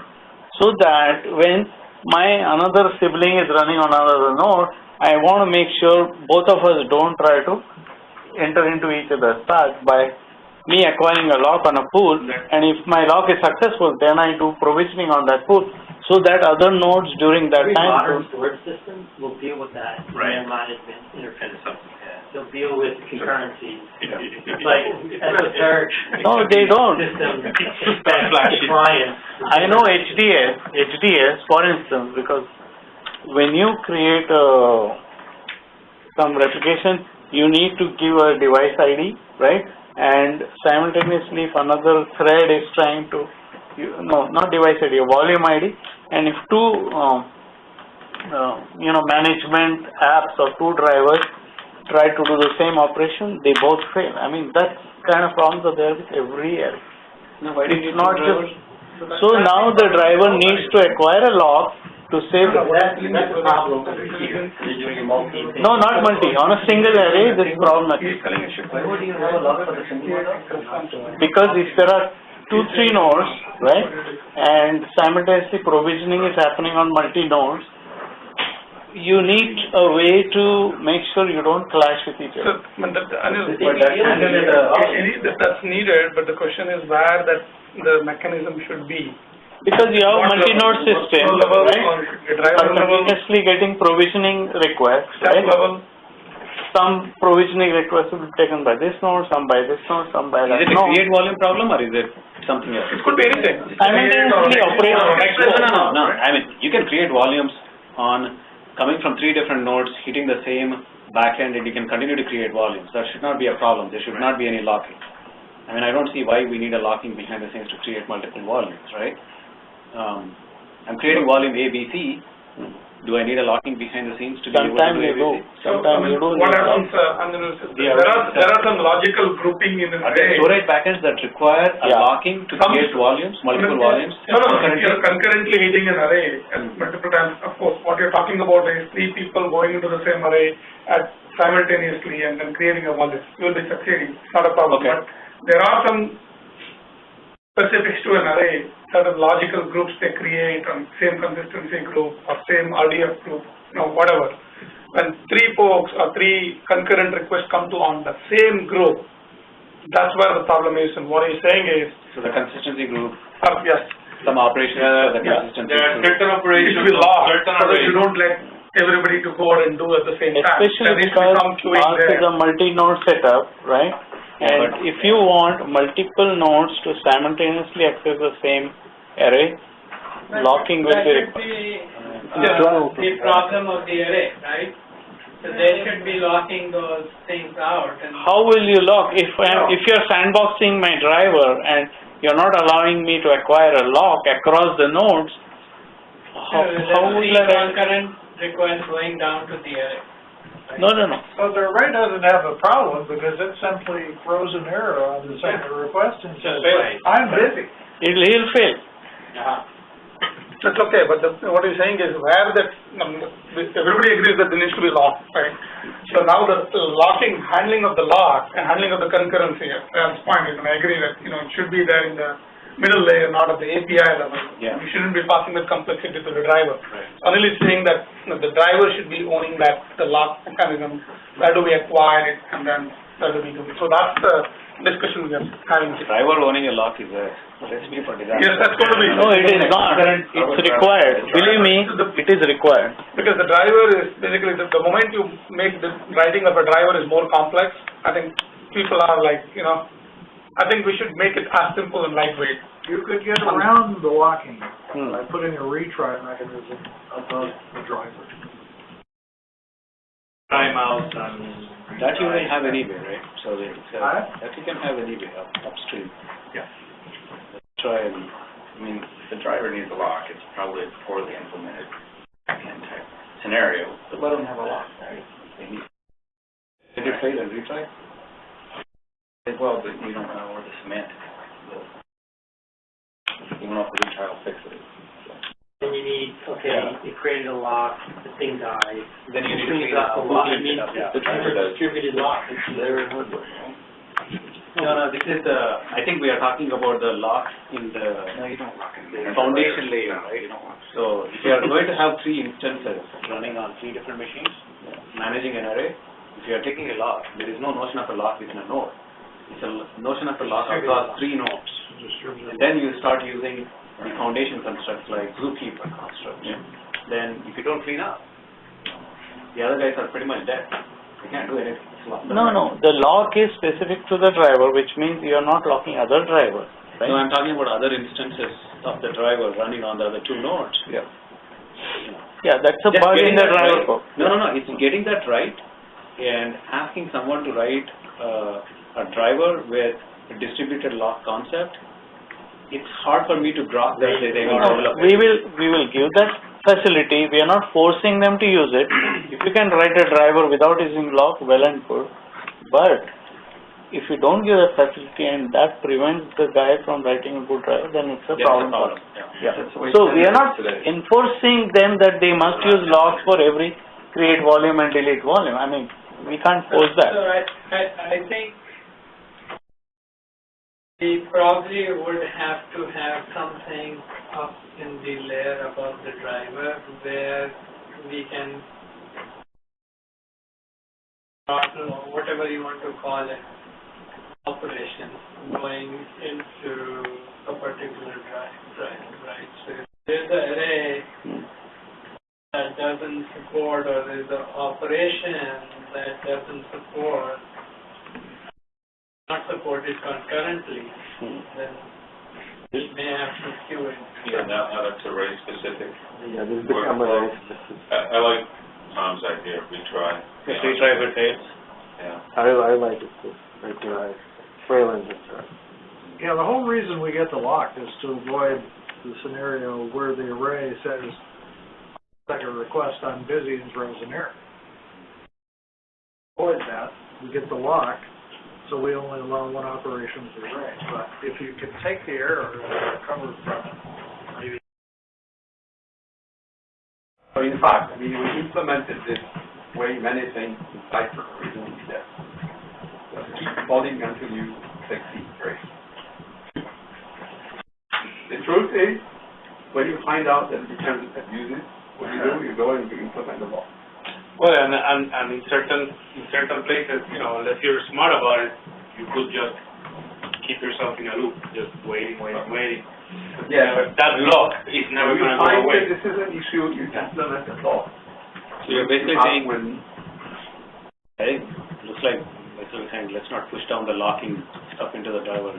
so that when my another sibling is running on another node, I want to make sure both of us don't try to enter into each other's path by me acquiring a lock on a pool, and if my lock is successful, then I do provisioning on that pool, so that other nodes during that Every time. modern storage system will deal with that in their management interface. They'll deal with concurrency. Like esoteric No, they don't. system clients. I know HDS, for instance, because when you create some replication, you need to give a device ID, right? And simultaneously, if another thread is trying to, not device ID, a volume ID, and if two, management apps or two drivers try to do the same operation, they both fail. I mean, that kind of problems are there with every area. No, why do you It's need not two just. drivers? So now the driver needs to acquire a lock to save. That's the problem here. They're doing a multi. No, not multi. On a single array, this is problematic. Why would you have a lock for the single node? Because if there are 2-3 nodes, right, and simultaneously provisioning is happening on multi-nodes, you need a way to make sure you don't clash with each other. That's needed, but the question is where that the mechanism should be. Because you have multi-node system, right, continuously getting provisioning requests, right? Some provisioning requests will be taken by this node, some by this node, some by that node. Is it a create volume problem or is it something else? It could be anything. Simultaneously operate. No. I mean, you can create volumes on coming from 3 different nodes, hitting the same backend, and you can continue to create volumes. That should not be a problem. There should not be any locking. I mean, I don't see why we need a locking behind the scenes to create multiple volumes, right? I'm creating volume A, B, C. Do I need a locking behind the scenes to be able to do ABC? Sometimes you do. What happens, there are some logical grouping in an Are there array. storage packets that require a locking to create volumes, multiple volumes? No, you're concurrently hitting an array multiple times. Of course, what you're talking about is 3 people going into the same array simultaneously and then creating a volume. You will be succeeding. It's not a problem. Okay. But there are some specifics to an array, certain logical groups they create on same consistency group or same RDF group, whatever. When 3 folks or 3 concurrent requests come to on the same group, that's where the problem is. And what he's saying is, So the consistency group, yes, some operations for the consistency There are group. certain it operations, should be locked certain so that you arrays. don't let everybody to go out and do at the same time. Especially There needs to be because some queuing ours is there. a multi-node setup, right? And if you want multiple nodes to simultaneously access the same array, locking will be required. The problem of the array, right? So they should be locking those things out. And How will you lock? If you're sandboxing my driver and you're not allowing me to acquire a lock across the nodes, how will I? concurrent request going down to the array. No. So the array doesn't have a problem because it simply throws an error on the second request and says, I'm busy. He'll fail. That's okay, but what he's saying is where that, everybody agrees that there needs to be lock, right? So now the handling of the lock and handling of the concurrency, that's fine, and I agree that, it should be there in the middle layer, not at the API level. Yeah. We shouldn't be passing that complexity to the driver. Anil is saying that the driver should be owning the lock mechanism, where do we acquire it, and then where do we do it. So that's the discussion we are having. Driver owning a lock is a recipe for disaster. Yes, that's going to be. No, it is not. It's required. Believe me, it is required. Because the driver is basically, the moment you make the writing of a driver is more complex, I think people are like, I think we should make it as simple and lightweight. You could get around the locking by putting a retry mechanism above the driver. Timeouts and... That you can have anyway, right? So that you can have anyway upstream. Yeah. Try and, the driver needs a lock. It's probably a poorly implemented backend type scenario, but let them have a lock, right? did you fail and retry? Well, but you don't know where the semantics is. Even if the retry will fix it. then you need, okay, you created a lock, the thing dies. Then you need to clean clean up. the lock. I Clean mean, it up, yeah. the distributed lock, it's there. No, this is the, I think we are talking about the locks in the foundation layer, right? So if you are going to have 3 instances running on 3 different machines, managing an array, if you are taking a lock, there is no notion of a lock within a node. It's a notion of a lock across 3 nodes. And then you start using the foundation constructs like zookeeper construct. Then if you don't clean up, the other guys are pretty much dead. They can't do anything. No, the lock is specific to the driver, which means you are not locking other drivers, right? No, I'm talking about other instances of the driver running on the other 2 nodes. Yeah. Yeah, that's a Just bug getting in the that driver right. code. No, it's getting that right and asking someone to write a driver with a distributed lock concept. It's hard for me to grasp that they will develop it. We will give that facility. We are not forcing them to use it. If you can write a driver without using lock, well and good. But if you don't give that facility and that prevents the guy from writing a good driver, then it's a problem. Yeah. So we are not enforcing them that they must use locks for every create volume and delete volume. I mean, we can't force that. So I think we probably would have to have something up in the layer above the driver where we can throttle or whatever you want to call it, operation going into a particular driver, right? So if there's an array that doesn't support, or there's an operation that doesn't support, not supported concurrently, then we may have to queue it. Yeah, now that's array specific. Yeah, this become array specific. I like Tom's idea, retry. Retry with fails. Yeah. I like it too. Retry. Fail and retry. Yeah, the whole reason we get the lock is to avoid the scenario where the array says, like a request, I'm busy and throws an error. Avoid that, we get the lock, so we only allow one operation of the array. But if you can take the error and recover from it, maybe. So in fact, we implemented this way many things in Cypher originally there. Just keep calling until you succeed, right? The truth is, when you find out that you can abuse it, what you do, you go and you implement the law. Well, and in certain places, you know, unless you're smart about it, you could just keep yourself in a loop, just waiting. Yeah, but that lock is never going to go away. This is an issue, you implement the law. So you're basically saying, I think it looks like basically saying let's not push down the locking stuff into the driver.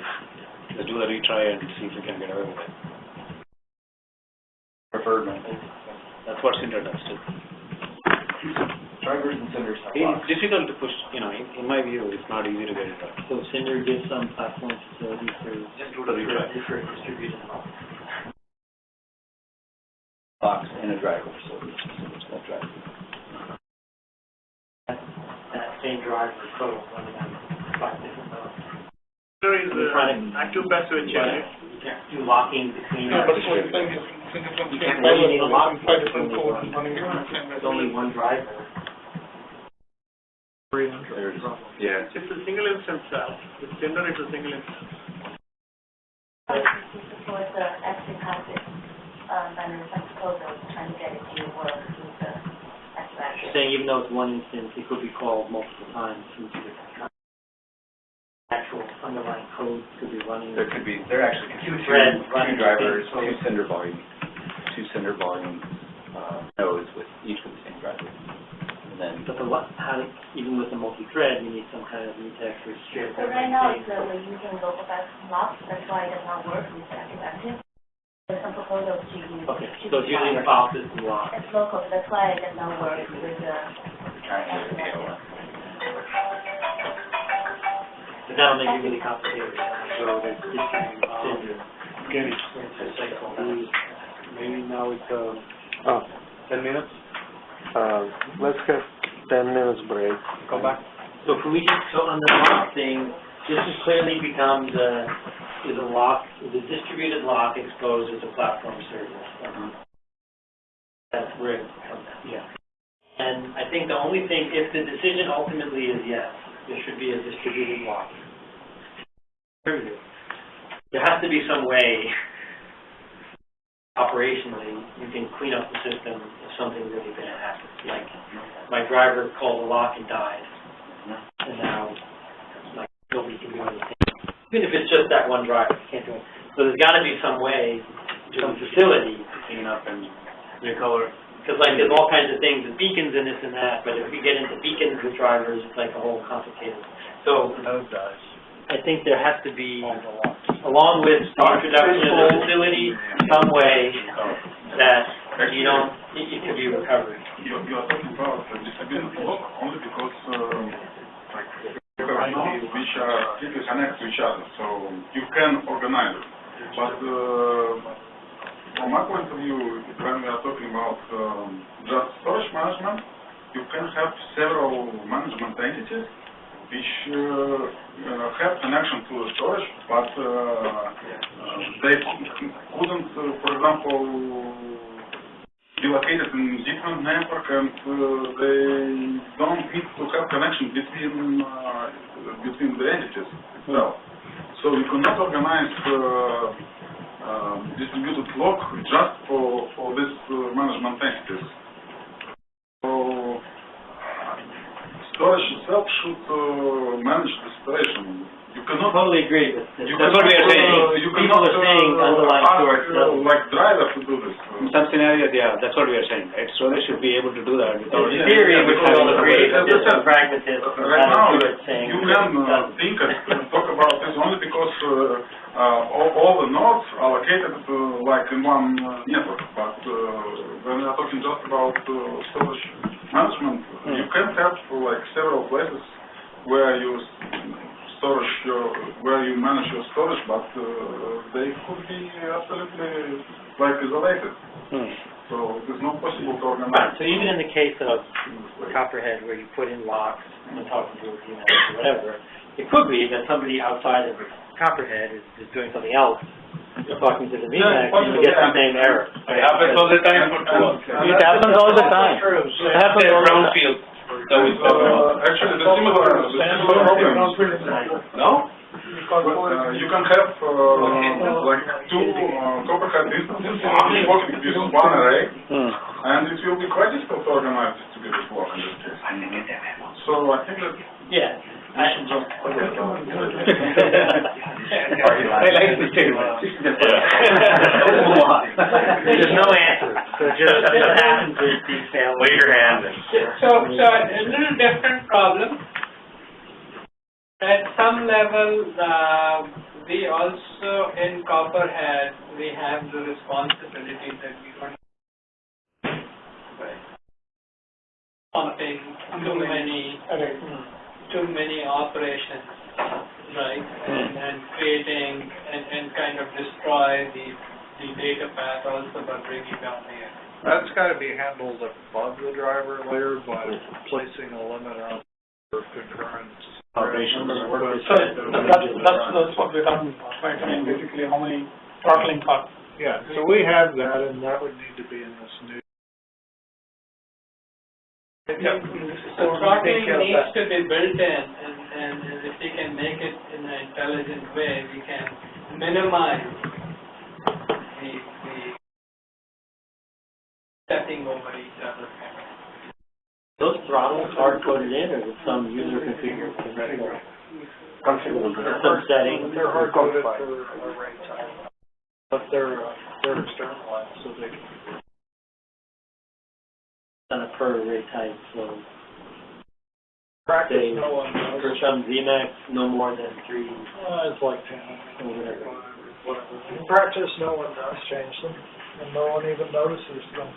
Let's do the retry and see if we can get away with it. Preferred method. That's what Cinder does too. Drivers and cinders have It's locks. difficult to push, you know, in my view, it's not easy to get it done. So Cinder gives some platform facility for Just do the retry. different distributed locks. Locks in a driver, so it's that driver. That same driver code running on 5 different nodes. There is active passive change. You can't do locking between. Yeah, but so it's like You can't really need a lock. five different codes running on the same There's only one driver. Yeah. It's a single instance cell. With Cinder, it's a single instance. Support the active passive, and some proposals trying to get it to work with the active. You're saying even though it's one instance, it could be called multiple times into the actual underlying code could be running. There are actually two drivers, two cinder volume nodes with each with the same driver. And then But even with the multi-thread, you need some kind of mutex or strip. So right now we're using local locks, that's why it does not work with active. There's some proposals to use. Okay, so it's using file system lock. It's local, that's why it does not work with the trying to get away. But that'll make it really complicated. So there's Cinder. Maybe now it's 10 minutes. Let's have 10 minutes break. Come back. So can we just, so on the lock thing, this is clearly becomes is a distributed lock exposed as a platform service. where, yeah. And I think the only thing, if the decision ultimately is yes, there should be a distributed lock. There has to be some way, operationally, you can clean up the system if something really bad happens. Like, my driver called a lock and died, and now, like, nobody can do anything. Even if it's just that one driver, can't do it. So there's got to be some way, some facility, clean up and recover. because like there's all kinds of things, with beacons and this and that, but if we get into beacons with drivers, it's like a whole complicated. So I think there has to be, along with the introduction of the facility, some way that you don't, it can be recovered. You are talking about distributed lock only because like nodes which are strictly connected to each other, so you can organize it. But from my point of view, when we are talking about just storage management, you can have several management entities which have connection to the storage, but they couldn't, for example, be located in different network, and they don't need to have connection between the entities itself. So you cannot organize distributed lock just for these management entities. So storage itself should manage the situation. You cannot totally agree with this. That's what we are saying. You People cannot are saying underlying storage doesn't like driver to do this. In some scenarios, yeah, that's what we are saying, right? Storage should be able to do that without. In theory, we should all agree, but there's some pragmatism Right now, saying you can think and talk about this only because all the nodes are located like in one network. But when we are talking just about storage management, you can have like several places where you where you manage your storage, but they could be absolutely like isolated. So it is not possible to organize. So even in the case of Copperhead, where you put in locks and talking to a VMAX or whatever, it could be that somebody outside of Copperhead is doing something else, talking to the VMAX, and you get the same error. It happens all the time for tools. It happens all the time. It happens all the time. Brownfield. Actually, the similar problem. No? You can have like two Copperhead instances working with one array, and it will be quite difficult to organize distributed block in this case. So I think that I should just. I like the statement. There's no answer. So just happens with detail. Wave your hand. So a little different problem. At some level, we also in Copperhead, we have the responsibility that we don't pumping too many operations, right? And creating and kind of destroy the data path also by bringing down the end. That's got to be handled above the driver layer by placing a limit on concurrent Operations. So that's what we're talking about, right? I mean, basically how many throttling parts. Yeah, so we have that, and that would need to be in this new. So throttling needs to be built in, and if we can make it in an intelligent way, we can minimize the stepping over each other. Those throttles are coded in, or is some user configured? Some setting. They're hard coded for array type, but they're externalized, so they can. On a per array type, so Practice, say no one knows. for some VMAX, no more than 3 It's like 10 or whatever. In practice, no one does change them, and no one even notices them.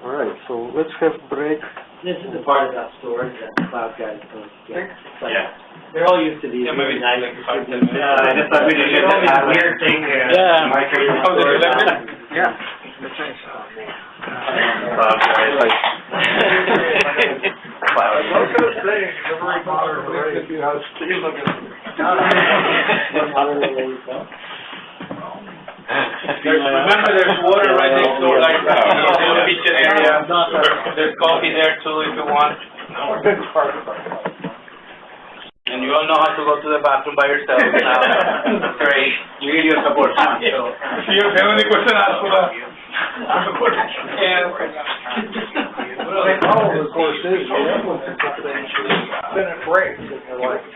All right, so let's have break. This is the part about storage that the cloud guys don't get. It's like, Yeah. they're all used to these Maybe really nice. like 5 to 10 minutes. I just thought we did that weird thing. Yeah. Yeah. Every modern array, if you have steel, What modern array is that? Remember, there's water right next door, like, there's a kitchen area, there's coffee there too if you want. And you all know how to go to the bathroom by yourself now. That's great. We need your support. So. If you have any question, ask for the support. Yeah. All the course is, then it breaks, if you like.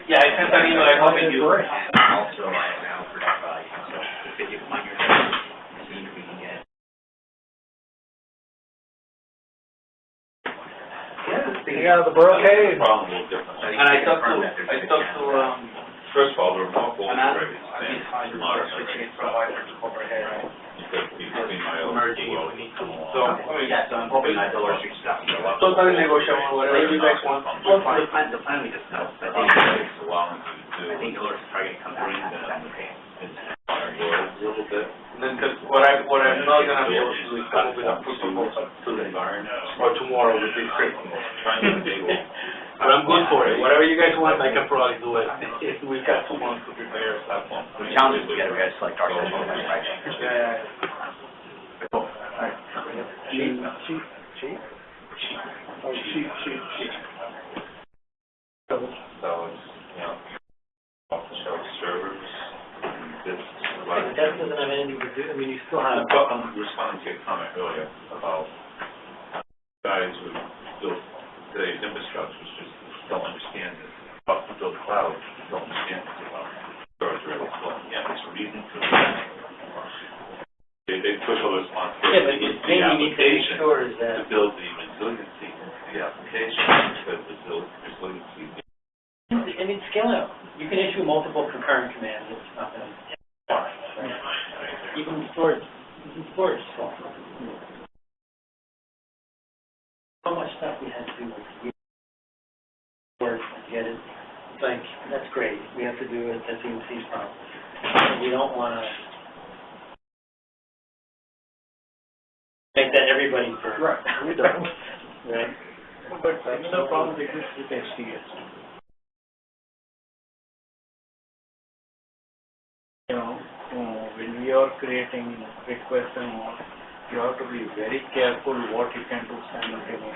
Yeah, I sent an email, I hope it you. Also, I now for that value, so if you find yourself, see if we can get. Yeah, the brocade. Problem a little different. And I talked to, First of all, the remote voltage Anand, rating stands modern rating. Because between my own well, so, Yes, I'm hoping that they'll work stuff. totally negotiable, whatever you guys want. Well, the plan we discussed, I think, takes a while to do. I think Dolores is probably gonna come back and that's okay. A little bit. And then, cause what I'm not gonna be able to do is come up with a full proposal today, or tomorrow with this script. But I'm good for it, whatever you guys want, I can probably do it. We've got 2 months to prepare stuff. We challenge it together, we had to select our session, right? Yeah. So it's, off-the-shelf servers, this, But that doesn't have anything to do, I mean, you still have. I'm responding to your comment earlier about guys who built today's infrastructures just don't understand this. About to build cloud, don't understand this about storage really slow. Yeah, there's a reason for that. They push all the responsibility. Yeah, but the thing you need to make sure is To that. build the resiliency of the application, because resiliency. I mean, scale out. You can issue multiple concurrent commands, it's not gonna. Right? Even storage stuff. So much stuff we had to do with work to get it. It's like, that's great, we have to do it, that's EMC's problem. We don't wanna make that everybody's burden. Right, we don't. Right? But similar problems exist with HTS. You know, when we are creating requests and all, you have to be very careful what you can do simultaneously.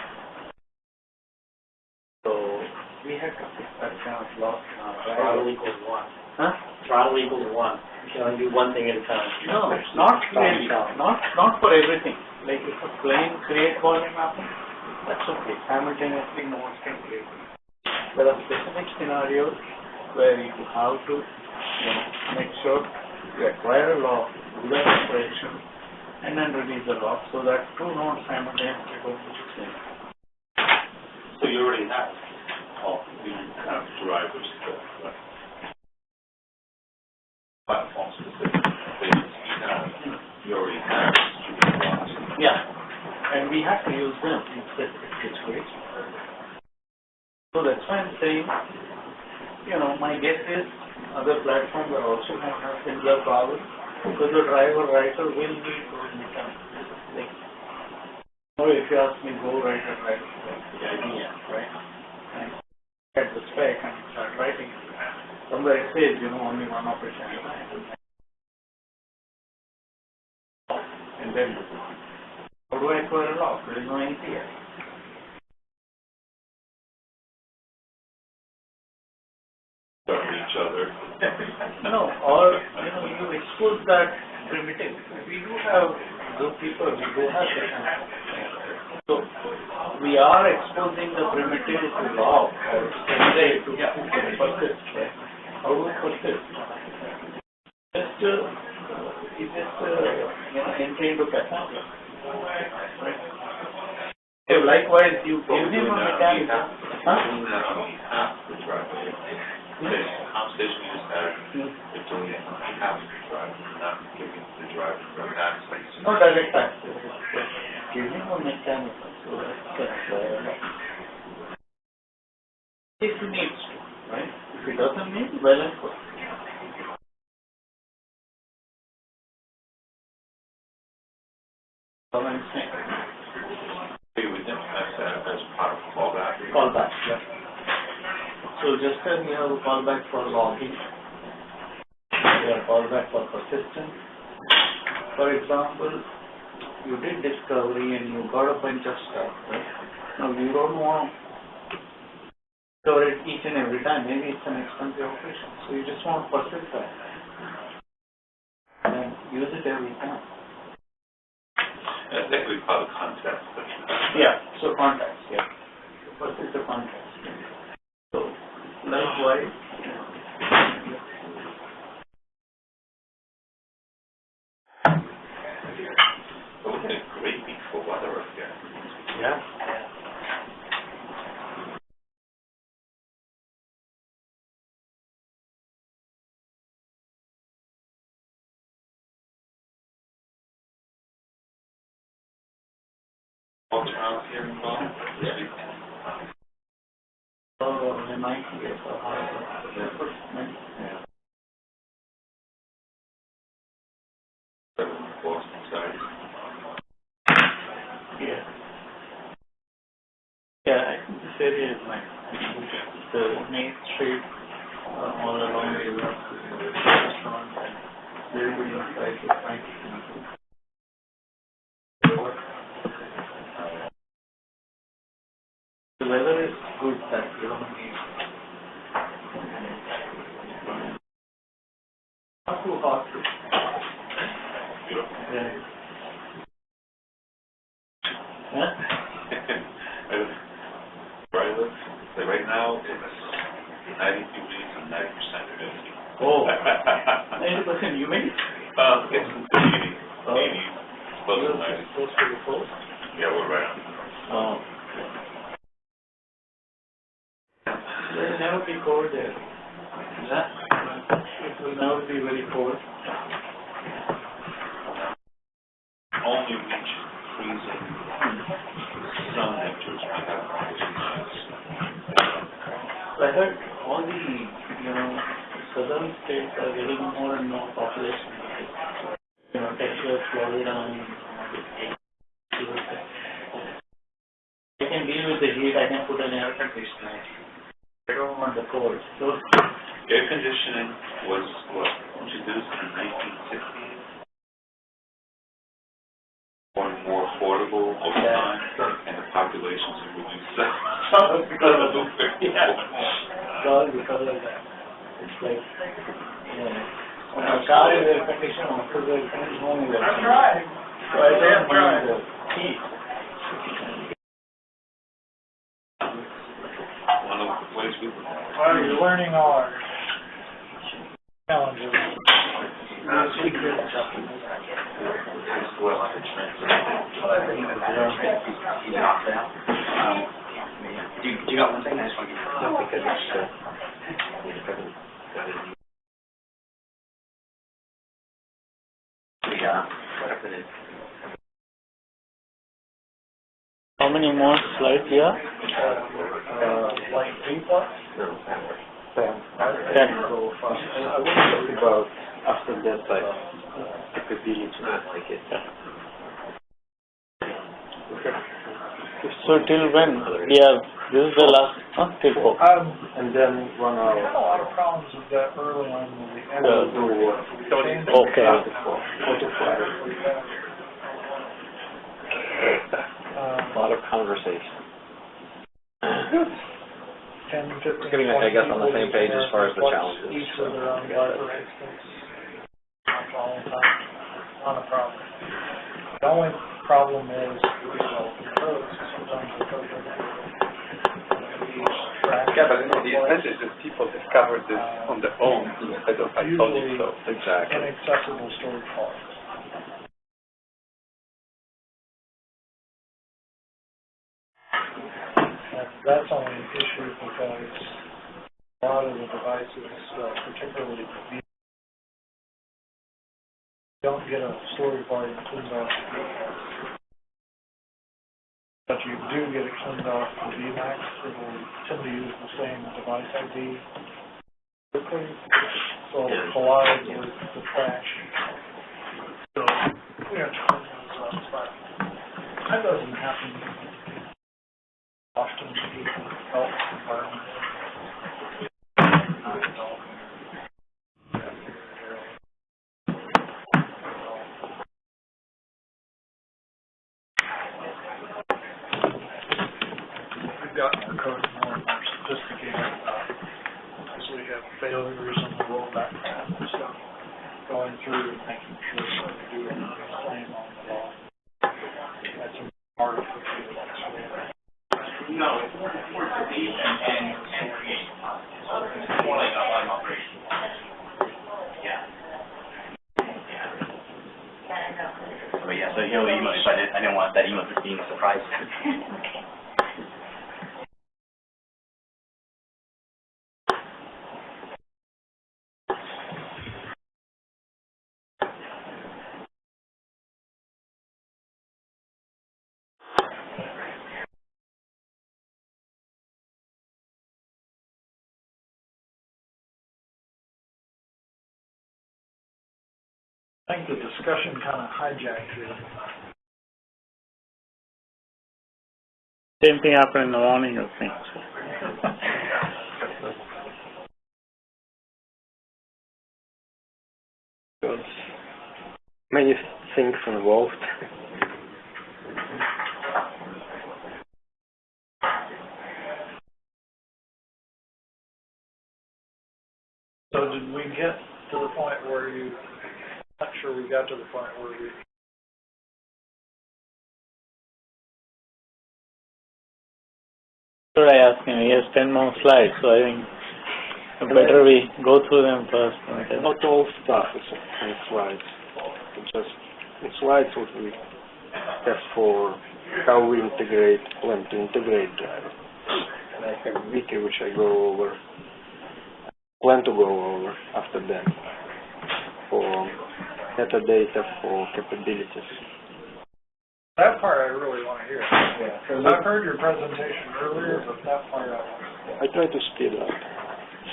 So we had to fix that kind of loss. Throttle equals 1. Huh? Throttle equals 1. You can only do one thing at a time. No, not really. Not for everything. Like if a plain create volume happens, that's okay. Simultaneously no one can create. There are specific scenarios where you have to, make sure you acquire a log, do that operation, and then release the log so that 2 nodes simultaneously go to the same. So you already have, you have drivers that, platform specific things you already have distributed blocks. Yeah, and we have to use them in specific situations. So that's why I'm saying, my guess is other platforms are also going to have similar problems because the driver writer will be like, if you ask me, go write a driver, the idea, right? And get the spec and start writing it. Somewhere it says, only one operation at a time. And then, how do I acquire a log? There is no NPI. Each other. No, or, you expose that primitive. We do have those people, we do have sessions. So, we are exposing the primitive to log or send to persist, right? How do we persist? Entry into cassette, right? So likewise, you give him a mechanism. Doing that on behalf of the driver. The conversation you just had, they're doing it on behalf of the driver, not giving the driver direct access. No direct access. Give him a mechanism so that if he needs to, right? If he doesn't need, well and good. All I'm saying. We didn't have that as part of callback. Callback, yeah. So just as we have a callback for logging, we have a callback for persistence, For example, you did discovery and you got a bunch of stuff, right? Now you don't want to store it each and every time. Maybe it's an expensive operation. So you just want to persist that and use it every time. That we call it context. Yeah, so context, yeah. First is the context. So, likewise, But we're getting great beautiful weather up here. yeah. All around here in Boston this weekend. So, the 90 years of hard work. Yeah. Boston side. Yeah. Yeah, I think this area is nice. The main street, all along the river, restaurants, and everybody inside is nice. The weather is good that you don't need. Not too hot. Yeah. Huh? Where I live, so right now it's 90 degrees and 90% humidity. Oh, 90% humidity? It's 80, close to 90. Close to the coast? Yeah, we're right on. Oh. It will never be cold there. It will never be very cold. Only reach freezing some winters we have, which is nice. I heard all the, southern states are getting more and more population. Texas, Florida, and I can deal with the heat, I can put an air conditioner. I don't want the cold. So, Air conditioning was introduced in the 1960s. More affordable over time, and the populations have reduced. because of that. It's like, when my car is air conditioned, after the air conditioned, home is air conditioned. So I don't mind the heat. One of the ways we Well, you're learning all our challenges. Do you got one thing? I just want to because whatever it is. How many more slides you have? Like V plus? 10. So, I want to talk about after that, like, capability, like it. So till when? Yeah, this is the last, till 4. And then 1 hour. We had a lot of problems with that early on when we had Okay. 45. A lot of conversation. 10, 15, We're getting, I guess, on the same page as far as the challenges. Each of their own driver instance. That's all the time. Not a problem. The only problem is, sometimes the code Yeah, but the advantage is people discover this on their own instead of I told you so. Exactly. inaccessible storage files. That's only an issue because a lot of the devices, particularly the don't get a storage volume cleaned off. But you do get it cleaned off the VMAX. It will tend to use the same device ID quickly, so it collides with the trash. So we have to clean those up, but that doesn't happen often in the health environment. we've gotten our code more and more sophisticated as we have failures in the rollback path and stuff, going through and making sure that we do not claim on the law. That's a part of the No, it's more to be and create. It's more like an operation. Yeah. But yeah, so he'll email me, but I didn't want that email to be a surprise. I think the discussion kind of hijacked it. Same thing happened in the morning, I think. Because many things involved. So did we get to the point where you, I'm not sure we got to the point where we, Should I ask him? He has 10 more slides, so I think better we go through them first. Not all stuff is in slides. It's just in slides what we have for how we plan to integrate driver. And I have a wiki which I plan to go over after that for metadata for capabilities. that part I really want to hear. Because I've heard your presentation earlier, but that part I want to hear. I try to speed up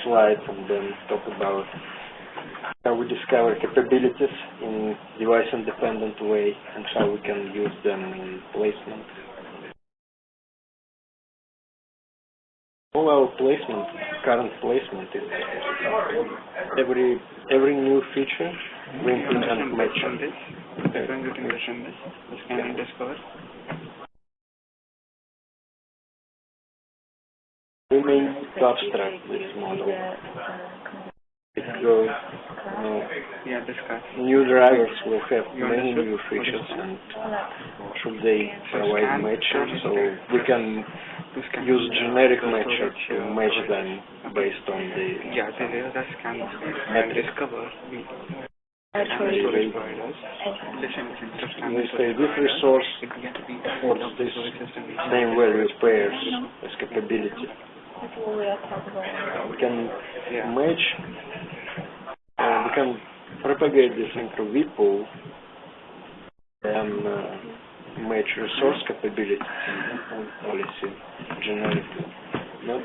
slides and then talk about how we discover capabilities in device-independent way and how we can use them in placement. All our placement, current placement is every new feature we implement matching. We may need to abstract this model. Because new drivers will have many new features, and should they provide matches, so we can use generic matches to match them based on the metric. We say this resource affords this same value pairs as capability. We can match, we can propagate this into vpool and match resource capability and policy generically. No?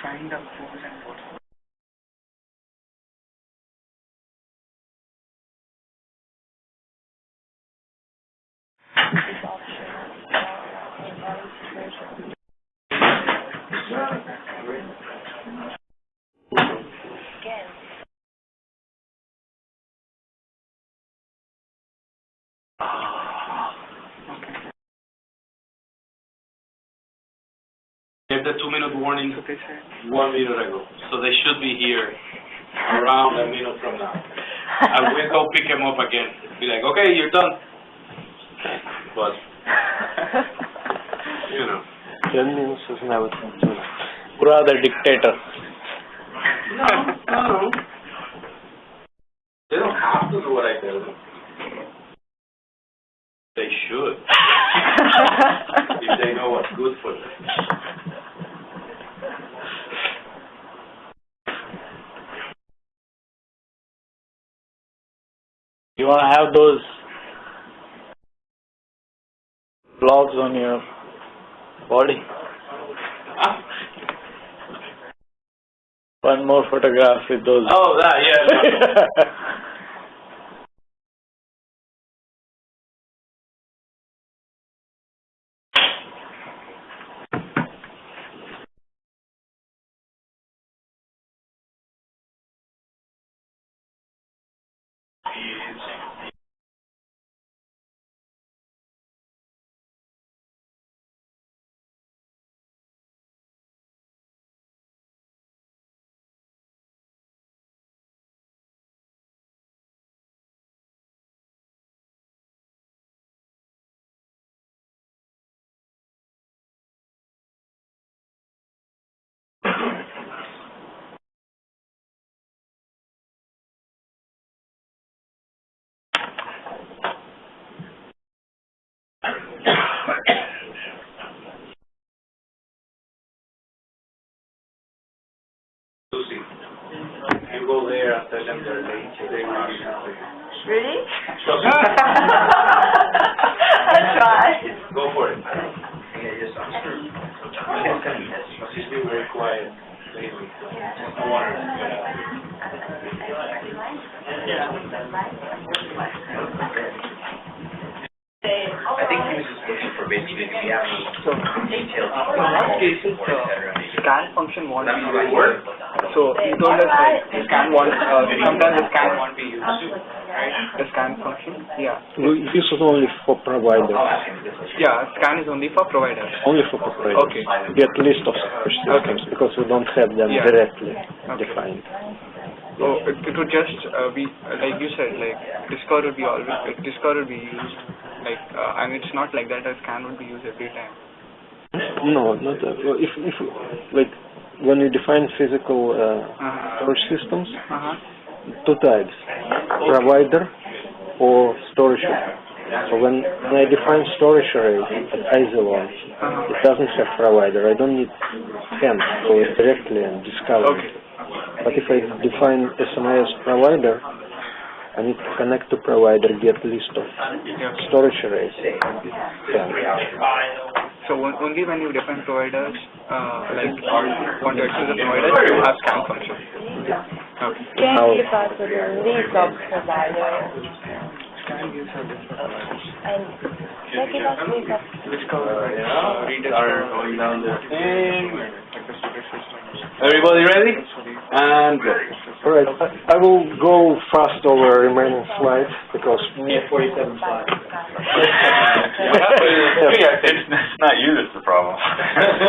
Find out who's and what. Get the 2-minute warning 1 minute ago, so they should be here around a minute from now. I will go pick them up again. Be like, okay, you're done. But, you know. 10 minutes is never too much. Brother dictator. No. They don't have to do what I tell them. They should. If they know what's good for them. You want to have those logs on your body. One more photograph with those. Oh, that, yeah. Lucy, you go there and tell them they're late, they will be happy. Really? I'll try. Go for it. Yeah, yes, I'm sure. She's been very quiet lately. I want her to get out. I think he was just looking for basically the actual details. In most cases, the scan function won't be used. So you told us like the scan won't, sometimes the scan won't be used, right? The scan function, yeah. This is only for provider. Yeah, scan is only for providers. Only for providers. Okay. Get list of storage systems because we don't have them directly defined. So it would just be like you said, like Discord would be always Discord would be used, like and it's not like that a scan would be used every time. No, not if like when you define physical storage systems, two types: provider or storage array. So when I define storage array at Isilon, it doesn't have provider. I don't need scan to go directly and discover it. But if I define SMIS provider, I need to connect to provider, get list of storage arrays. So only when you define providers, like want to access the provider, you have scan function. Okay. Can you give us the list of providers? Scan gives a list of providers. And can you give us list of Are going down the thing. Everybody ready? And go. All right, I will go fast over remaining slides because We have 47 slides. It's not you that's the problem. It's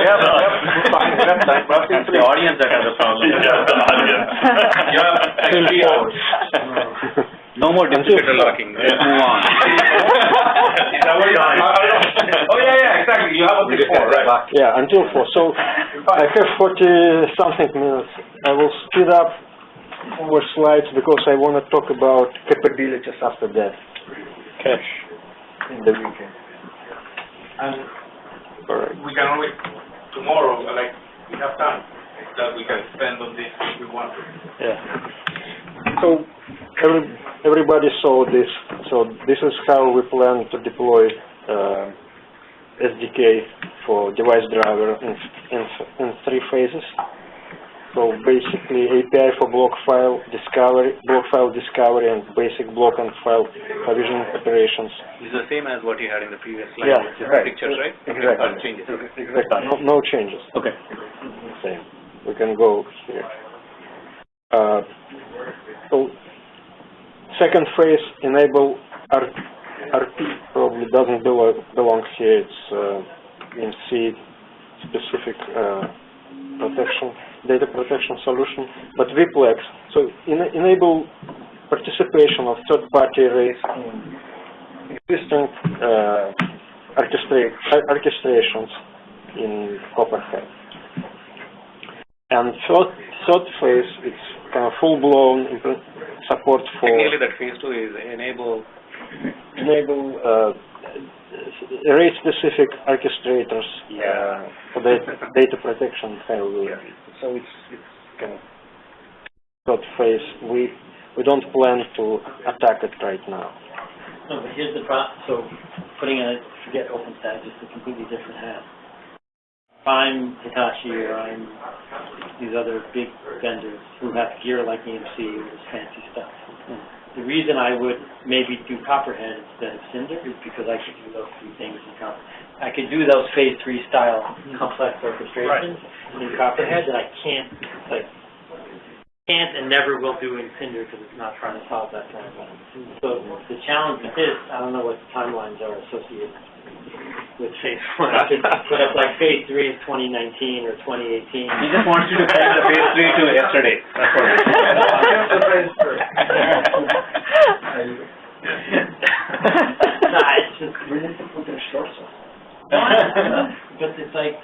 the audience that has the problem. Yeah, the audience. You have like 3 hours. No more distributor locking. Let's move on. Oh, yeah, exactly. You have a big 4, right? yeah, until 4. So I have 40-something minutes. I will speed up over slides because I want to talk about capabilities after that. Cache. In the weekend. And we can always, tomorrow, like, we have time that we can spend on this if we want to. Yeah. So everybody saw this. So this is how we plan to deploy SDK for device driver in 3 phases. So basically API for block file discovery, and basic block and file provisioning operations. It's the same as what you had in the previous slide. Yeah, with the right. Pictures, right? Exactly. No changes. Exactly. No changes. Okay. Same. We can go here. So second phase, enable RP probably doesn't belong here. It's in C specific data protection solution, but webex. So enable participation of third-party arrays in existing orchestrations in Copperhead. And third phase, it's kind of full-blown support for. Technically, that phase 2 is enable array-specific orchestrators for data protection. So it's kind of third phase. We don't plan to attack it right now. No, but here's the problem. So putting a, forget OpenStack, just a completely different hat. If I'm Hitachi or I'm these other big vendors who have gear like EMC or this fancy stuff, the reason I would maybe do Copperhead instead of Cinder is because I could do those three things in Copperhead. I could do those phase 3 style complex orchestrations in Copperhead that I can't and never will do in Cinder because it's not trying to solve that kind of thing. So the challenge with this, I don't know what the timelines are associated with phase 1. But if like phase 3 is 2019 or 2018. He just wants you to take the phase 3 to yesterday. That's what it's just really to put their source on. But it's like,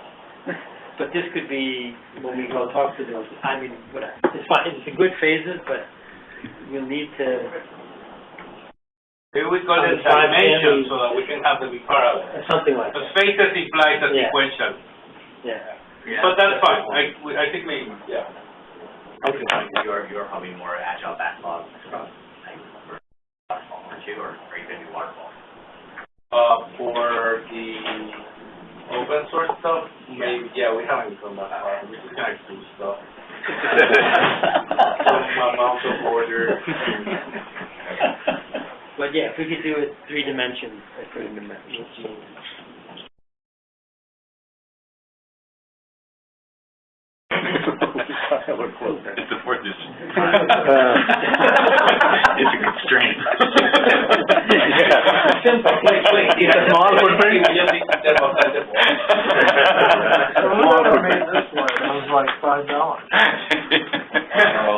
but this could be when we go talk to them. I mean, whatever. It's fine. It's a good phases, but you'll need to. Maybe we call it dimension so that we can have the big parallel. Something like that. Because phases implies a sequential. Yeah. But that's fine. I think maybe, yeah. Okay, you're probably more agile backlog from like waterfall, aren't you, or are you going to do waterfall? For the open source stuff, maybe, yeah, we haven't gone that far. We're just going to do stuff. Some amount of order. But yeah, if we could do it 3 dimensions, I think. It's a fourth dimension. It's a constraint. It's a small footprint. Whoever made this one, it was like $5.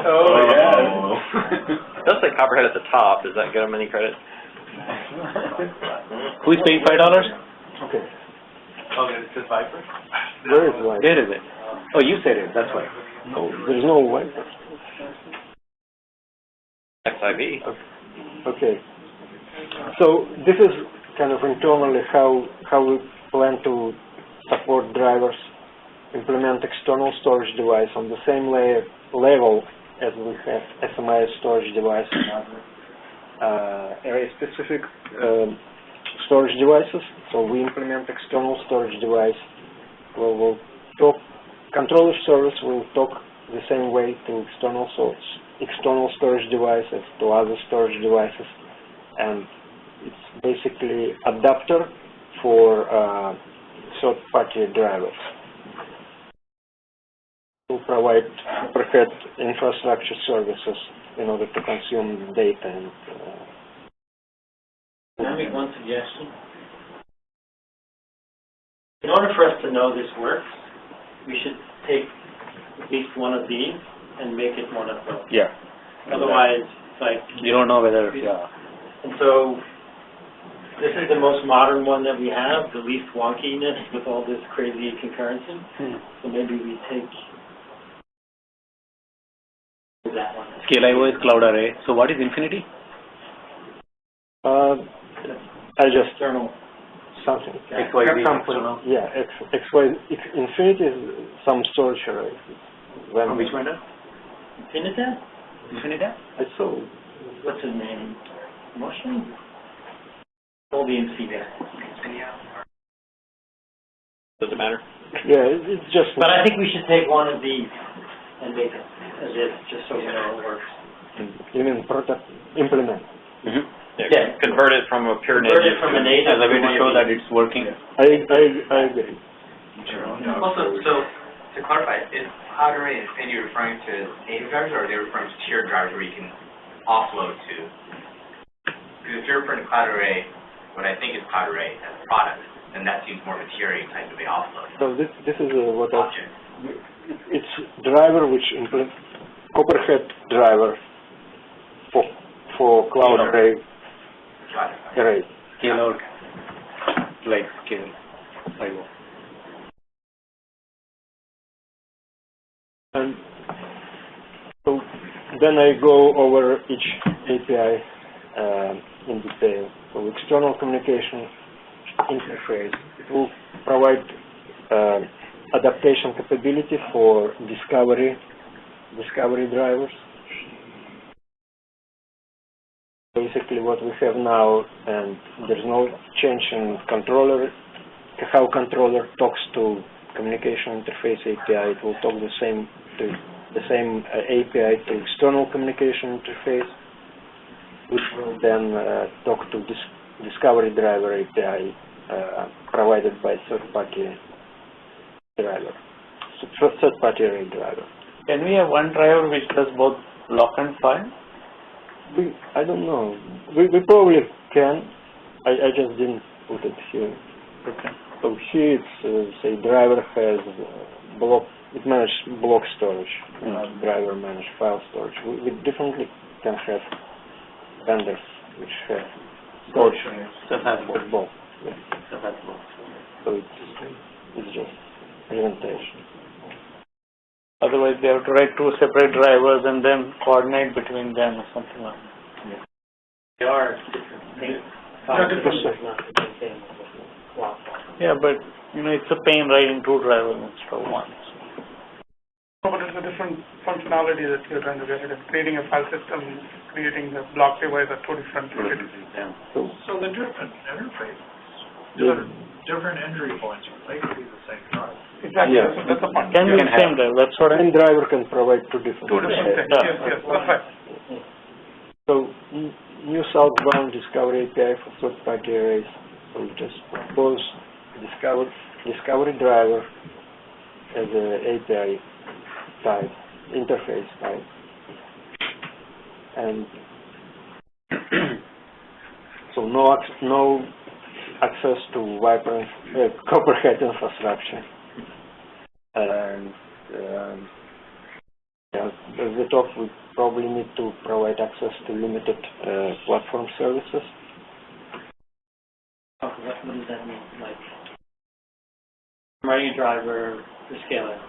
Oh, yeah. It does say Copperhead at the top. Does that get them any credit? Who is paying $5? Okay. Oh, it says Viper? Where is Viper? Where is it? Oh, you said it. That's why. No, there's no Viper. XIV. Okay. So this is kind of internally how we plan to support drivers, implement external storage device on the same level as we have SMIS storage device and other array-specific storage devices. So we implement external storage device. We'll talk, controller service will talk the same way to external storage devices, to other storage devices, and it's basically adapter for third-party drivers to provide overhead infrastructure services in order to consume data. And can I make one suggestion? In order for us to know this works, we should take at least one of these and make it one of those. Yeah. Otherwise, it's like... You don't know whether, yeah. And so, this is the most modern one that we have, the least wonkiness with all this crazy concurrency. So maybe we take that one. Scale IO is cloud array. So what is Infinity? I just external something. XYZ. Yeah, XY. Infinity is some storage array. From which vendor? Infinita? Infinita? I saw. What's his name? Motion? All the MC guy. Does it matter? Yeah, it's just. But I think we should take one of these and make it as if, just so we know it works. You mean implement? Yeah. Convert it from a pure native. Convert it from a native as a way to show that it's working. I agree. Also, so to clarify, is Cloud Array and Infinity referring to native drivers, or are they referring to tiered drivers where you can offload to? Because if you're referring to Cloud Array, what I think is Cloud Array as a product, then that seems more of a tiering type of a offload. So this is what it's driver which implements Copperhead driver for Cloud Array. Array. Scale out, like scale IO. And so then I go over each API in detail. So external communication interface, it will provide adaptation capability for discovery drivers. basically what we have now, and there's no change in controller, how controller talks to communication interface API. It will talk the same API to external communication interface, which will then talk to discovery driver API provided by third-party driver, third-party array driver. Can we have one driver which does both block and file? I don't know. We probably can. I just didn't put it here. Okay. So here it's say driver has block. It manages block storage. Driver manages file storage. We definitely can have vendors which have storage that has both. Yeah. That has both. So it's just presentation. Otherwise, they have to write two separate drivers and then coordinate between them or something like that. They are different things. Yeah, but it's a pain writing two drivers instead of one. No, but it's a different functionality that you're trying to get at. Creating a file system, creating a block device are two different things. Yeah. So the different interfaces, the different entry points, they could be the same driver. Exactly, Yeah. that's the point. Can be the same driver, that's what I mean. Same driver can provide two different Two different things, yes, that's right. So new southbound discovery API for third-party arrays. So we just propose discovery driver as an API type, interface type, and so no access to Copperhead infrastructure. And as we talked, we probably need to provide access to limited platform services. What does that mean? Like, I'm writing a driver for scaling.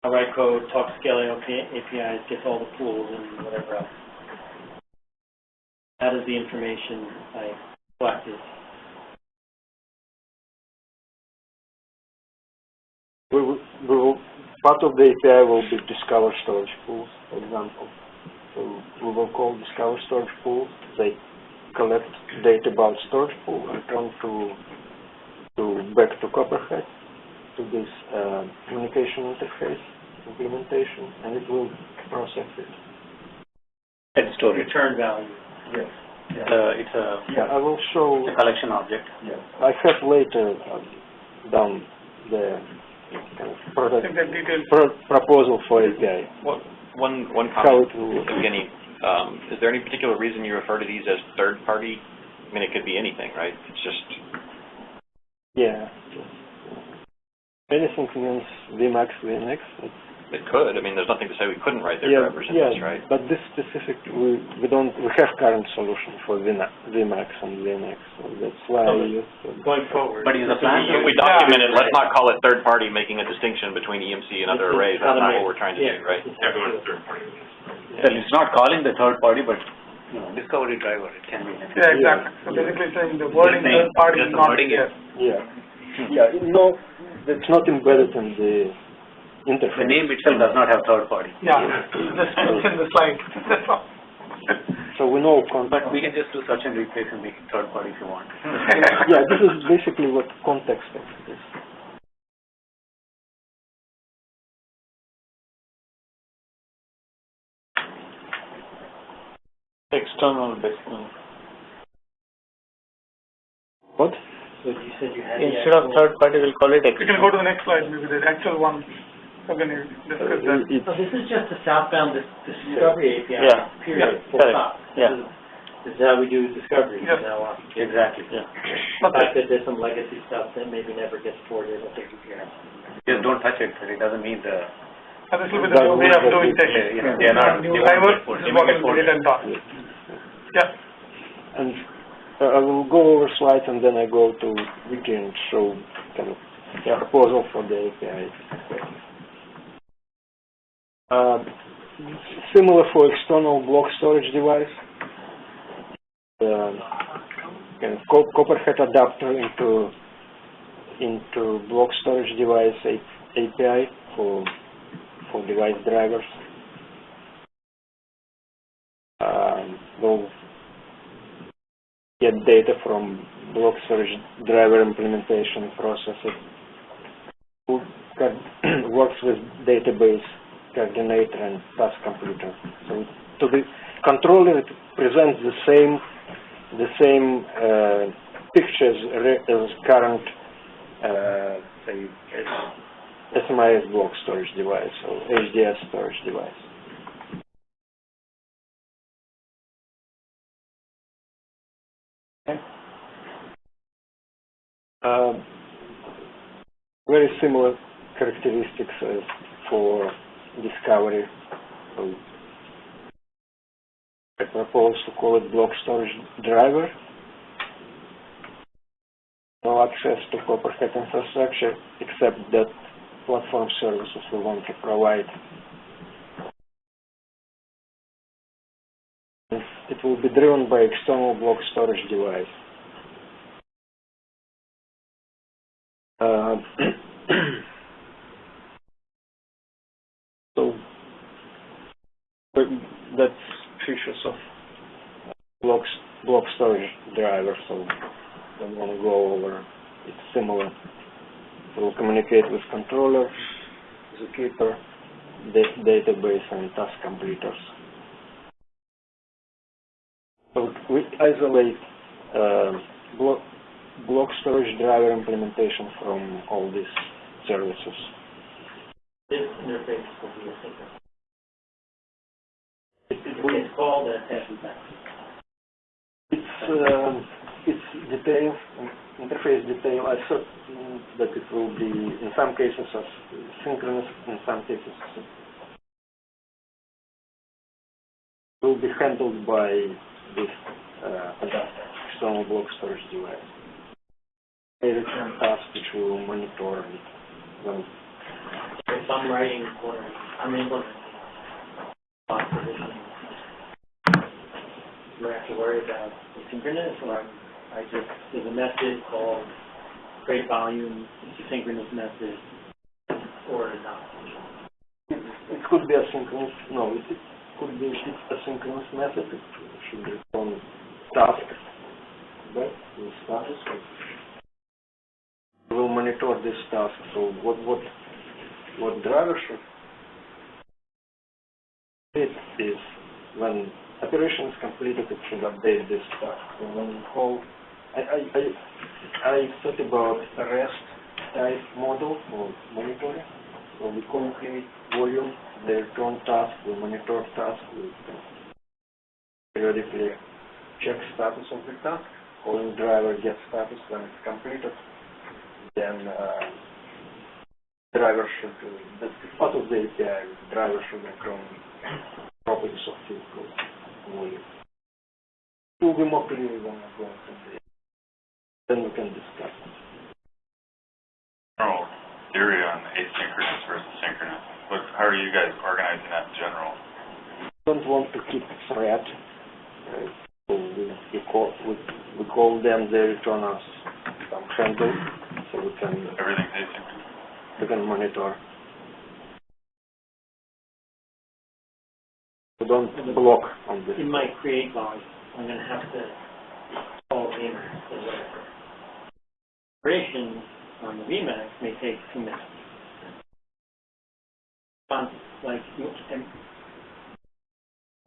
I write code, talk to scaling APIs, gets all the pools and whatever else. That is the information I collected. Part of the API will be discover storage pools, for example. So we will call discover storage pools. They collect data about storage pool, return back to Copperhead, to this communication interface implementation, and it will process it. And store it. Return value. Yes. It's a I will show a collection object. Yes. I have later done the kind of product proposal for API. One How comment, it will work. Evgeny, is there any particular reason you refer to these as third party? I mean, it could be anything, right? It's just... Yeah. Anything means Vmax, Vnx. It could. I mean, there's nothing to say we couldn't write their drivers in this, right? But this specific, we have current solution for Vmax and Vnx, so that's why I use going forward. But if we document it, let's not call it third party, making a distinction between EMC and other arrays. That's not what we're trying to do, right? Everyone's third party. Well, it's not calling the third party, but discovery driver, it can be anything. Yeah, exactly. So basically saying the wording third party is not here. Yeah. No, that's not embedded in the interface. The name itself does not have third party. Yeah, just it's in the slide. That's all. So we know. But we can just do search and replace and make it third party if you want. Yeah, this is basically what context text is. External basically. What? So you said you had Instead of third party, we'll call it We external. can go to the next slide, maybe the actual one. So can you discuss that? So this is just a southbound discovery API, Yeah. period, full Correct. stop. Yeah. This is how we do discovery Yes. from now on. Exactly. Yeah. The fact that there's some legacy stuff that maybe never gets ported, I think we care. Just don't touch it, but it doesn't mean the... And this will be the new way of doing things. They are not... New driver, this is what will be written down. Yeah. And I will go over slides and then I go to wiki and show kind of proposal for the API. Similar for external block storage device. Kind of Copperhead adapter into block storage device API for device drivers. will get data from block storage driver implementation processes. Works with database, coordinator, and task completer. So to the controller, it presents the same pictures as current say, SMIS block storage device or HDS storage device. Very similar characteristics as for discovery. So I propose to call it block storage driver. No access to Copperhead infrastructure except that platform services we want to provide. It will be driven by external block storage device. So that's features of block storage driver. So I don't want to go over. It's similar. It will communicate with controller, executor, database, and task completers. So we isolate block storage driver implementation from all these services. This interface will be asynchronous. It's called a session path. It's detail, interface detail. I thought that it will be, in some cases, synchronous, in some cases, it will be handled by this external block storage device. A return task which we will monitor and then. If I'm writing or I'm implementing block position, do I have to worry about asynchronous, or there's a method called create volume, it's a synchronous method, or not? It could be asynchronous. No, it could be a synchronous method. It should be on task, but the status. We will monitor this task. So what driver should it is when operation is completed, it should update this task. So when we call, I thought about a REST type model for monitoring. So we call create volume, the return task, we monitor task, we periodically check status of the task. Calling driver gets status when it's completed. Then driver should, that's part of the API, driver should return properties of physical volume. It will be more clear when I go into the, then we can discuss it. General theory on asynchronous versus synchronous. How are you guys organizing that in general? Don't want to keep thread. Right? So we call them, they return us some handle, so we can everything's asynchronous. We can monitor. We don't block on this. In my create volume, I'm going to have to call VMAX or whatever. Operation on the VMAX may take 2 minutes.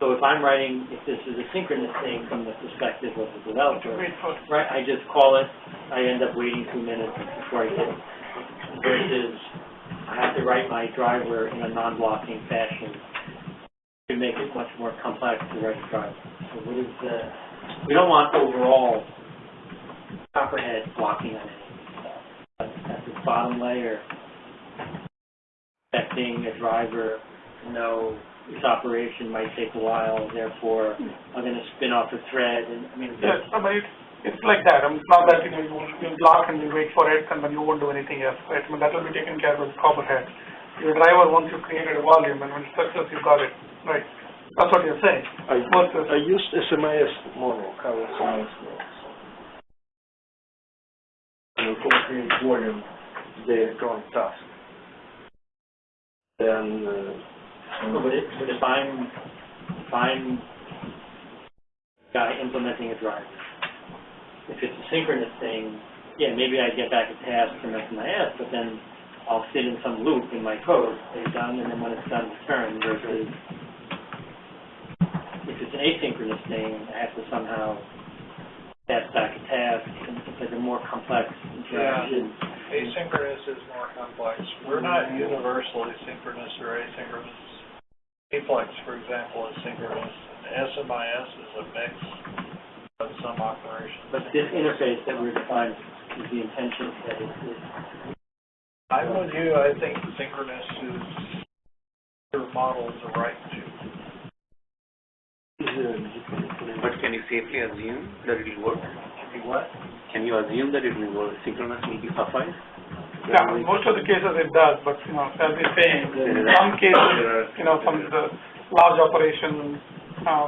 So if I'm writing, if this is a synchronous thing from the perspective of the developer, right, I just call it, I end up waiting 2 minutes before I hit it. Versus I have to write my driver in a non-blocking fashion to make it much more complex to write a driver. So what is we don't want overall Copperhead blocking on anything. At the bottom layer, expecting a driver to know this operation might take a while, therefore I'm going to spin off a thread. And I mean, yes, but it's like that. It's not that you block and you wait for it and then you won't do anything else. Right? I mean, that will be taken care of with Copperhead. Your driver, once you created a volume and when it's success, you got it. Right. That's what you're saying. I used SMIS model, how SMIS works. You can create volume, they return task. Then but if I'm guy implementing a driver. If it's a synchronous thing, yeah, maybe I get back a task from SMIS, but then I'll sit in some loop in my code, say done, and then when it's done, return, versus if it's an asynchronous thing, I have to somehow pass back a task, and it's like a more complex interaction. Yeah, asynchronous is more complex. We're not universally synchronous or asynchronous. Aplex, for example, is synchronous. SMIS is a mix of some operations. But this interface that we're defining is the intention that it is. I'm with you. I think synchronous is your model is the right to. But can you safely assume that it will work? What? Can you assume that it will work? Synchronous will be suffice? Yeah, in most of the cases it does, but as we're saying, in some cases, some of the large operations,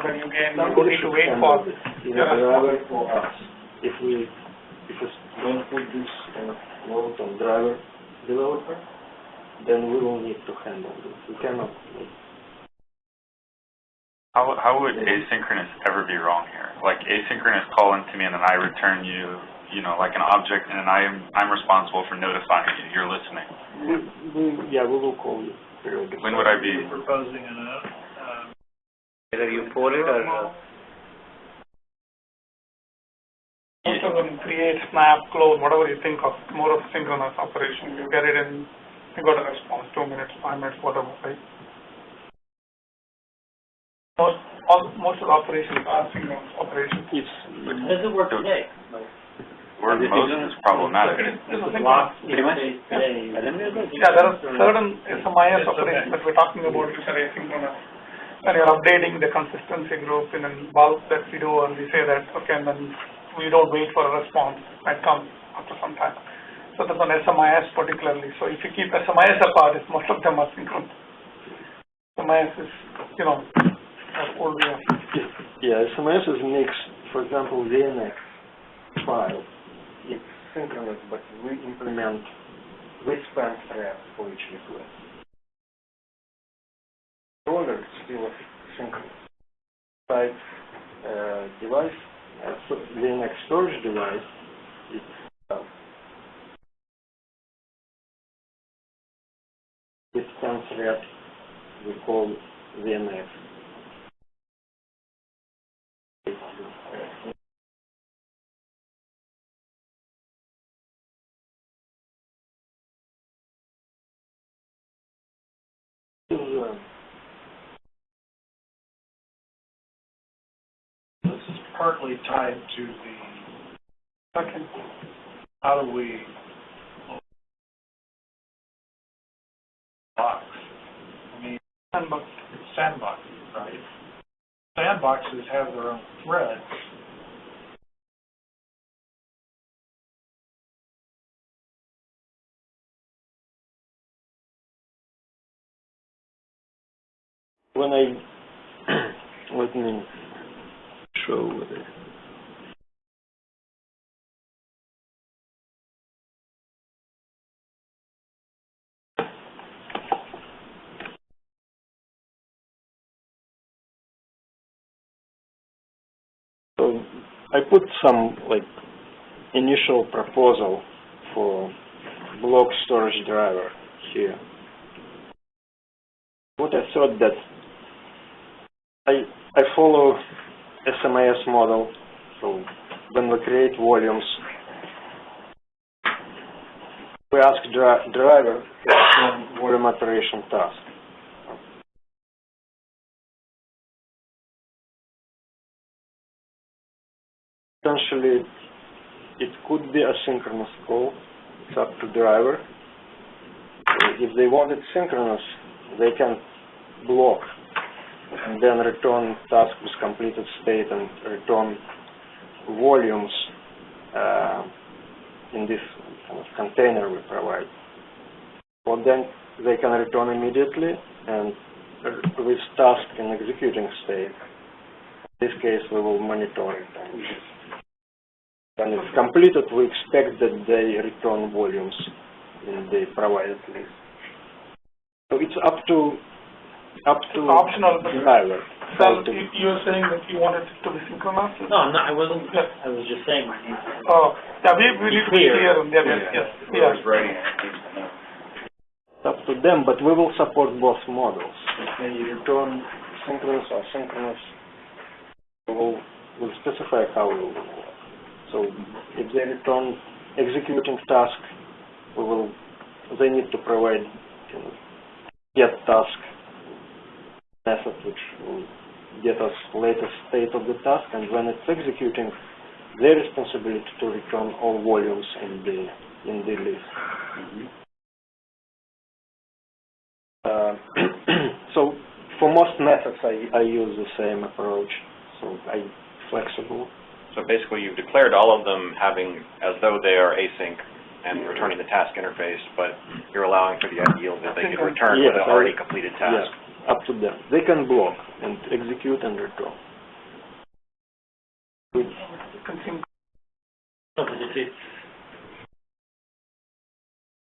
when you gain, you need to wait for driver for us. If we don't put this kind of load on driver developer, then we will need to handle this. We cannot. How would asynchronous ever be wrong here? Like asynchronous call into me and then I return you, like an object, and then I'm responsible for notifying you. You're listening. We will call you periodically. When would I be proposing whether you pull it or most of them create, snap, close, whatever you think of, more of synchronous operation. You get it in, you got a response, 2 minutes, 5 minutes, whatever, right? Most of the operations are synchronous operations. But how does it work today? Word most is problematic. This is synchronous. Pretty much. Yeah, there are certain SMIS operations that we're talking about which are asynchronous. When you're updating the consistency group in a bulk that we do, and we say that, okay, and then we don't wait for a response that comes after some time. So that's on SMIS particularly. So if you keep SMIS apart, most of them are synchronous. SMIS is, old way of. Yeah, SMS is mixed. For example, VNX file, it's synchronous, but we implement with span thread for each request. Controller is still synchronous. Type device, VNX storage device, it's with span thread we call VNX. This is partly tied to the, how do we box? I mean, sandboxes, right? Sandboxes have their own threads. When let me show it. So I put some initial proposal for block storage driver here. What I thought that I follow SMIS model. So when we create volumes, we ask driver to perform volume operation task. Essentially, it could be a synchronous call. It's up to driver. If they want it synchronous, they can block and then return task with completed state and return volumes in this kind of container we provide. Or then they can return immediately and with task in executing state. In this case, we will monitor it. When it's completed, we expect that they return volumes in the provided list. So it's up to Up to It's optional, but driver. Sal, you're saying that you wanted it to be synchronous? No, I'm not, I wasn't, Yeah. I was just saying. Oh, yeah, we need to be clear on that. Yeah. It's up to them, but we will support both models. If they return synchronous or asynchronous, we'll specify how we will work. So if they return executing task, they need to provide get task method, which will get us latest state of the task, and when it's executing, their responsibility to return all volumes in the list. So for most methods, I use the same approach. So I'm flexible. So basically, you've declared all of them having as though they are async and returning the task interface, but you're allowing for the ideal that they can return with an already completed task. Yes, up to them. They can block and execute and return. No, but if it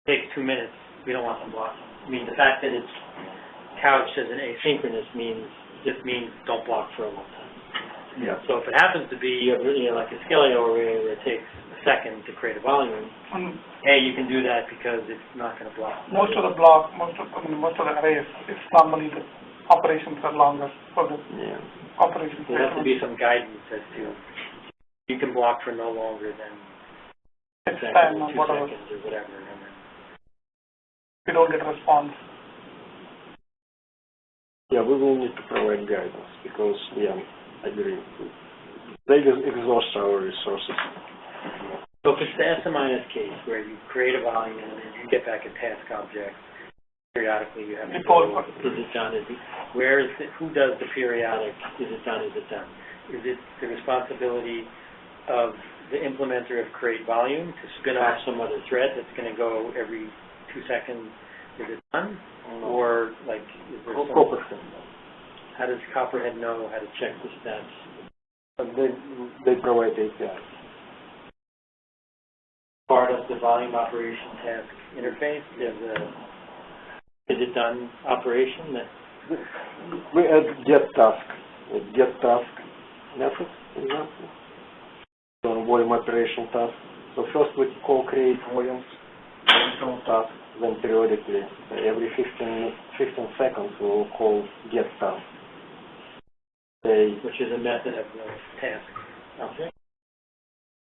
takes 2 minutes, we don't want them blocked. I mean, the fact that it's couched as an asynchronous just means don't block for a long time. Yeah. So if it happens to be like a Scalio array where it takes a second to create a volume, you can do that because it's not going to block. Most of the arrays, it's normally the operations are longer for the operations. There has to be some guidance as to you can block for no longer than X seconds time or or 2 whatever. seconds or whatever. And then We don't get a response. Yeah, we will need to provide guidance because, I agree. They exhaust our resources. So if it's the SMIS case where you create a volume and then you get back a task object, periodically you have to go, is it done? Who does the periodic, is it done, is it done? Is it the responsibility of the implementer of create volume to spin off some other thread that's going to go every 2 seconds, is it done? Or is there some, how does Copperhead know how to check the stats? They provide API. Part of the volume operation task interface, there's a is it done operation that we add get task method, for example, on volume operation task. So first we call create volumes, then task, then periodically every 15 seconds we will call get task. which is a method of the task object?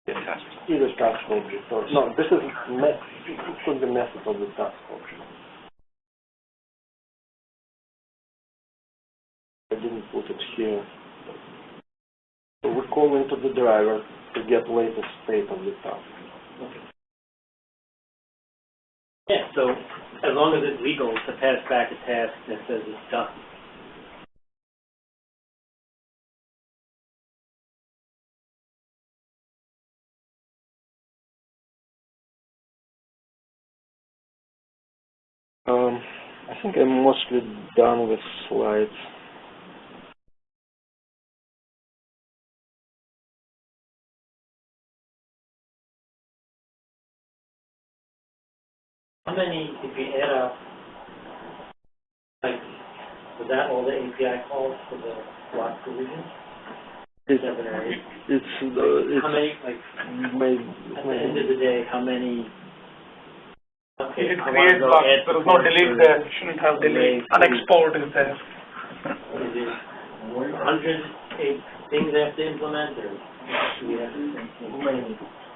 Either task object or no, this is it could be method of the task object. I didn't put it here. So we call into the driver to get latest state of the task. Okay. Yeah, so as long as it's legal to pass back a task that says it's done. I think I'm mostly done with slides. How many, if you add up, was that all the API calls for the block provision? It's how many, at the end of the day, how many? Okay, It creates blocks. There is no delete there. You shouldn't have delete. Unexport is there. Is it 100 things they have to implement, or do we have to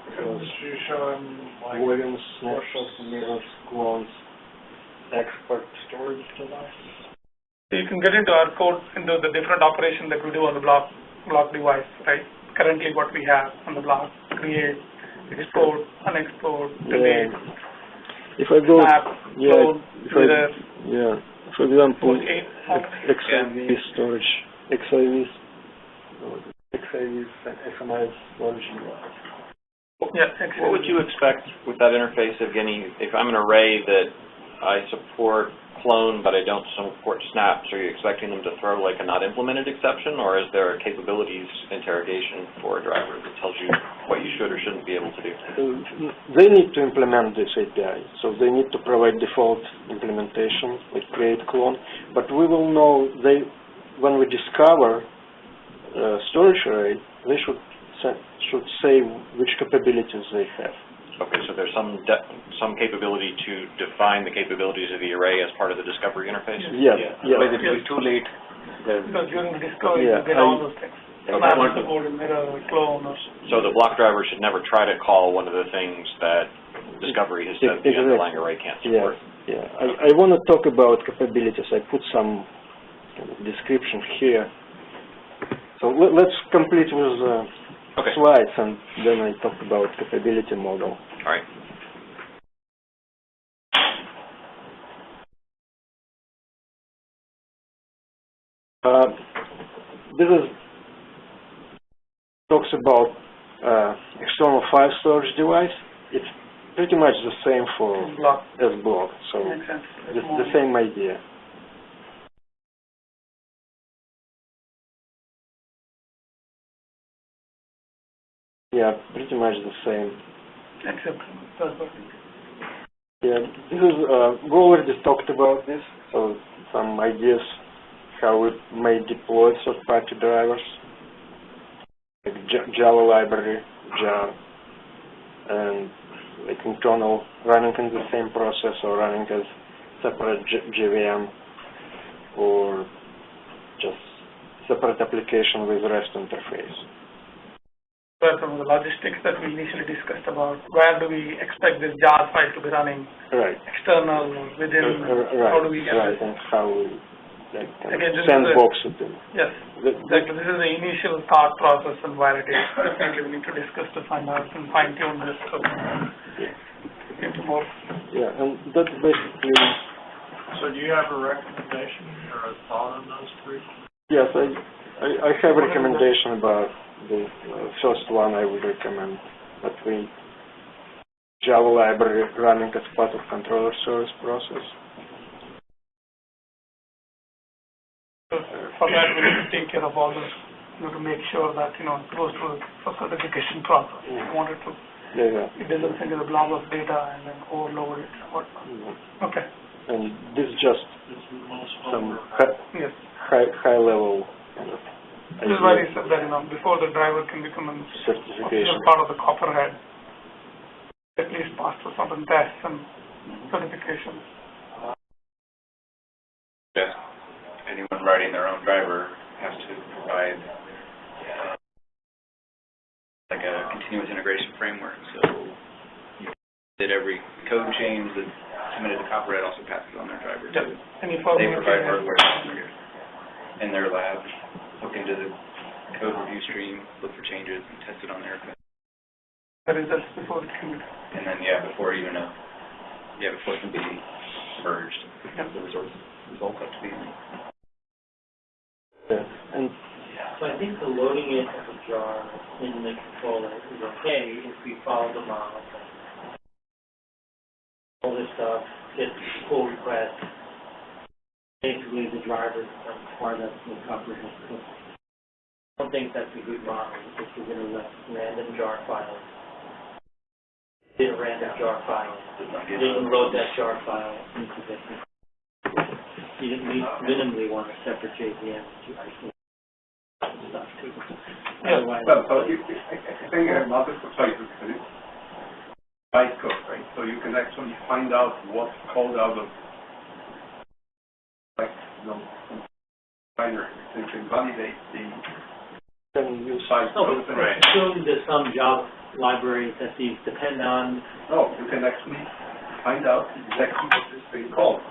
You show them volumes, snapshots, mirrors, clones, export storage device. So you can get into our code into the different operation that we do on the block device, right? Currently what we have on the block, create, export, unexport, delete. If I go, Snap, load, mirror. For example, XIV storage, XIVs and SMIS storage. What would you expect with that interface of getting, if I'm an array that I support clone but I don't support snaps, are you expecting them to throw like a not implemented exception, or is there a capabilities interrogation for a driver that tells you what you should or shouldn't be able to do? They need to implement this API, so they need to provide default implementation, like create clone. but we will know when we discover storage array, they should say which capabilities they have. Okay, so there's some capability to define the capabilities of the array as part of the discovery interface? Yes. Otherwise it will be too late. Because during the discovery, you get all those things. So that was the golden mirror, clone, or... So the block driver should never try to call one of the things that discovery has said the underlying array can't support. Yeah. I want to talk about capabilities. I put some kind of description here. So let's complete with slides, and then I talk about capability model. All right. This talks about external file storage device. It's pretty much the same as block. So it's the same idea. Yeah, pretty much the same. Except yeah, this is we already talked about this. So some ideas how we may deploy third-party drivers, like Java library, jar, and like internal running in the same process or running as separate JVM or just separate application with REST interface. Some of the logistics that we initially discussed about where do we expect this jar file to be running? Right. External, within, how do we get right, this? and how we Again, sandbox it in. Yes, exactly. This is the initial thought process and where it is. Definitely we need to discuss to find out and fine-tune this so into more. Yeah, and that's basically... So do you have a recommendation or a thought on those three? Yes, I have a recommendation about the first one. I would recommend that we Java library running as part of controller service process. For that, we need to take care of all this, to make sure that, it goes through the certification process. We wanted to, it doesn't send you the blob of data and then overload it or whatnot. Okay. And this is just some high level kind of This is why he said that, before the driver can become a certification part of the copperhead, at least pass through some tests and certifications. Yeah. Anyone writing their own driver has to provide like a continuous integration framework. So that every code change that's submitted to Copperhead also passes on their driver too. Any they provide hardware in their lab, look into the code review stream, look for changes, and test it on their equipment. That is just before it can be. And then before it can be merged, the results have to be. So I think the loading it as a jar in the controller is okay if we follow the model. All this stuff, get pull requests. Basically, the driver becomes part of the comprehensive. I don't think that's a good model if you're going to random jar file. Did a random jar file. Didn't load that jar file into this. You at least minimally want a separate JVM to isolate stuff too. Otherwise, I think I have multiple choices for this bytecode, right? So you can actually find out what's called out of binary. So you can validate the bytecode. Right. Assume there's some Java libraries that these depend on. No, you can actually find out exactly what this thing calls.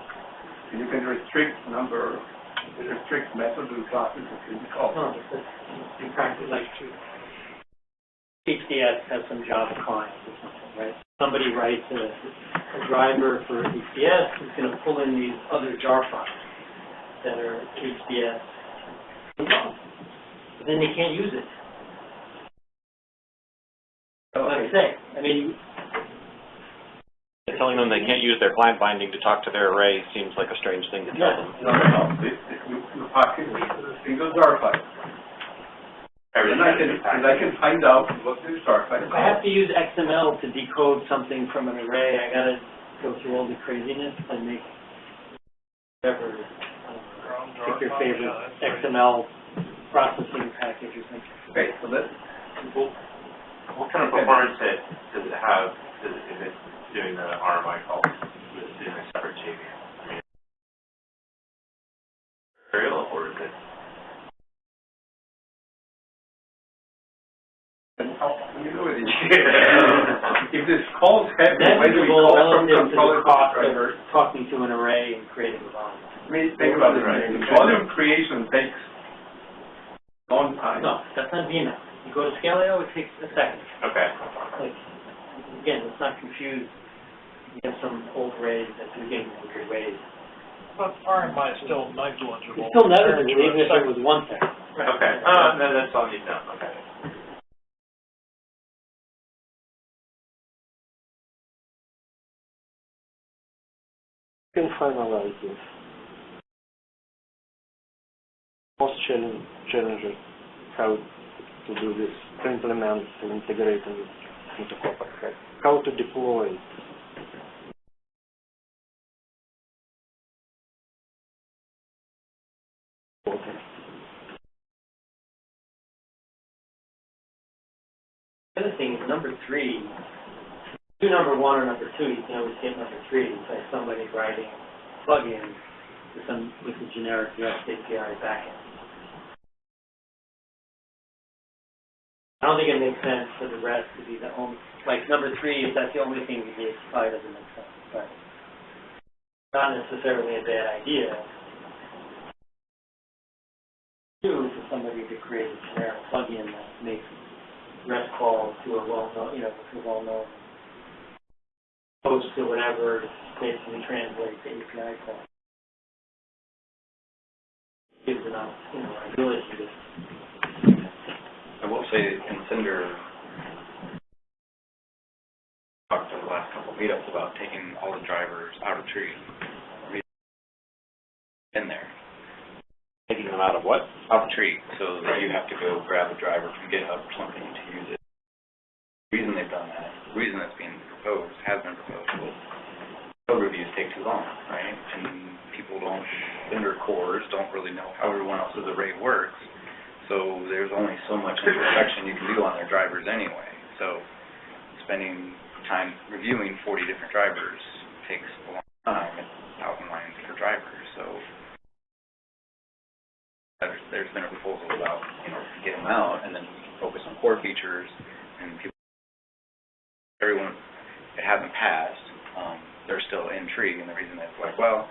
And you can restrict methods and classes that can be called. No, in practice, like HDS has some Java clients or something, right? Somebody writes a driver for HDS who's going to pull in these other jar files that are HDS. But then they can't use it. Like I say, telling them they can't use their client binding to talk to their array seems like a strange thing to tell them. No. You package a single jar file. And I can find out what this jar file is. If I have to use XML to decode something from an array, I got to go through all the craziness and make whatever. pick your favorite XML processing package or something. Okay, so that, what kind of performance does it have if it's doing the RMI call, with doing a separate JVM? I mean, material, or is it? If this calls heavy, why do we Negligible call from relative to the controller cost driver? of talking to an array and creating a volume. I mean, think about it, right? Volume creation takes a long time. No, that's not VMAX. You go to Scaleo, it takes a second. Okay. Like, again, let's not confuse. You have some old arrays that do things in good ways. But RMI is still negligible. It's still negligible, even if it was 1 second. Okay. No, that's all you know. Okay. Can finalize this. Most challenging how to do this, to implement, to integrate it into Copperhead. How to deploy it. The other thing is number 3. Do number 1 or number 2, you can always get number 3 by somebody writing plugin with a generic REST API backend. I don't think it makes sense for the rest to be the only, like number 3, if that's the only thing we need, probably doesn't make sense, but not necessarily a bad idea. 2, for somebody to create a generic plugin that makes REST calls to a well-known, to a well-known host or whatever, to basically translate the API call. Gives enough, ability to. I will say in Cinder, talked to the last couple of meetups about taking all the drivers out of tree. In there. Taking them out of what? Out of tree, so that you have to go grab a driver from GitHub or something to use it. The reason they've done that, the reason that's being proposed, has been proposed, was code reviews take too long, right? And people don't, Cinder cores don't really know how everyone else's array works. So there's only so much introspection you can do on their drivers anyway. So spending time reviewing 40 different drivers takes a long time, and 1,000 lines per driver. So there's been a proposal about, get them out, and then we can focus on core features, and people, everyone, it hasn't passed. They're still in tree, and the reason that's like, well,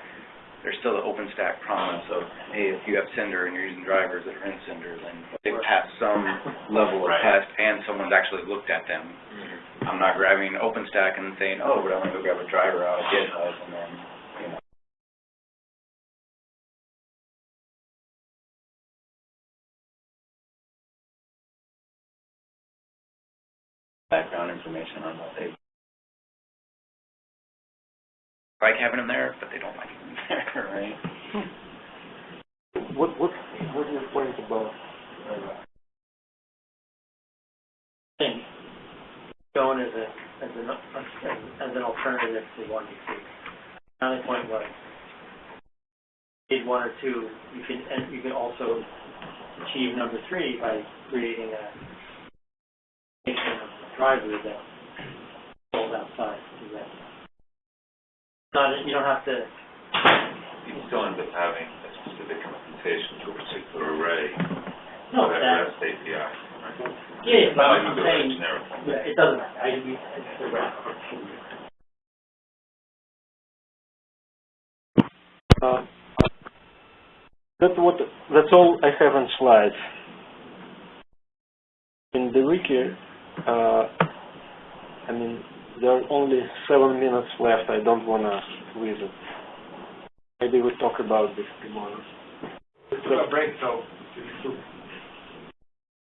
there's still the OpenStack promise of, hey, if you have Cinder and you're using drivers that are in Cinder, then they've passed some level of test and someone's actually looked at them. I'm not grabbing OpenStack and saying, oh, but I'm going to go grab a driver out of GitHub and then, background information on what they like having them there, but they don't like them there, right? What is your point about Thing shown as an alternative to 1 to 2. The only point was, did 1 or 2, you can also achieve number 3 by creating a driver that falls outside the rest. You don't have to. You still end up having a specific implementation to a particular array. No, that REST API. Right? Yeah, but I'm I'm saying, it doesn't matter. It's the REST. That's all I have on slides. In the wiki, there are only 7 minutes left. I don't want to squeeze it. Maybe we'll talk about this tomorrow. Let's do a break, so.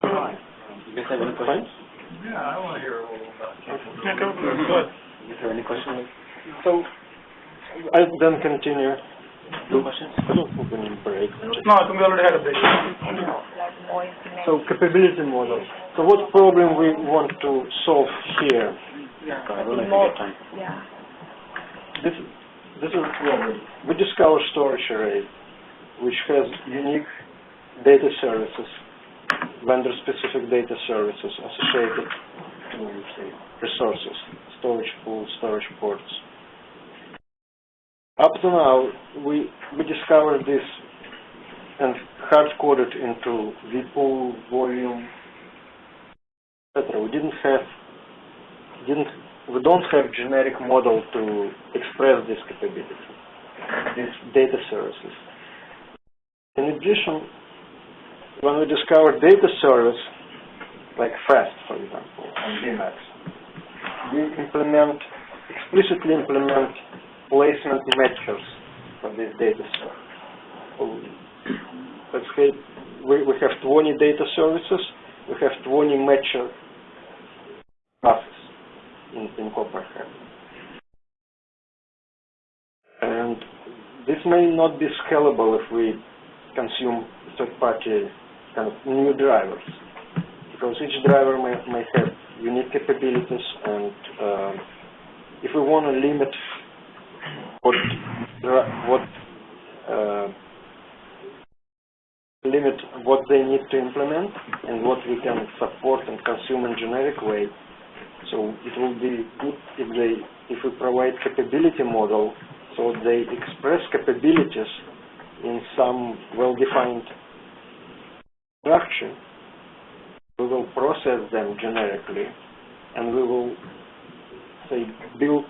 You guys have any questions? Yeah, I want to hear a little about it. Good. Is there any questions? So, I'll then continue. No questions? I don't think we need a break. No, I think we already had a break. So, capability model. So, what problem we want to solve here? I don't know if you got time. This is a problem. We discover storage array. which has unique data services, vendor-specific data services associated with, say, resources, storage pools, storage ports. Up to now, we discovered this and hard-coded into vpool, volume, etc. We don't have generic model to express this capability, these data services. In addition, when we discover data service, like FAST, for example, and Emacs, we explicitly implement placement matchers for this data service. So, let's say we have 20 data services, we have 20 matcher classes in Copperhead. And this may not be scalable if we consume third-party kind of new drivers, because each driver may have unique capabilities, and if we want to limit what they need to implement and what we can support and consume in generic way, so it will be good if we provide capability model so they express capabilities in some well-defined structure. We will process them generically, and we will, say, build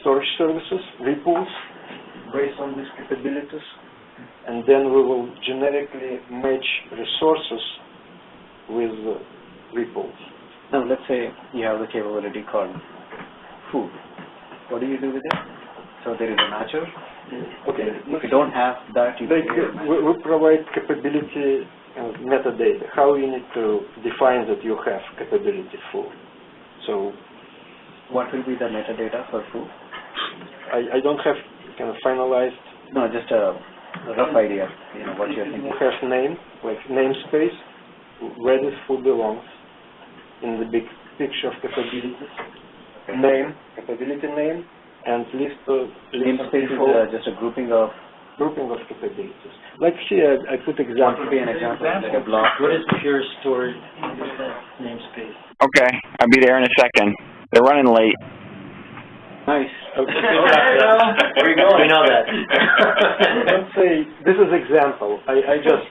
storage services, repools, based on these capabilities, and then we will generically match resources with repools. Now, let's say you have the capability called food. What do you do with it? So there is a matcher. Okay. If you don't have that, you we provide capability and metadata. How you need to define that you have capability food. So, what will be the metadata for food? I don't have kind of finalized. No, just a rough idea. You know what you're thinking. We have name, like namespace, where this food belongs in the big picture of capabilities. Okay. Name, capability name, and list of namespace is just a grouping of capabilities. Like here, I put example. What would be an example? Like a block. What is pure storage namespace? Okay, I'll be there in a second. They're running late. Nice. Okay. Where are you going? We know that. Let's say this is example. I got.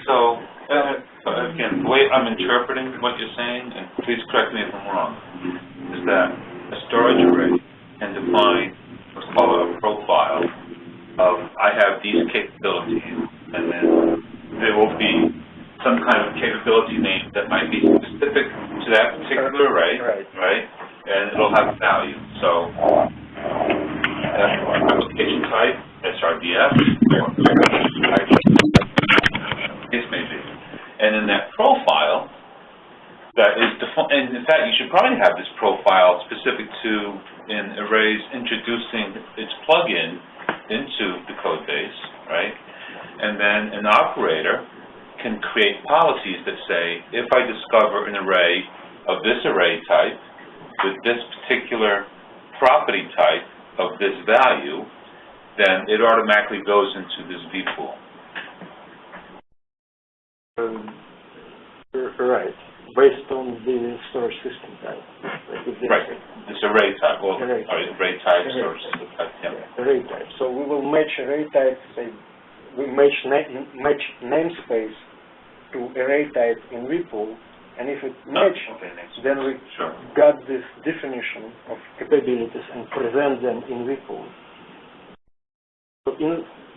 So, again, the way I'm interpreting what you're saying, and please correct me if I'm wrong, is that a storage array can define what's called a profile of I have these capabilities, and then there will be some kind of capability name that might be specific to that particular array, right? And it'll have a value. So, application type, SRDF, this may be. And in that profile, that is defined, and in fact, you should probably have this profile specific to in arrays introducing its plug-in into the code base, right? And then an operator can create policies that say, if I discover an array of this array type with this particular property type of this value, then it automatically goes into this vpool. Right, based on the storage system type. Right, this array type, well, array type, storage system type, yeah. Array type. So we will match array type, say, we match namespace to array type in vpool, and if it matches, then we got this definition of capabilities and present them in vpool. So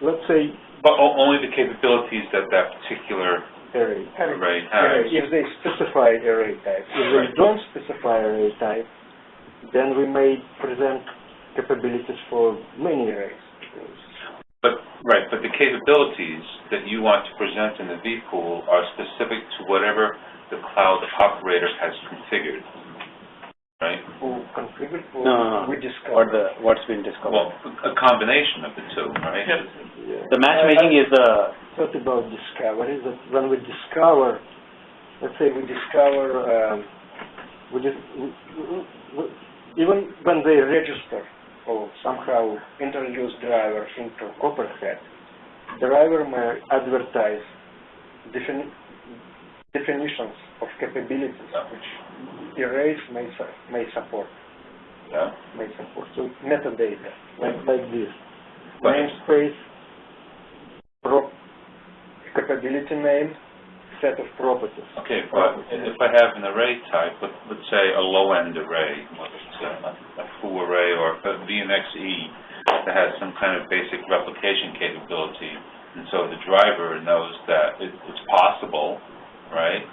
let's say... But only the capabilities that that particular array has. If they specify array type. If they don't specify array type, then we may present capabilities for many arrays. But the capabilities that you want to present in the vpool are specific to whatever the cloud operator has configured, right? Who configured? No. We discovered. What's been discovered? Well, a combination of the two, right? Yeah. The matchmaking is the... Thought about discovery, that when we discover, let's say we discover, even when they register or somehow introduce driver into Copperhead, driver may advertise definitions of capabilities which arrays may support. Yeah. May support. So metadata, like this. Namespace, capability name, set of properties. Okay, but if I have an array type, let's say a low-end array, whether it's a foo array or a VMXE that has some kind of basic replication capability, and so the driver knows that it's possible, right?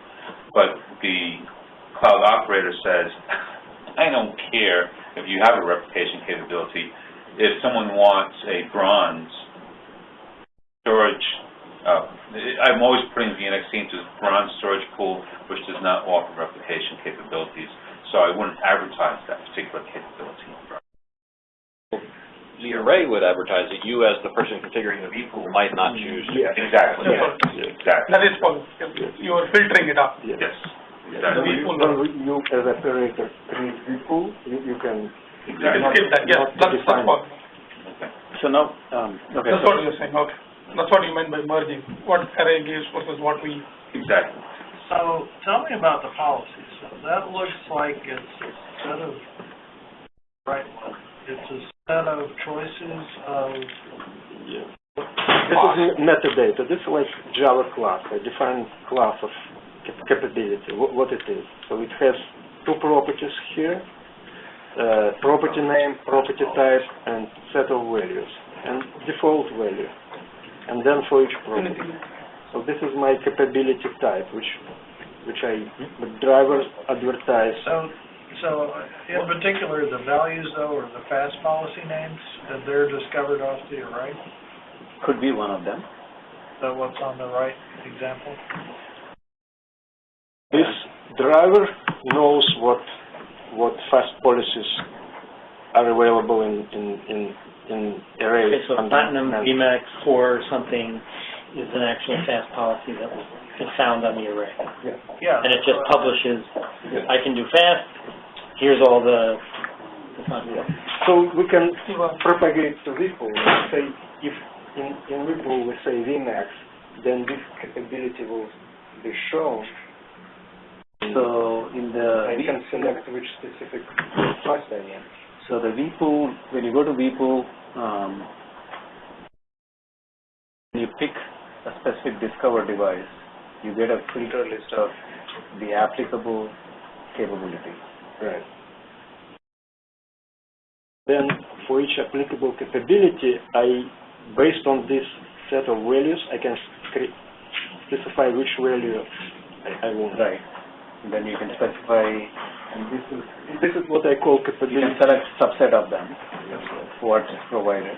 But the cloud operator says, I don't care if you have a replication capability. If someone wants a bronze storage, I'm always putting VNXC into a bronze storage pool, which does not offer replication capabilities, so I wouldn't advertise that particular capability. The array would advertise it. You, as the person configuring the vPool, might not choose to. Yes. Exactly. Yeah. Exactly. That is possible. You are filtering it up. Yes. Exactly. When you, as operator, create vPool, you can skip that. Yes, that's possible. Okay. So now, okay. That's what you're saying. Okay. That's what you meant by merging. What array gives versus what we. Exactly. So tell me about the policy. So that looks like it's a set of, right, it's a set of choices of. Yeah. This is metadata. This is like Java class. I define class of capability, what it is. So it has two properties here, property name, property type, and set of values, and default value. And then for each property. So this is my capability type, which the drivers advertise. So in particular, the values though, or the fast policy names, that they're discovered off to your right? Could be one of them. So what's on the right example? This driver knows what fast policies are available in array. Okay, so Platinum VMAX for something is an actual fast policy that is found on the array. Yeah. And it just publishes, I can do fast, here's all the So we can propagate to vPool. Say if in vPool we say VMAX, then this capability will be shown. So in the I can select which specific fast I am. So the vPool, when you go to vPool, you pick a specific discover device, you get a filter list of the applicable capability. Right. Then for each applicable capability, based on this set of values, I can specify which value I want. Right. And then you can specify, and this is what I call capability. You can select subset of them, what's provided.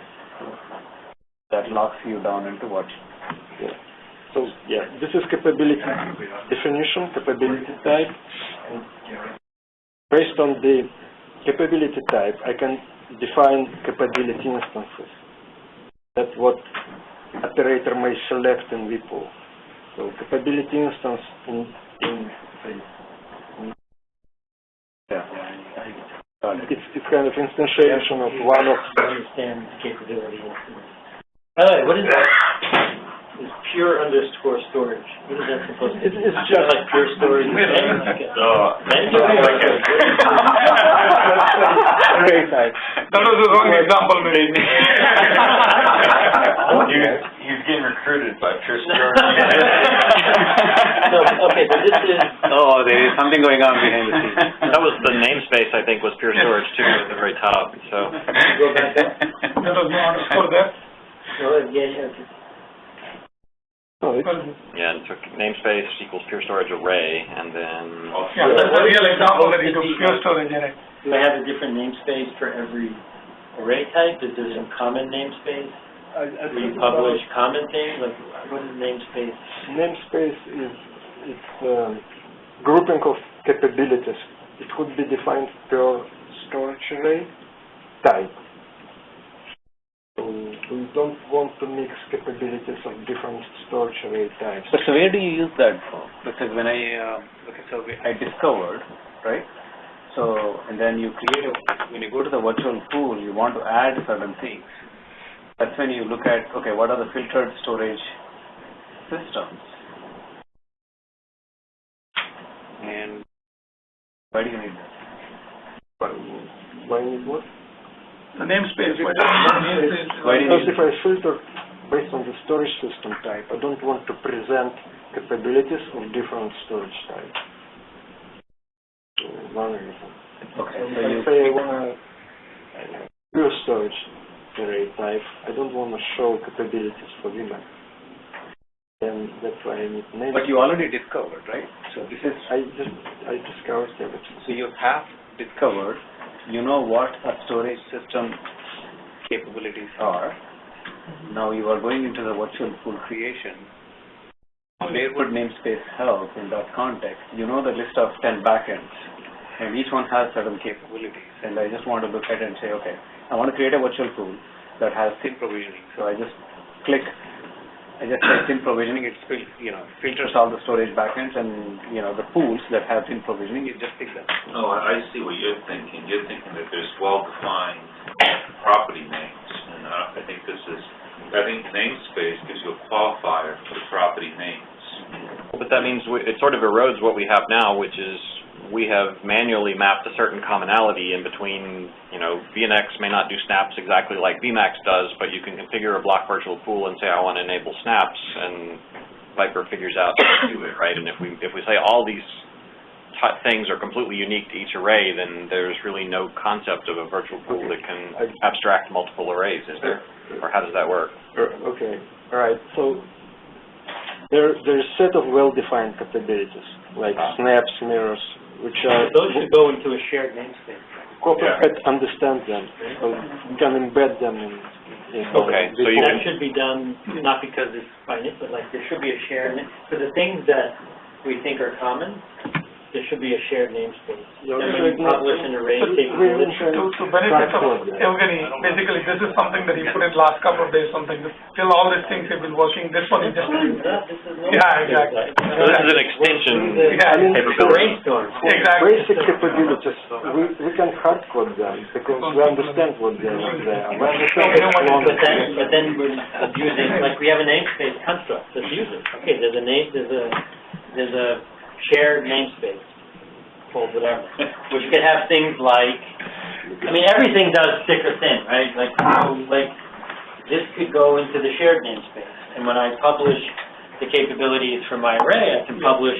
That locks you down into what. Yeah. So yeah, this is capability definition, capability type. And based on the capability type, I can define capability instances. That's what operator may select in vPool. So capability instance it's kind of instantiation of one of. Understand the capability. By the way, what is that? Is pure _storage. What is that supposed to be? It's just like pure storage. Array type. That was the wrong example, maybe. He's getting recruited by pure storage. So, okay, but this is. Oh, there is something going on behind the scenes. That was the namespace, I think, was pure storage too at the very top. So. Go back up. That was not for that. Yeah, and took namespace equals pure storage array, and then. Yeah, that's a real example that you took pure storage array. Do I have a different namespace for every array type? Is there some common namespace? Do you publish common things? Like, what is namespace? Namespace is grouping of capabilities. It would be defined per storage array type. So we don't want to mix capabilities of different storage array types. But so where do you use that for? Because when I discovered, right? So, and then you create when you go to the virtual pool, you want to add certain things. That's when you look at, okay, what are the filtered storage systems? And why do you need that? Why need what? The namespace. Because if I filter based on the storage system type, I don't want to present capabilities of different storage types. So one reason. Okay. So if I say I want a pure storage array type, I don't want to show capabilities for VMAX. And that's why I need namespace. But you already discovered, right? So this is I discovered everything. So you have discovered, you know what a storage system capabilities are. Now you are going into the virtual pool creation. Where would namespace help in that context? You know the list of 10 backends, and each one has certain capabilities. And I just want to look at it and say, okay, I want to create a virtual pool that has thin provisioning. So I just say thin provisioning. It filters all the storage backends, and the pools that have thin provisioning, you just pick them. Oh, I see what you're thinking. You're thinking that there's well-defined property names, and I think namespace gives you a qualifier for the property names. But that means it sort of erodes what we have now, which is we have manually mapped a certain commonality in between, VNX may not do snaps exactly like VMAX does, but you can configure a block virtual pool and say, I want to enable snaps, and Viper figures out how to do it, right? And if we say all these things are completely unique to each array, then there's really no concept of a virtual pool that can abstract multiple arrays, is there? Or how does that work? Okay, all right. So there's a set of well-defined capabilities, like snaps, mirrors, which are... Those should go into a shared namespace. Copperhead understands them, so you can embed them in okay, so that should be done, not because it's finite, but like there should be a shared, for the things that we think are common, there should be a shared namespace. And when you publish an array capability... To benefit of Evgeny, basically this is something that he put in last couple of days, something. Till all these things have been working, this one is just... Yeah, exactly. So this is an extension brainstorm. Exactly. Basic capabilities, we can hard code them because we understand what they are. We understand but then we're abusing, like we have a namespace construct, let's use it. Okay, there's a shared namespace, called whatever, which could have things like, everything does thick or thin, right? Like this could go into the shared namespace, and when I publish the capabilities from my array, I can publish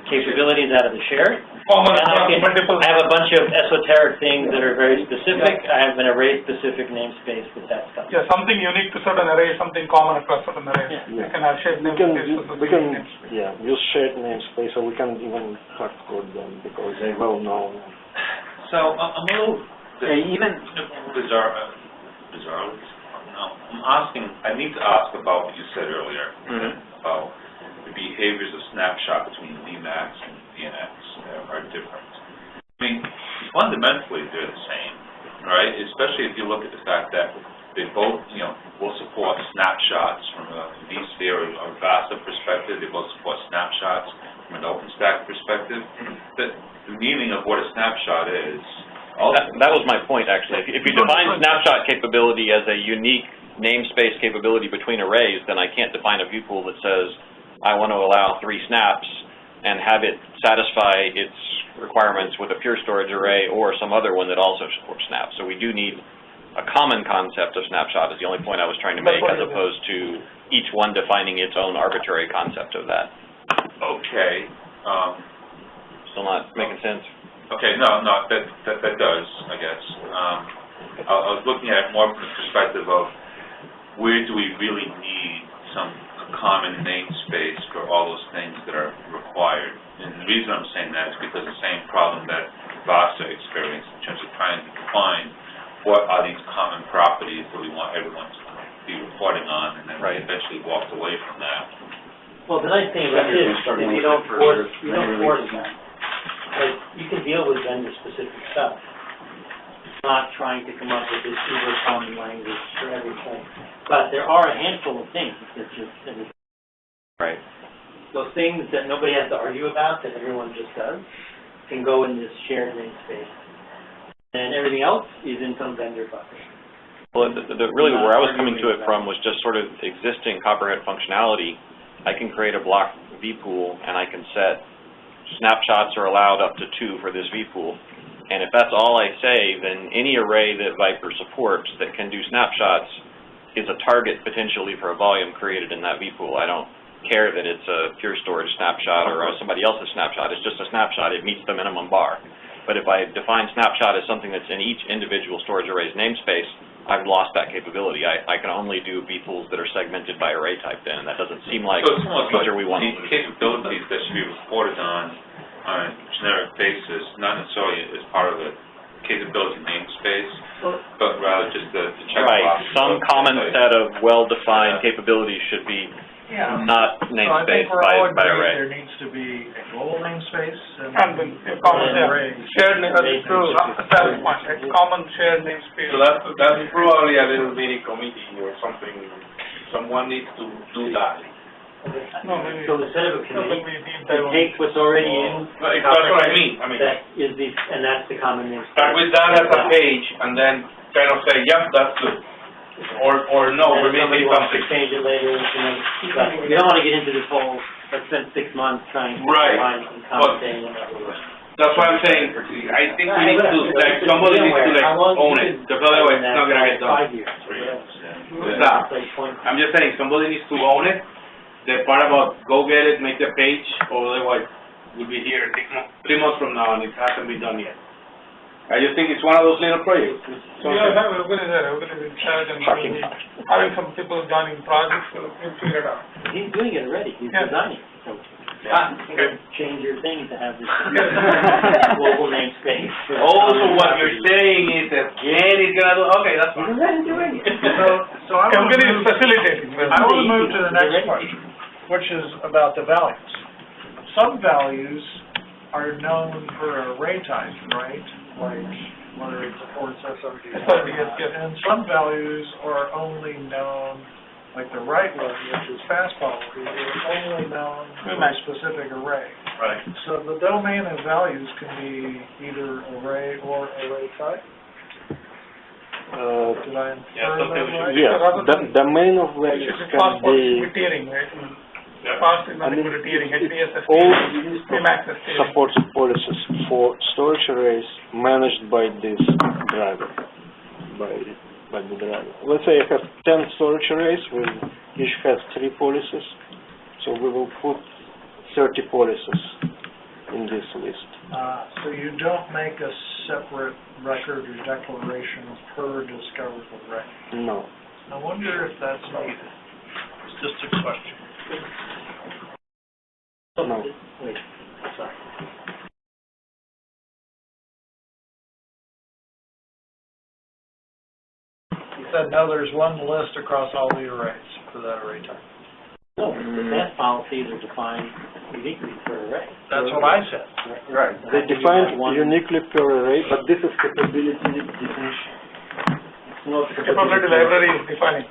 capabilities out of the shared. And I have a bunch of esoteric things that are very specific. I have an array-specific namespace with that stuff. Yeah, something unique to certain array, something common across certain arrays. Yeah. We can have shared namespace. We can use shared namespace, or we can even hard code them because they're well known. So I'm a little bizarre. No, I need to ask about what you said earlier about the behaviors of snapshot between VMAX and VNX are different. Fundamentally they're the same, right? Especially if you look at the fact that they both, will support snapshots from a vSphere or VASA perspective. They both support snapshots from an OpenStack perspective. The meaning of what a snapshot is. That was my point, actually. If you define snapshot capability as a unique namespace capability between arrays, then I can't define a view pool that says, I want to allow 3 snaps and have it satisfy its requirements with a pure storage array or some other one that also supports snaps. So we do need a common concept of snapshot is the only point I was trying to make, as opposed to each one defining its own arbitrary concept of that. Okay. Still not making sense? Okay, no, that does, I guess. I was looking at it more from the perspective of where do we really need a common namespace for all those things that are required. And the reason I'm saying that is because the same problem that VASA experienced in terms of trying to define what are these common properties that we want everyone to be reporting on, and then eventually walked away from that. Well, the nice thing about it is that you don't force that. Like, you can deal with vendor-specific stuff. Not trying to come up with this super common language for everything. But there are a handful of things that those things that nobody has to argue about, that everyone just does. can go in this shared namespace. And everything else is in some vendor bucket. Well, really where I was coming to it from was just sort of existing Copperhead functionality. I can create a block vPool, and I can set snapshots are allowed up to 2 for this vPool. And if that's all I say, then any array that Viper supports that can do snapshots is a target potentially for a volume created in that vPool. I don't care that it's a Pure Storage snapshot or somebody else's snapshot. It's just a snapshot. It meets the minimum bar. But if I define snapshot as something that's in each individual storage array's namespace, I've lost that capability. I can only do vPools that are segmented by array type then, and that doesn't seem like So it's a almost feature like we want. the capabilities that should be reported on a generic basis, not necessarily as part of the capability namespace, but rather just the checkbox. Right, some common set of well-defined capabilities should be not namespaced by array. There needs to be a global namespace And then a common shared name, that's true, common shared namespace. So that's probably a little mini committee or something, someone needs to do that. So instead of a committee, it takes what's already in. That's what I mean. That is the, and that's the common namespace. Start with that as a page and then kind of say, yep, that's good. Or no, we're missing something. Change it later, but you don't want to get into this whole, let's spend 6 months trying to find some common thing. That's what I'm saying. I think we need to, like, somebody needs to, like, own it. Because otherwise it's not going to get done. 5 years. Stop. I'm just saying, somebody needs to own it. The part about go get it, make the page, or otherwise we'll be here 3 months from now and it hasn't been done yet. I just think it's one of those little projects. Yeah, everybody is in charge and having some people joining projects, we'll figure it out. He's doing it already, he's designing it. So change your thing to have this global namespace. Oh, so what you're saying is that Jen is going to do, okay, that's fine. He's already doing it. So I want Everybody to is facilitating. I want to move to the next question, which is about the values. Some values are known for array type, right? Like whether it supports SRDs. And some values are only known, like the right one, which is fast policy, is only known for a specific array. Right. So the domain of values can be either array or array type. Did I infer that right? Yes, the domain of values can be. Tiering, right? Fast is nothing but a tiering, HDSS, all Emacs tiering. supported policies for storage arrays managed by this driver, by the driver. Let's say I have 10 storage arrays, each has 3 policies, so we will put 30 policies in this list. So you don't make a separate record or declaration per discovered array? No. I wonder if that's needed. It's just a question. No. Wait, sorry. You said no, there's one list across all the arrays for that array type. No, the fast policies are defined uniquely per array. That's what I said. Right. They define uniquely per array, but this is capability definition. Capability library is defining.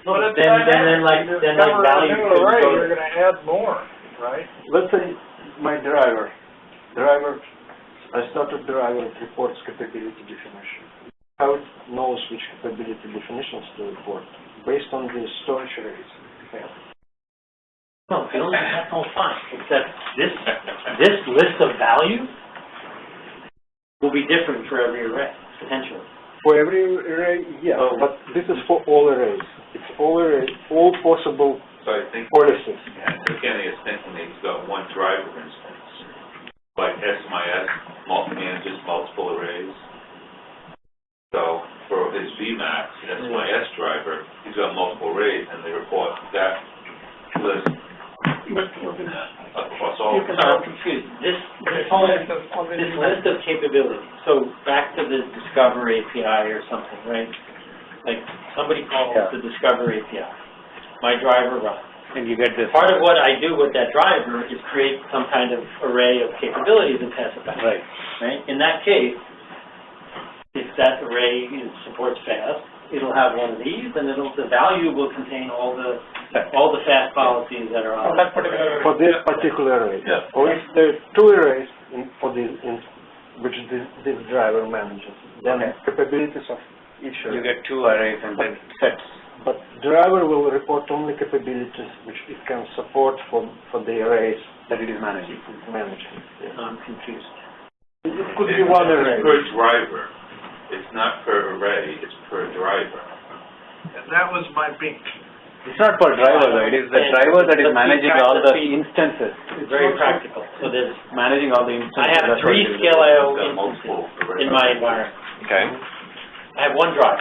No, but then like value. You're going to add more, right? Let's say my driver, I started driver, it reports capability definition. How it knows which capability definitions to report based on the storage arrays. No, that's all fine, except this list of values will be different for every array, potentially. For every array, yeah, but this is for all arrays. It's all arrays, all possible So I think, policies. again, it's thinking that he's got one driver instance, like SMIS, manages multiple arrays. So for his VMAX, SMIS driver, he's got multiple arrays, and they report that list across all. I'm confused. This list of capabilities, so back to the Discover API or something, right? Like somebody calls the Discover API. My driver runs. And you get this. Part of what I do with that driver is create some kind of array of capabilities and pass it back. Right. Right? In that case, if that array supports fast, it'll have one of these, and the value will contain all the fast policies that are on that particular For this particular array. Yeah. Or if there are two arrays which this driver manages, then capabilities of each array. You get two arrays and then sets. But driver will report only capabilities which it can support for the arrays that it is managing. I'm confused. It could be one array. It's per driver. It's not per array, it's per driver. And that was my beat. It's not per driver, though. It is the driver that is managing all the instances. It's very practical. So there's managing all the instances. I have 3 scale IO instances in my environment. Okay. I have one driver,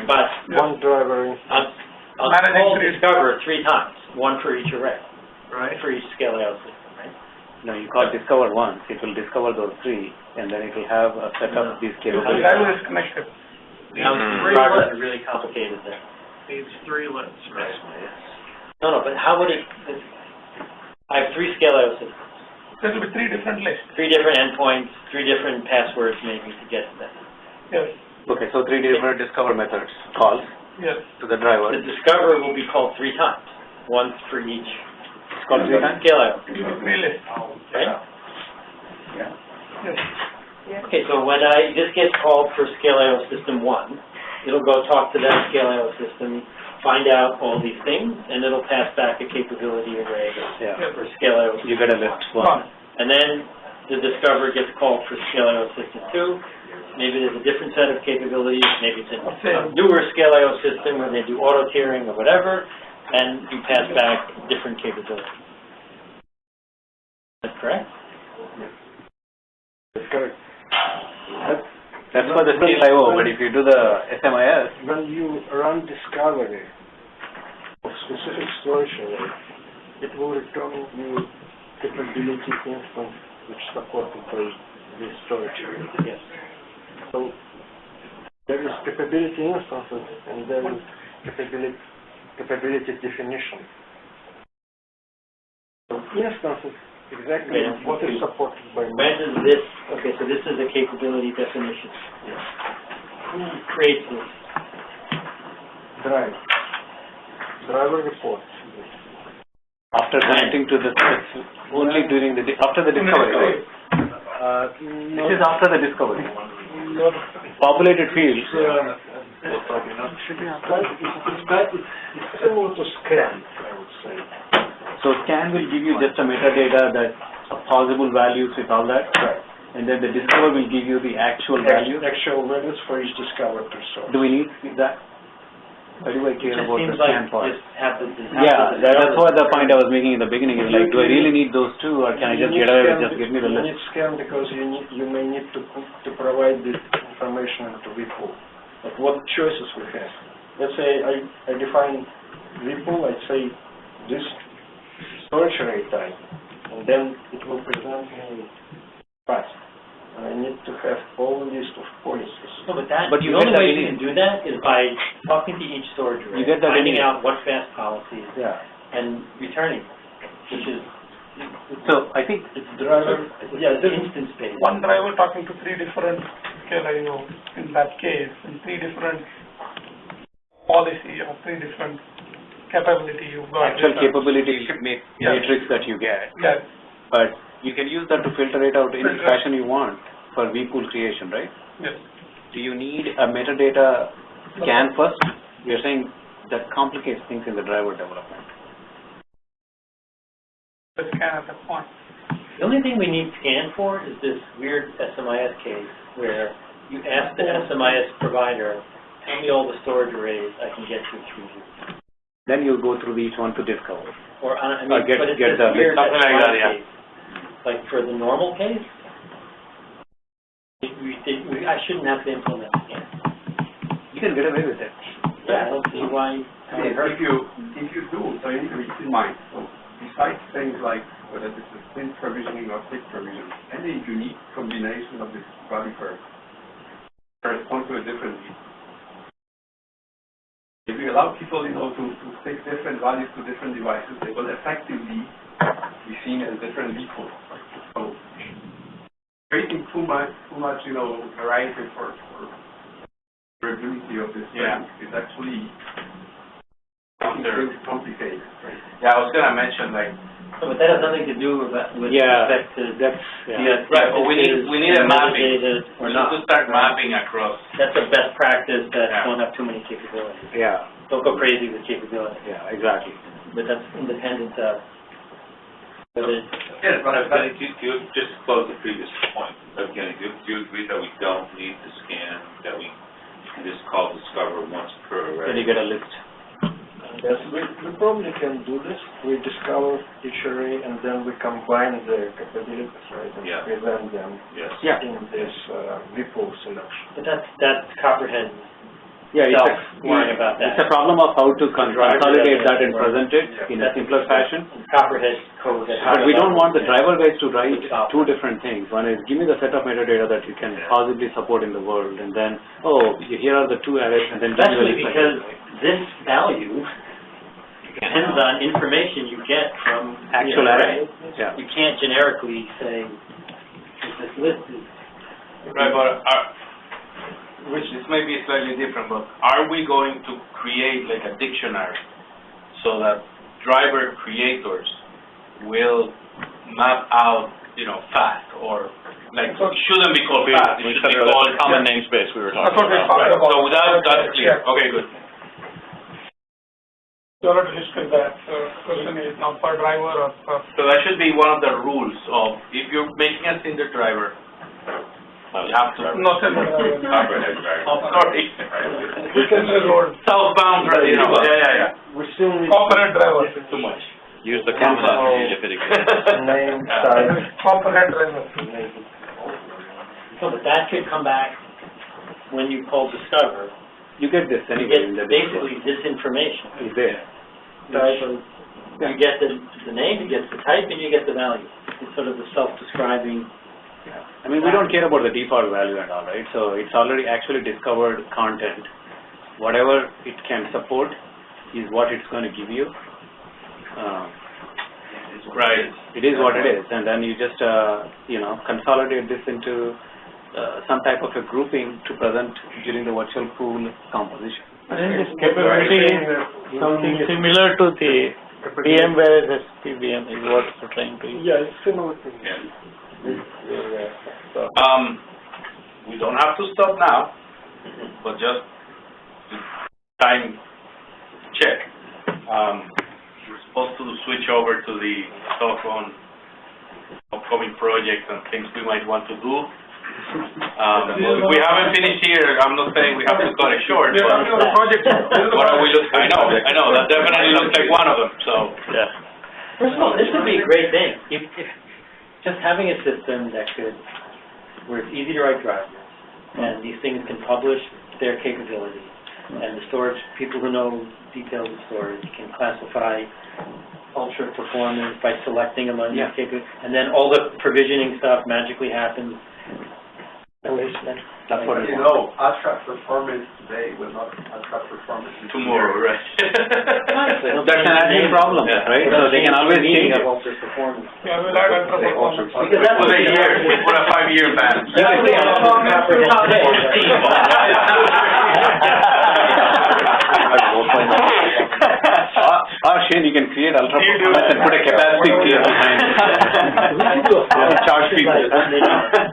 but one driver instance. I'll call discover 3 times, one for each array, right? For each scale IO system, right? No, you call discover once. It will discover those 3, and then it will have a set of these The capabilities. driver is connected. Now, 3 lists are really complicated there. Needs 3 lists, right? No, but how would it? I have 3 scale IO systems. There will be 3 different lists. 3 different endpoints, 3 different passwords maybe to get to that. Yes. Okay, so 3 different discover methods calls Yes. to the driver. The discover will be called 3 times, once for each. It's called 3 times? Scale IO. 3 lists. Right? Yeah. Yes. Okay, so when this gets called for scale IO system 1, it'll go talk to that scale IO system, find out all these things, and it'll pass back a capability array for scale IO system. You get a list 1. And then the discover gets called for scale IO system 2. Maybe there's a different set of capabilities. Maybe it's a newer scale IO system where they do auto tiering or whatever, and you pass back different capabilities. Is that correct? That's correct. That's for the scale IO, but if you do the SMIS, when you run discovery of specific storage array, it will return you capability instance which supported by this storage array. Yes. So there is capability instances and there is capability definition. So instances exactly what is supported by. When does this? Okay, so this is a capability definition. Yes. Who creates this? Driver reports. after connecting to the only during the after the discovery. This is after the discovery. Populated fields. It's similar to scan, I would say. So scan will give you just a metadata that possible values with all that. Right. And then the discover will give you the actual value. Actual values for each discovered resource. Do we need that? Why do I care about the scan part? Yeah, that's what the point I was making in the beginning is like, do I really need those two, or can I just get away with just give me the list? You list? need scan because you may need to provide this information to vpool. But what choices we have? Let's say I define vpool, I say this storage array type, and then it will present me path. And I need to have whole list of policies. No, but the only way you can do that is by talking to each storage array, finding out what fast policies, and returning, which is. So I think it's driver. Yeah, it's instance based. One driver talking to 3 different SCALIO in that case, and 3 different policy or 3 different capability you've got. Actual capability matrix that you get. Yes. But you can use that to filter it out in any fashion you want for vpool creation, right? Yes. Do you need a metadata scan first? You're saying that complicates things in the driver development. The scan at that point. The only thing we need scan for is this weird SMIS case where you ask the SMIS provider, tell me all the storage arrays I can get to through you. Then you'll go through each one to discover. Or get but it's the this weird something like that, case. Like for the normal case, I shouldn't have to implement scan. You can get away with it. Yeah, I don't see why. If you do, so you need to keep in mind. So besides things like whether this is thin provisioning or thick provisioning, any unique combination of this value curve corresponds to a different need. If we allow people, to stick different values to different devices, they will effectively be seen as different vehicles. So creating too much, variety for durability of this Yeah. thing is actually Under- complicated, right? Yeah, I was gonna mention like, But that has nothing to do with Yeah, respect to. that's, right, but we need a mapping. Metadata or We need not. to start mapping across. That's a best practice that Yeah. won't have too many capabilities. Yeah, Don't go crazy with capabilities, yeah, exactly. but that's independent of. But it, Yeah, Evgeny, do you, just to close the previous point, Evgeny, do you agree that we don't need to scan, that we can just call Discover once per array? then you get a list. Yes, we probably can do this. We discover each array and then we combine the capabilities, right, and Yeah. present them Yes. Yeah. in this vPool selection. But that's Copperhead Yeah, self it's worrying about that. a problem of how to consolidate that and Yeah. present it in a simpler fashion. Copperhead code. But we don't want the driver guys to write two different things. One is, give me the set of metadata that you can possibly support in the world, and then, oh, here are the two arrays, and then give me the Especially list like because this. this value depends on information you get from the Actual array. array. Yeah. You can't generically say, this list is. Right, but Rich, this may be slightly different, but are we going to create like a dictionary so that driver creators will map out, fast, or like, it shouldn't be called fast, it We should said be earlier, called the common namespace we were That's talking what we're about. talking about. So without, that's clear, okay, good. You already discussed that, so question is now per driver or per. So that should be one of the rules of, if you're making a Cinder driver, you have to. Not in Copperhead driver. Oh, sorry. We can road. Southbound, yeah. We still need Copperhead driver. Too much. Use the common entity if it exists. name, size. Copperhead driver. So, but that could come back when you call Discover. You get this You anyway in get the basically this information. is there. Right, so you get the name, you get the type, and you get the value. It's sort of the self-describing. I mean, we don't care about the default value and all, right? So it's already actually discovered content. Whatever it can support is what it's going to give you. Right. It is what it is, and then you just consolidate this into some type of a grouping to present during the virtual pool composition. I think this capability is something similar to the VMware SPVM is what we're trying to use. Yeah, it's similar to We don't have to stop now, but just time check. We're supposed to switch over to the talk on upcoming projects and things we might want to do. We haven't finished here. I'm not saying we have to cut it short. We're talking about the project. What are we looking? I know. That definitely looks like one of them. So Yeah. First of all, this would be a great thing. If just having a system that where it's easy to write drivers, and these things can publish their capabilities, and the storage, people who know details of storage can classify ultra performance by selecting among these capabilities, and then all the provisioning stuff magically happens. That's what it is. abstract performance today will not abstract performance tomorrow, right? That's an admin problem, right? So they can always change it. Ultra performance. Yeah, we'll add ultra performance. Because that's Put a year, put a 5-year ban. Or Shane, you can create ultra performance and put a capacity tier behind it. Charge people.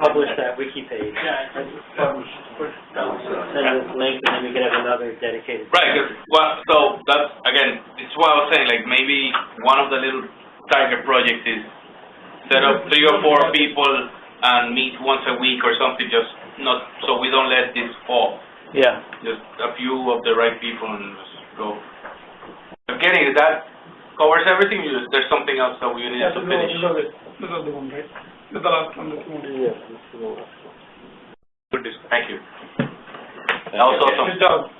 Publish that wiki page. Send this link, and then we can have another dedicated. Right, so that's, again, it's what I was saying, like maybe one of the little target projects is set up 3 or 4 people and meet once a week or something, just not, so we don't let this fall. Yeah. Just a few of the right people and just go. Getting that covers everything, there's something else that we need to finish. This is the one, right? This is the last one. Yes, this is the last one. Good, thank you. That was awesome. Good job.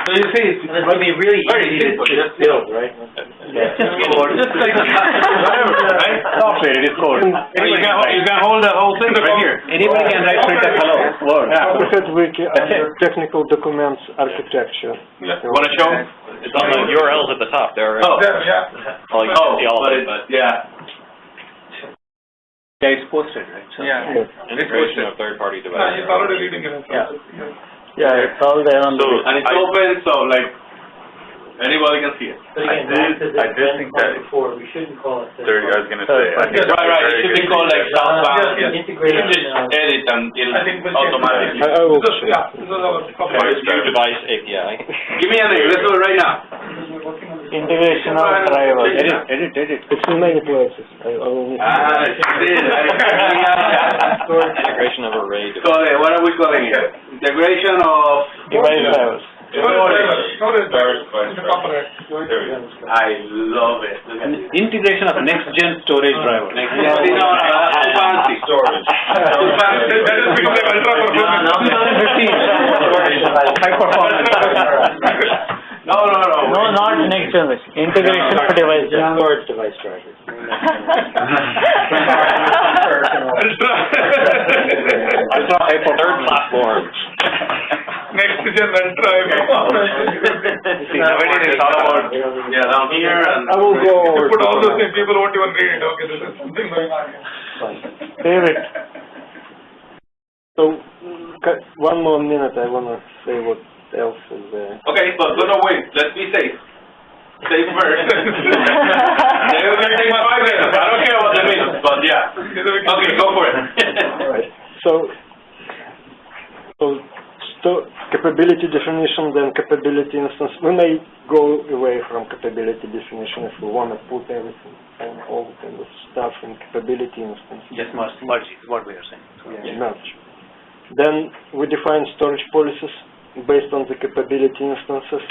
So you see, it's going to be really very easy simple, to just build, right? just like whatever, right? Software, it is code. You can hold the whole thing right here. Anybody can write print a hello word. Copperhead Wiki under technical documents architecture. Want to show? It's on the URLs at the top there, right? Oh, There, yeah. Well, you can see all of it, but yeah. Yeah, it's posted, right? So Yeah. Integration of third-party No, devices. it's already reading it. Yeah. Yeah, it's all there on the. And it's open, so like, anybody can see it. But again, back to this Ben point before, we shouldn't call it There, I was gonna say, I think that's Right, a it very should be good called like feature. southbound. You integration just of. edit and it'll I think we'll change automatically. I will This is- check. Yeah, this is our copy. View device API. Give me a name, let's do it right now. Integration of drivers. edit. It's in many places. I will need to. Integration of array So what are we calling it? Integration of Device drivers. Storage Storage in the copyright. There we go. I love it. Look at this. Integration of next-gen storage driver. No, too fancy. Storage. Too fancy. That is become like ultra performance. High performance. No. No, not next generation. Integration of device drivers. Storage device drivers. Ultra high Third performance. platform. Next gen ultra. See, nowadays it's all about, down here and. I will go over. Put all those things, people won't even read it. Okay, this is something going on here. Save it. So, one more minute, I want to say what else is there. Okay, but no, wait, let's be safe. Safe first. They will take 5 minutes, I don't care what the minutes, but yeah. Okay, go for it. Right. So capability definition, then capability instance. We may go away from capability definition if we want to put everything and all kind of stuff in capability instance. Just merge is what we are saying. Yeah, merge. Then we define storage policies based on the capability instances,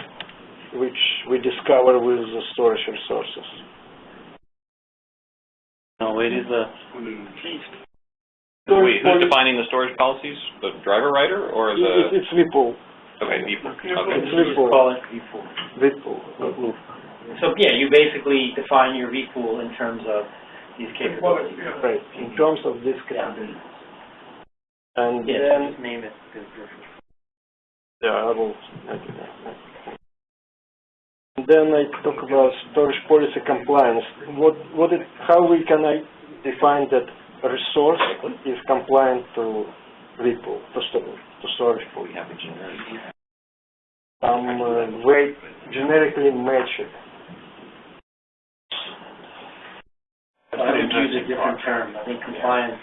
which we discover with the storage resources. Now, where is the? Wait, who's defining the storage policies? The driver writer or the? It's vpool. Okay, vpool. It's Okay. vpool. Call it vpool. Vpool, not loop. So, yeah, you basically define your vpool in terms of these capabilities. Right, in terms of this capability. And Yeah, then, just name it. yeah, I will do that. And then I talk about storage policy compliance. How we can define that a resource is compliant to vpool, to storage pool. Way generically match it. I would use a different term. I think compliance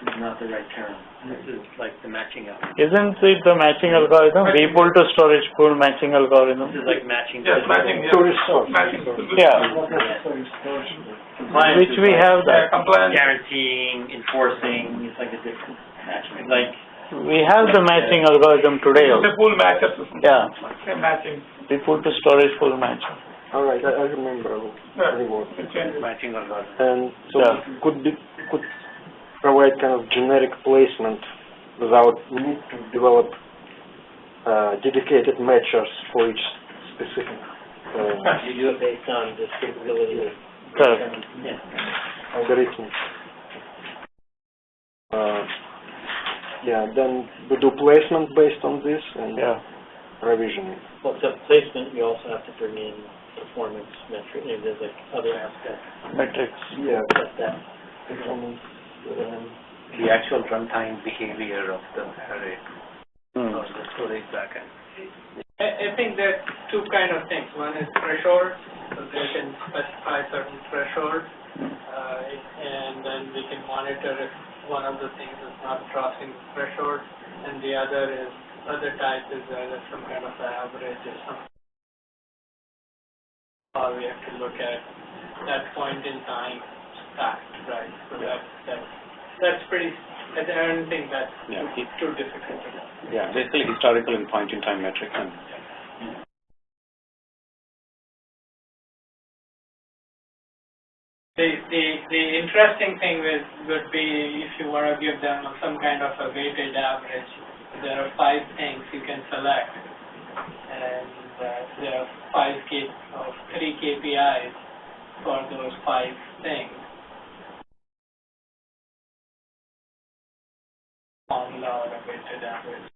is not the right term. This is like the matching up. Isn't it the matching algorithm? vpool to storage pool matching algorithm. This is like matching. Yes, matching, To resource. Yeah. Compliance Which is we like have that. Compliance. guaranteeing, enforcing. It's like a different matching. Like We have the matching algorithm today The also. pool matches. Yeah. Same matching. Vpool to storage pool matching. All right, I remember the word. Matching algorithm. And so Yeah. could provide kind of generic placement without need to develop dedicated matchers for each specific you do it based on this capability of Correct. algorithm. Yeah, then we do placement based on this and Yeah. provisioning. Well, except placement, you also have to bring in performance metric. There's like other aspects. Metrics. Yeah, that performance. The actual runtime behavior of the array or the storage backend. I think there are two kind of things. One is threshold, so they can specify certain threshold, and then we can monitor if one of the things is not crossing the threshold, and the other type is either some kind of average or something. Or we have to look at that point in time stacked, right? So that's pretty. I don't think that's too difficult to do. Yeah, basically historical and point-in-time metrics. And The interesting thing would be if you want to give them some kind of a weighted average. There are 5 things you can select, and there are 3 KPIs for those 5 things. Formula or a weighted average.